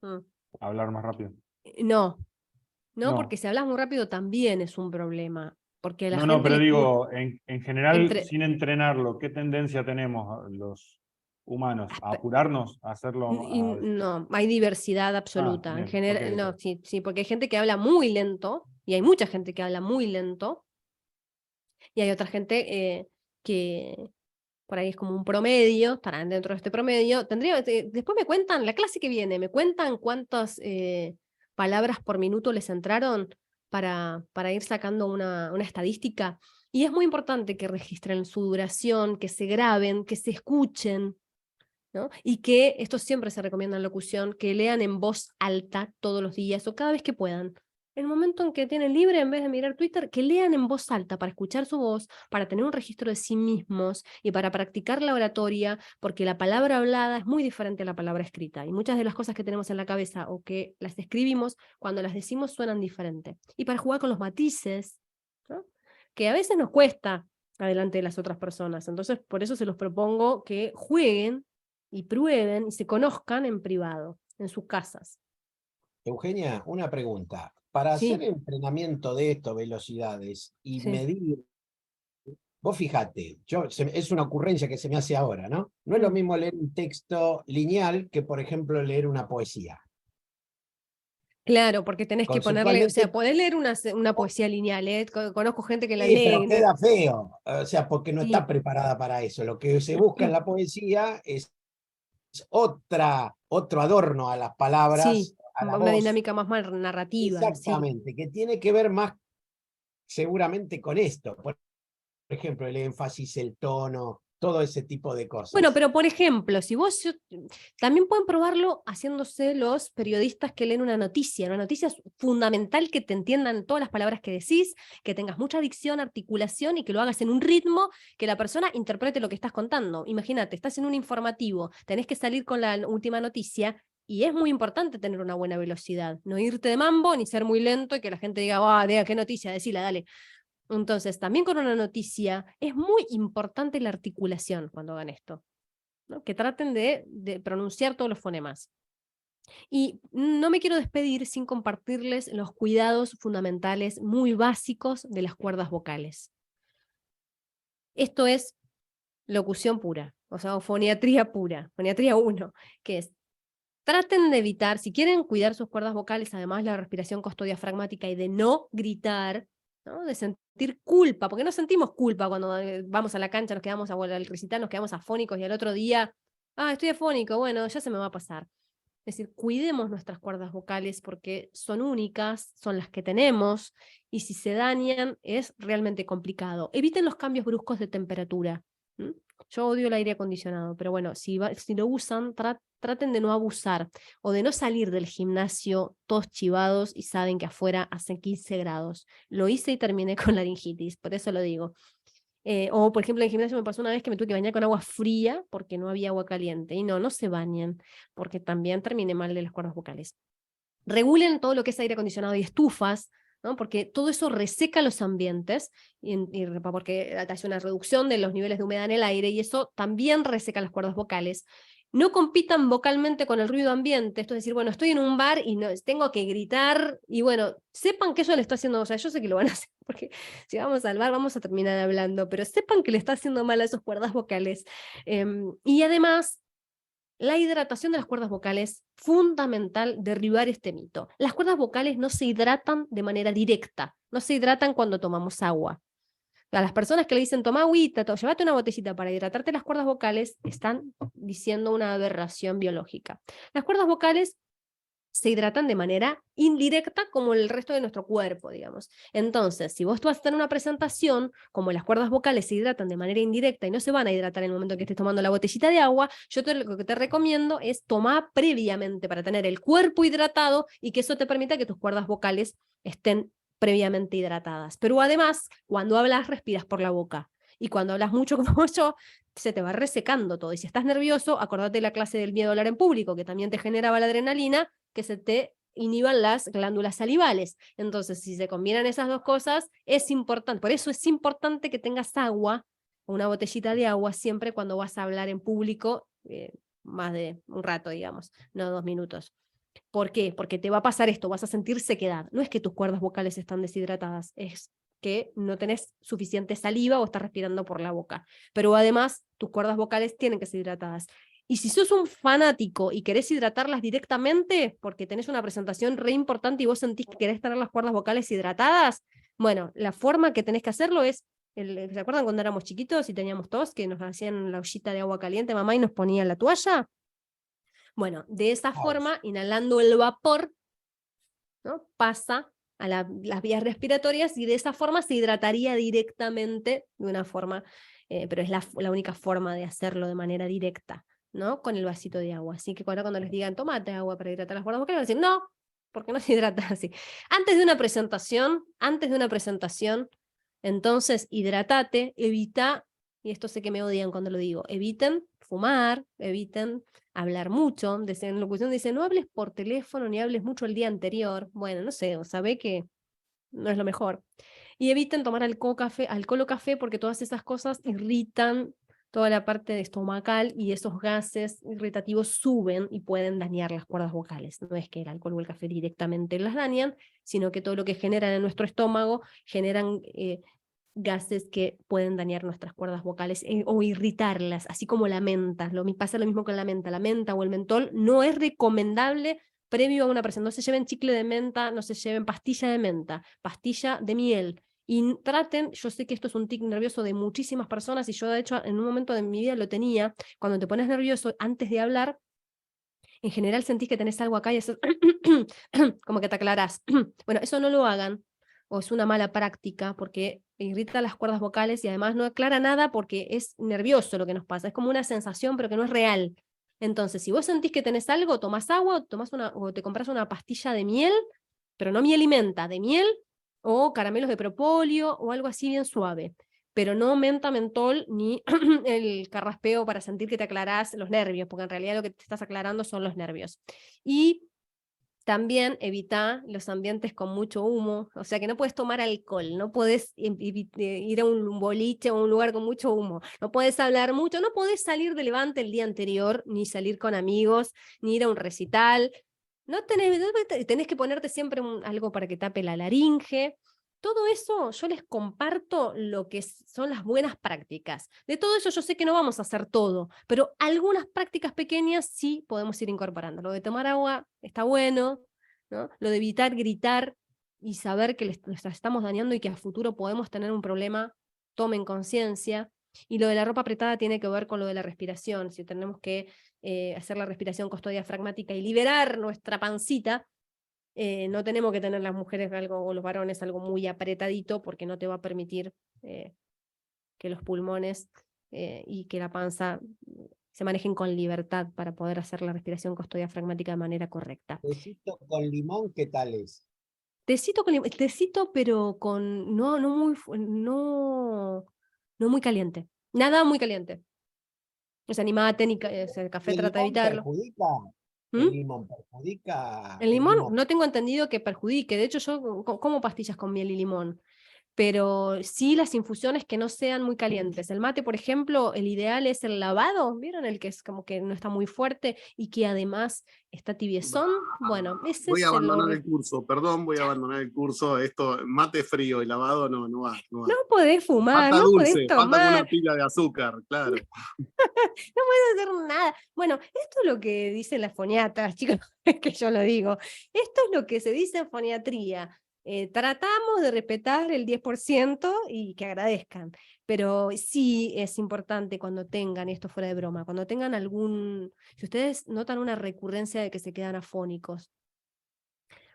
Mm.
A hablar más rápido.
No,
No.
porque si hablas muy rápido también es un problema. Porque a la
No,
gente
pero
le
digo, en general, sin entrenarlo, ¿qué tendencia tenemos los humanos? ¿A apurarnos? ¿A hacerlo?
No, hay diversidad absoluta. En
bien,
general,
ok,
no,
ok.
sí, porque hay gente que habla muy lento, y hay mucha gente que habla muy lento, y hay otra gente que por ahí es como un promedio, estarán dentro de este promedio. Después me cuentan, la clase que viene, me cuentan cuántas palabras por minuto les entraron para ir sacando una estadística. Y es muy importante que registren su duración, que se graben, que se escuchen, ¿no? Y que, esto siempre se recomienda en locución, que lean en voz alta todos los días o cada vez que puedan. En el momento en que tienen libre, en vez de mirar Twitter, que lean en voz alta para escuchar su voz, para tener un registro de sí mismos y para practicar la oratoria, porque la palabra hablada es muy diferente a la palabra escrita. Y muchas de las cosas que tenemos en la cabeza o que las escribimos, cuando las decimos suenan diferente. Y para jugar con los matices, ¿no? Que a veces nos cuesta adelante de las otras personas. Entonces, por eso se los propongo que jueguen y prueben y se conozcan en privado, en sus casas.
Eugenia, una pregunta. Para hacer entrenamiento de esto, velocidades, y medir, vos fíjate, es una ocurrencia que se me hace ahora, ¿no? No es lo mismo leer un texto lineal que, por ejemplo, leer una poesía.
Claro, porque tenés que ponerle, o sea, podés leer una poesía lineal, conozco gente que la lee.
Pero queda feo, o sea, porque no está preparada para eso. Lo que se busca en la poesía es otro adorno a las palabras, a la
una
voz.
dinámica más narrativa.
Exactamente, que tiene que ver más seguramente con esto. Por ejemplo, el énfasis, el tono, todo ese tipo de cosas.
Bueno, pero por ejemplo, también pueden probarlo haciéndose los periodistas que leen una noticia. Una noticia es fundamental que te entiendan todas las palabras que decís, que tengas mucha dicción, articulación y que lo hagas en un ritmo que la persona interprete lo que estás contando. Imagínate, estás en un informativo, tenés que salir con la última noticia y es muy importante tener una buena velocidad. No irte de mambo ni ser muy lento y que la gente diga, qué noticia, decila, dale. Entonces, también con una noticia, es muy importante la articulación cuando hagan esto, ¿no? Que traten de pronunciar todos los fonemas. Y no me quiero despedir sin compartirles los cuidados fundamentales muy básicos de las cuerdas vocales. Esto es locución pura, o sea, foniatría pura, foniatría 1, que es, traten de evitar, si quieren cuidar sus cuerdas vocales, además la respiración costodiafragmática y de no gritar, ¿no? De sentir culpa, porque no sentimos culpa cuando vamos a la cancha, al recital, nos quedamos afónicos y al otro día, estoy afónico, bueno, ya se me va a pasar. Es decir, cuidemos nuestras cuerdas vocales porque son únicas, son las que tenemos, y si se dañan es realmente complicado. Eviten los cambios bruscos de temperatura. Yo odio el aire acondicionado, pero bueno, si lo usan, traten de no abusar o de no salir del gimnasio todos chivados y saben que afuera hace 15 grados. Lo hice y terminé con laringitis, por eso lo digo. O por ejemplo en el gimnasio me pasó una vez que me tuve que bañar con agua fría porque no había agua caliente. Y no se bañen, porque también terminé mal de las cuerdas vocales. Regulen todo lo que es aire acondicionado y estufas, ¿no? Porque todo eso reseca los ambientes, porque hace una reducción de los niveles de humedad en el aire, y eso también reseca las cuerdas vocales. No compitan vocalmente con el ruido ambiente, esto es decir, bueno, estoy en un bar y no, tengo que gritar, y bueno, sepan que eso le está haciendo, o sea, yo sé que lo van a hacer, porque si vamos al bar vamos a terminar hablando, pero sepan que le está haciendo mal a esas cuerdas vocales. Y además, la hidratación de las cuerdas vocales, fundamental derribar este mito. Las cuerdas vocales no se hidratan de manera directa, no se hidratan cuando tomamos agua. A las personas que le dicen toma agüita, llévate una botellita para hidratarte las cuerdas vocales, están diciendo una aberración biológica. Las cuerdas vocales se hidratan de manera indirecta como el resto de nuestro cuerpo, digamos. Entonces, si vos vas a tener una presentación, como las cuerdas vocales se hidratan de manera indirecta y no se van a hidratar en el momento que estés tomando la botellita de agua, yo lo que te recomiendo es tomar previamente para tener el cuerpo hidratado y que eso te permita que tus cuerdas vocales estén previamente hidratadas. Pero además, cuando hablas, respiras por la boca. Y cuando hablas mucho como yo, se te va resecando todo. Y si estás nervioso, acordate de la clase del miedo a hablar en público, que también te generaba la adrenalina, que se te inhiban las glándulas salivales. Entonces, si se combinan esas dos cosas, es importante. Por eso es importante que tengas agua, una botellita de agua, siempre cuando vas a hablar en público, más de un rato, digamos, no 2 minutos. ¿Por qué? Porque te va a pasar esto, vas a sentir sequedad. No es que tus cuerdas vocales están deshidratadas, es que no tenés suficiente saliva o estás respirando por la boca. Pero además, tus cuerdas vocales tienen que ser hidratadas. Y si sos un fanático y querés hidratarlas directamente, porque tenés una presentación re importante y vos sentís que querés tener las cuerdas vocales hidratadas, bueno, la forma que tenés que hacerlo es, ¿se acuerdan cuando éramos chiquitos y teníamos tos, que nos hacían la ollita de agua caliente, mamá, y nos ponían la toalla? Bueno, de esa forma, inhalando el vapor, ¿no? Pasa a las vías respiratorias y de esa forma se hidrataría directamente de una forma, pero es la única forma de hacerlo de manera directa, ¿no? Con el vasito de agua. Así que cuando les digan, tomate agua para hidratar las cuerdas vocales, van a decir, no, porque no se hidrata así. Antes de una presentación, entonces hidratate, evita, y esto sé que me odian cuando lo digo, eviten fumar, eviten hablar mucho. En locución dice, no hables por teléfono ni hables mucho el día anterior. Bueno, no sé, o sabe que no es lo mejor. Y eviten tomar alcohol o café, porque todas esas cosas irritan toda la parte estomacal y esos gases irritativos suben y pueden dañar las cuerdas vocales. No es que el alcohol o el café directamente las dañan, sino que todo lo que generan en nuestro estómago generan gases que pueden dañar nuestras cuerdas vocales o irritarlas, así como la menta. Pasa lo mismo con la menta o el mentol. No es recomendable previo a una presentación. No se lleven chicle de menta, no se lleven pastilla de menta, pastilla de miel. Y traten, yo sé que esto es un tic nervioso de muchísimas personas, y yo de hecho en un momento de mi vida lo tenía, cuando te pones nervioso antes de hablar, en general sentís que tenés algo acá y haces como que te aclarás. Bueno, eso no lo hagan, o es una mala práctica, porque irrita las cuerdas vocales y además no aclara nada porque es nervioso lo que nos pasa, es como una sensación pero que no es real. Entonces, si vos sentís que tenés algo, tomás agua, o te compras una pastilla de miel, pero no miel y menta, de miel, o caramelos de propóleo, o algo así bien suave. Pero no menta, mentol, ni el carraspeo para sentir que te aclarás los nervios, porque en realidad lo que te estás aclarando son los nervios. Y también evita los ambientes con mucho humo, o sea que no puedes tomar alcohol, no puedes ir a un boliche o un lugar con mucho humo, no puedes hablar mucho, no puedes salir de Levante el día anterior, ni salir con amigos, ni ir a un recital, tenés que ponerte siempre algo para que tape la laringe. Todo eso yo les comparto lo que son las buenas prácticas. De todo eso yo sé que no vamos a hacer todo, pero algunas prácticas pequeñas sí podemos ir incorporando. Lo de tomar agua está bueno, ¿no? Lo de evitar gritar y saber que les estamos dañando y que a futuro podemos tener un problema, tomen conciencia. Y lo de la ropa apretada tiene que ver con lo de la respiración. Si tenemos que hacer la respiración costodiafragmática y liberar nuestra pancita, no tenemos que tener las mujeres algo, o los varones algo muy apretadito, porque no te va a permitir que los pulmones y que la panza se manejen con libertad para poder hacer la respiración costodiafragmática de manera correcta.
¿Tecito con limón qué tal es?
Tecito con limón, tecito pero con no muy caliente, nada muy caliente. O sea, ni mate, ni café, trata de evitarlo.
¿Perjudica? ¿El limón perjudica?
El limón no tengo entendido que perjudique. De hecho, yo como pastillas con miel y limón. Pero sí las infusiones que no sean muy calientes. El mate, por ejemplo, el ideal es el lavado, ¿vieron? El que es como que no está muy fuerte y que además está tibiezón. Bueno, ese
Voy a
es
abandonar el curso, perdón, voy a abandonar el curso. Esto, mate frío y lavado no va.
No podés fumar,
falta
no
dulce,
podés
falta con
tomar.
una pila de azúcar, claro.
No puedes hacer nada. Bueno, esto es lo que dicen las foniatras, chicos, es que yo lo digo. Esto es lo que se dice en foniatría. Tratamos de respetar el 10% y que agradezcan, pero sí es importante cuando tengan, y esto fuera de broma, cuando tengan si ustedes notan una recurrencia de que se quedan afónicos,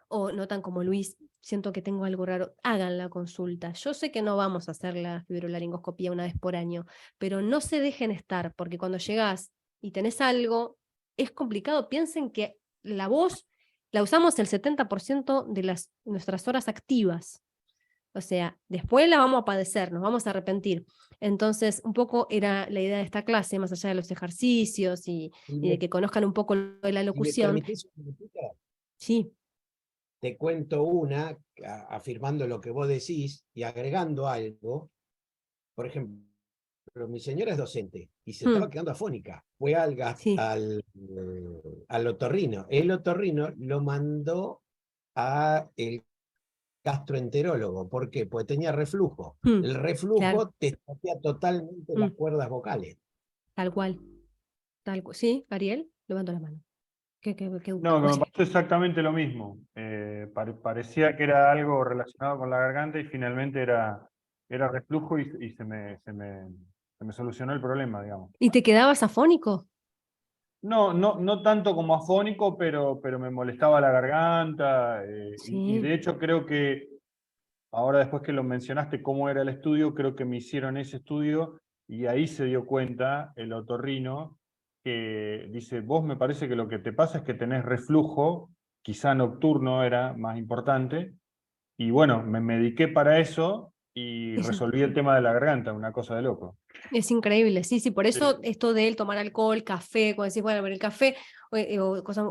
o notan como Luis, siento que tengo algo raro, hagan la consulta. Yo sé que no vamos a hacer la fibrolaringoscopía una vez por año, pero no se dejen estar, porque cuando llegás y tenés algo, es complicado. Piensen que la voz la usamos el 70% de nuestras horas activas. O sea, después la vamos a padecer, nos vamos a arrepentir. Entonces, un poco era la idea de esta clase, más allá de los ejercicios y de que conozcan un poco de la locución.
¿Me permitís un minutito?
Sí.
Te cuento una, afirmando lo que vos decís y agregando algo. Por ejemplo, mi señora es docente y se estaba quedando afónica. Fue al otorrino. El otorrino lo mandó a el gastroenterólogo. ¿Por qué? Porque tenía reflujo. El reflujo te estropean totalmente las cuerdas vocales.
Tal cual. ¿Sí, Ariel? Levanto la mano.
No, que me pasó exactamente lo mismo. Parecía que era algo relacionado con la garganta y finalmente era reflujo y se me solucionó el problema, digamos.
¿Y te quedabas afónico?
No tanto como afónico, pero me molestaba la garganta. Y de hecho creo que, ahora después que lo mencionaste cómo era el estudio, creo que me hicieron ese estudio y ahí se dio cuenta el otorrino que dice, vos me parece que lo que te pasa es que tenés reflujo, quizá nocturno era más importante, y bueno, me mediqué para eso y resolví el tema de la garganta, una cosa de loco.
Es increíble, sí, por eso esto de él tomar alcohol, café, cuando decís, bueno, pero el café,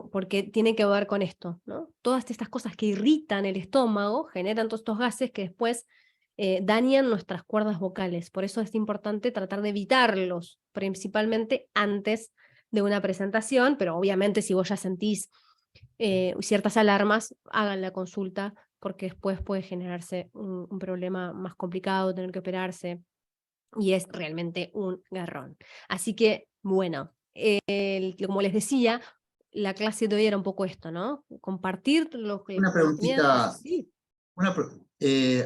porque tiene que ver con esto, ¿no? Todas estas cosas que irritan el estómago, generan todos estos gases que después dañan nuestras cuerdas vocales, por eso es importante tratar de evitarlos, principalmente antes de una presentación, pero obviamente si vos ya sentís ciertas alarmas, hagan la consulta, porque después puede generarse un problema más complicado, tener que operarse, y es realmente un garrón. Así que, bueno, como les decía, la clase de hoy era un poco esto, ¿no? Compartir los
Una preguntita.
Sí.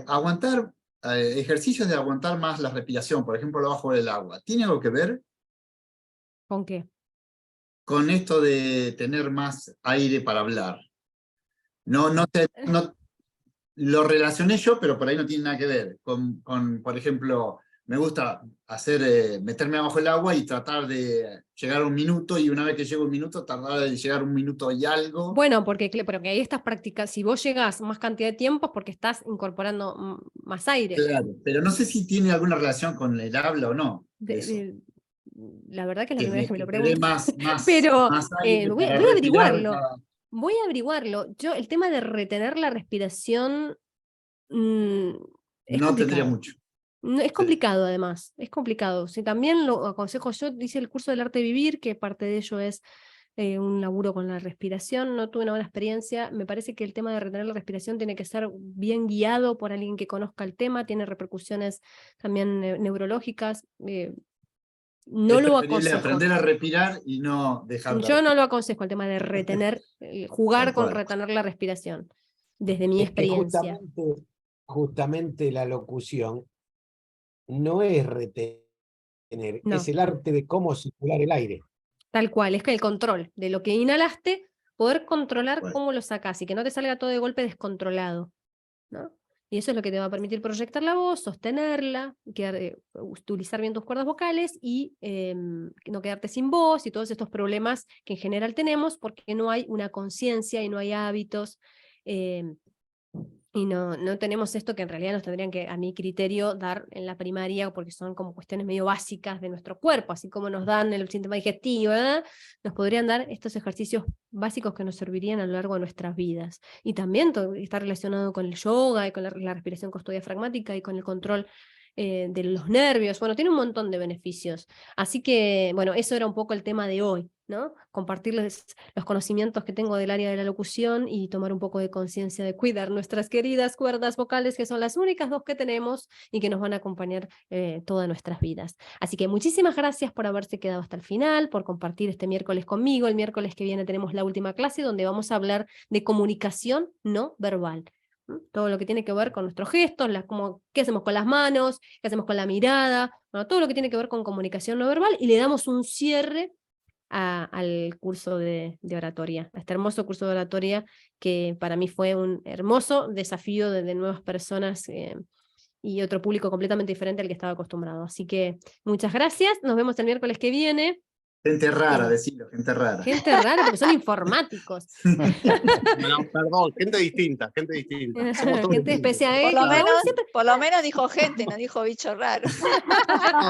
Aguantar, ejercicios de aguantar más la respiración, por ejemplo, abajo del agua, ¿tiene algo que ver?
¿Con qué?
Con esto de tener más aire para hablar. No lo relacioné yo, pero por ahí no tiene nada que ver. Con por ejemplo, me gusta meterme abajo el agua y tratar de llegar a 1 minuto, y una vez que llego a 1 minuto, tardar en llegar a 1 minuto y algo.
Bueno, porque ahí estás practicando, si vos llegás más cantidad de tiempo es porque estás incorporando más aire.
Claro, pero no sé si tiene alguna relación con el habla o no.
La verdad que es la primera vez que me lo pregunto.
Pero
voy a averiguarlo. Voy a averiguarlo. Yo, el tema de retener la respiración
no tendría mucho.
Es complicado, además. Es complicado. Si también lo aconsejo, yo hice el curso del arte de vivir, que parte de ello es un laburo con la respiración. No tuve una buena experiencia. Me parece que el tema de retener la respiración tiene que ser bien guiado por alguien que conozca el tema. Tiene repercusiones también neurológicas. No lo aconsejo.
Aprender a respirar y no dejar de
Yo no lo aconsejo, el tema de retener, jugar con retener la respiración, desde mi experiencia.
Justamente la locución no es retener, es el arte de cómo circular el aire.
Tal cual, es que el control de lo que inhalaste, poder controlar cómo lo sacás y que no te salga todo de golpe descontrolado, ¿no? Y eso es lo que te va a permitir proyectar la voz, sostenerla, utilizar bien tus cuerdas vocales y no quedarte sin voz y todos estos problemas que en general tenemos porque no hay una conciencia y no hay hábitos Y no tenemos esto que en realidad nos tendrían que, a mi criterio, dar en la primaria, porque son como cuestiones medio básicas de nuestro cuerpo, así como nos dan el sistema digestivo, ¿verdad? Nos podrían dar estos ejercicios básicos que nos servirían a lo largo de nuestras vidas. Y también está relacionado con el yoga y con la respiración costodiafragmática y con el control de los nervios. Bueno, tiene un montón de beneficios. Así que, bueno, eso era un poco el tema de hoy, ¿no? Compartirles los conocimientos que tengo del área de la locución y tomar un poco de conciencia de cuidar nuestras queridas cuerdas vocales, que son las únicas dos que tenemos y que nos van a acompañar todas nuestras vidas. Así que muchísimas gracias por haberse quedado hasta el final, por compartir este miércoles conmigo. El miércoles que viene tenemos la última clase donde vamos a hablar de comunicación no verbal. Todo lo que tiene que ver con nuestros gestos, qué hacemos con las manos, qué hacemos con la mirada, bueno, todo lo que tiene que ver con comunicación no verbal, y le damos un cierre al curso de oratoria, a este hermoso curso de oratoria que para mí fue un hermoso desafío de nuevas personas y otro público completamente diferente al que estaba acostumbrado. Así que muchas gracias, nos vemos el miércoles que viene.
Gente rara, decilo, gente rara.
Gente rara, porque son informáticos.
No, perdón, gente distinta. Somos todos
gente especial.
Por lo menos dijo gente, no dijo bicho raro.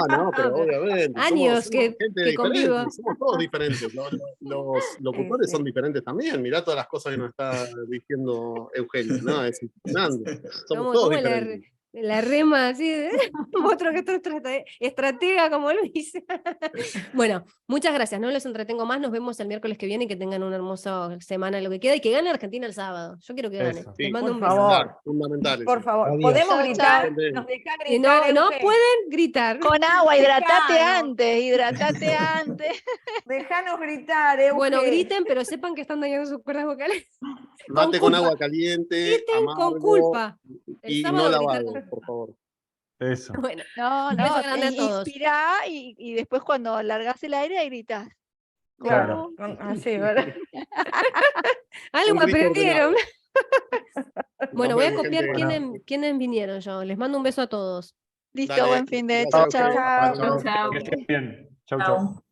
No, pero obviamente.
Años
somos
que convivo.
Somos todos diferentes. Los locutores son diferentes también. Mirá todas las cosas que nos está diciendo Eugenio, ¿no? Es impresionante. Somos todos diferentes.
La rema así, otro que otro estratega como Luis. Bueno, muchas gracias, no los entretengo más, nos vemos el miércoles que viene y que tengan una hermosa semana lo que queda y que gane Argentina el sábado. Yo quiero que gane.
Sí,
Les mando un
por
beso.
favor, fundamentales.
Por favor,
Adiós.
¿podemos
Chau,
gritar?
chau.
Nos deja gritar.
No
Euge.
pueden gritar.
Con agua, hidratate
Dejanos.
antes.
Dejanos gritar, Euge.
Bueno, griten, pero sepan que están dañando sus cuerdas vocales.
Mate con agua caliente,
Griten
amargo,
con culpa. El
y
sábado
no
gritar
lavado, por favor.
Eso.
Bueno,
No,
un beso grande a todos.
inspirá y después cuando largás el aire gritás.
Claro.
Así, ¿verdad?
Algo
Un grito
aprendieron. Bueno, voy a
vemos,
copiar
gente.
quiénes vinieron yo. Les mando un beso a todos.
Listo,
Dale,
buen fin de.
gracias.
Chau, chau.
Chau, chau.
Que estés bien. Chau,
Chau.
chau.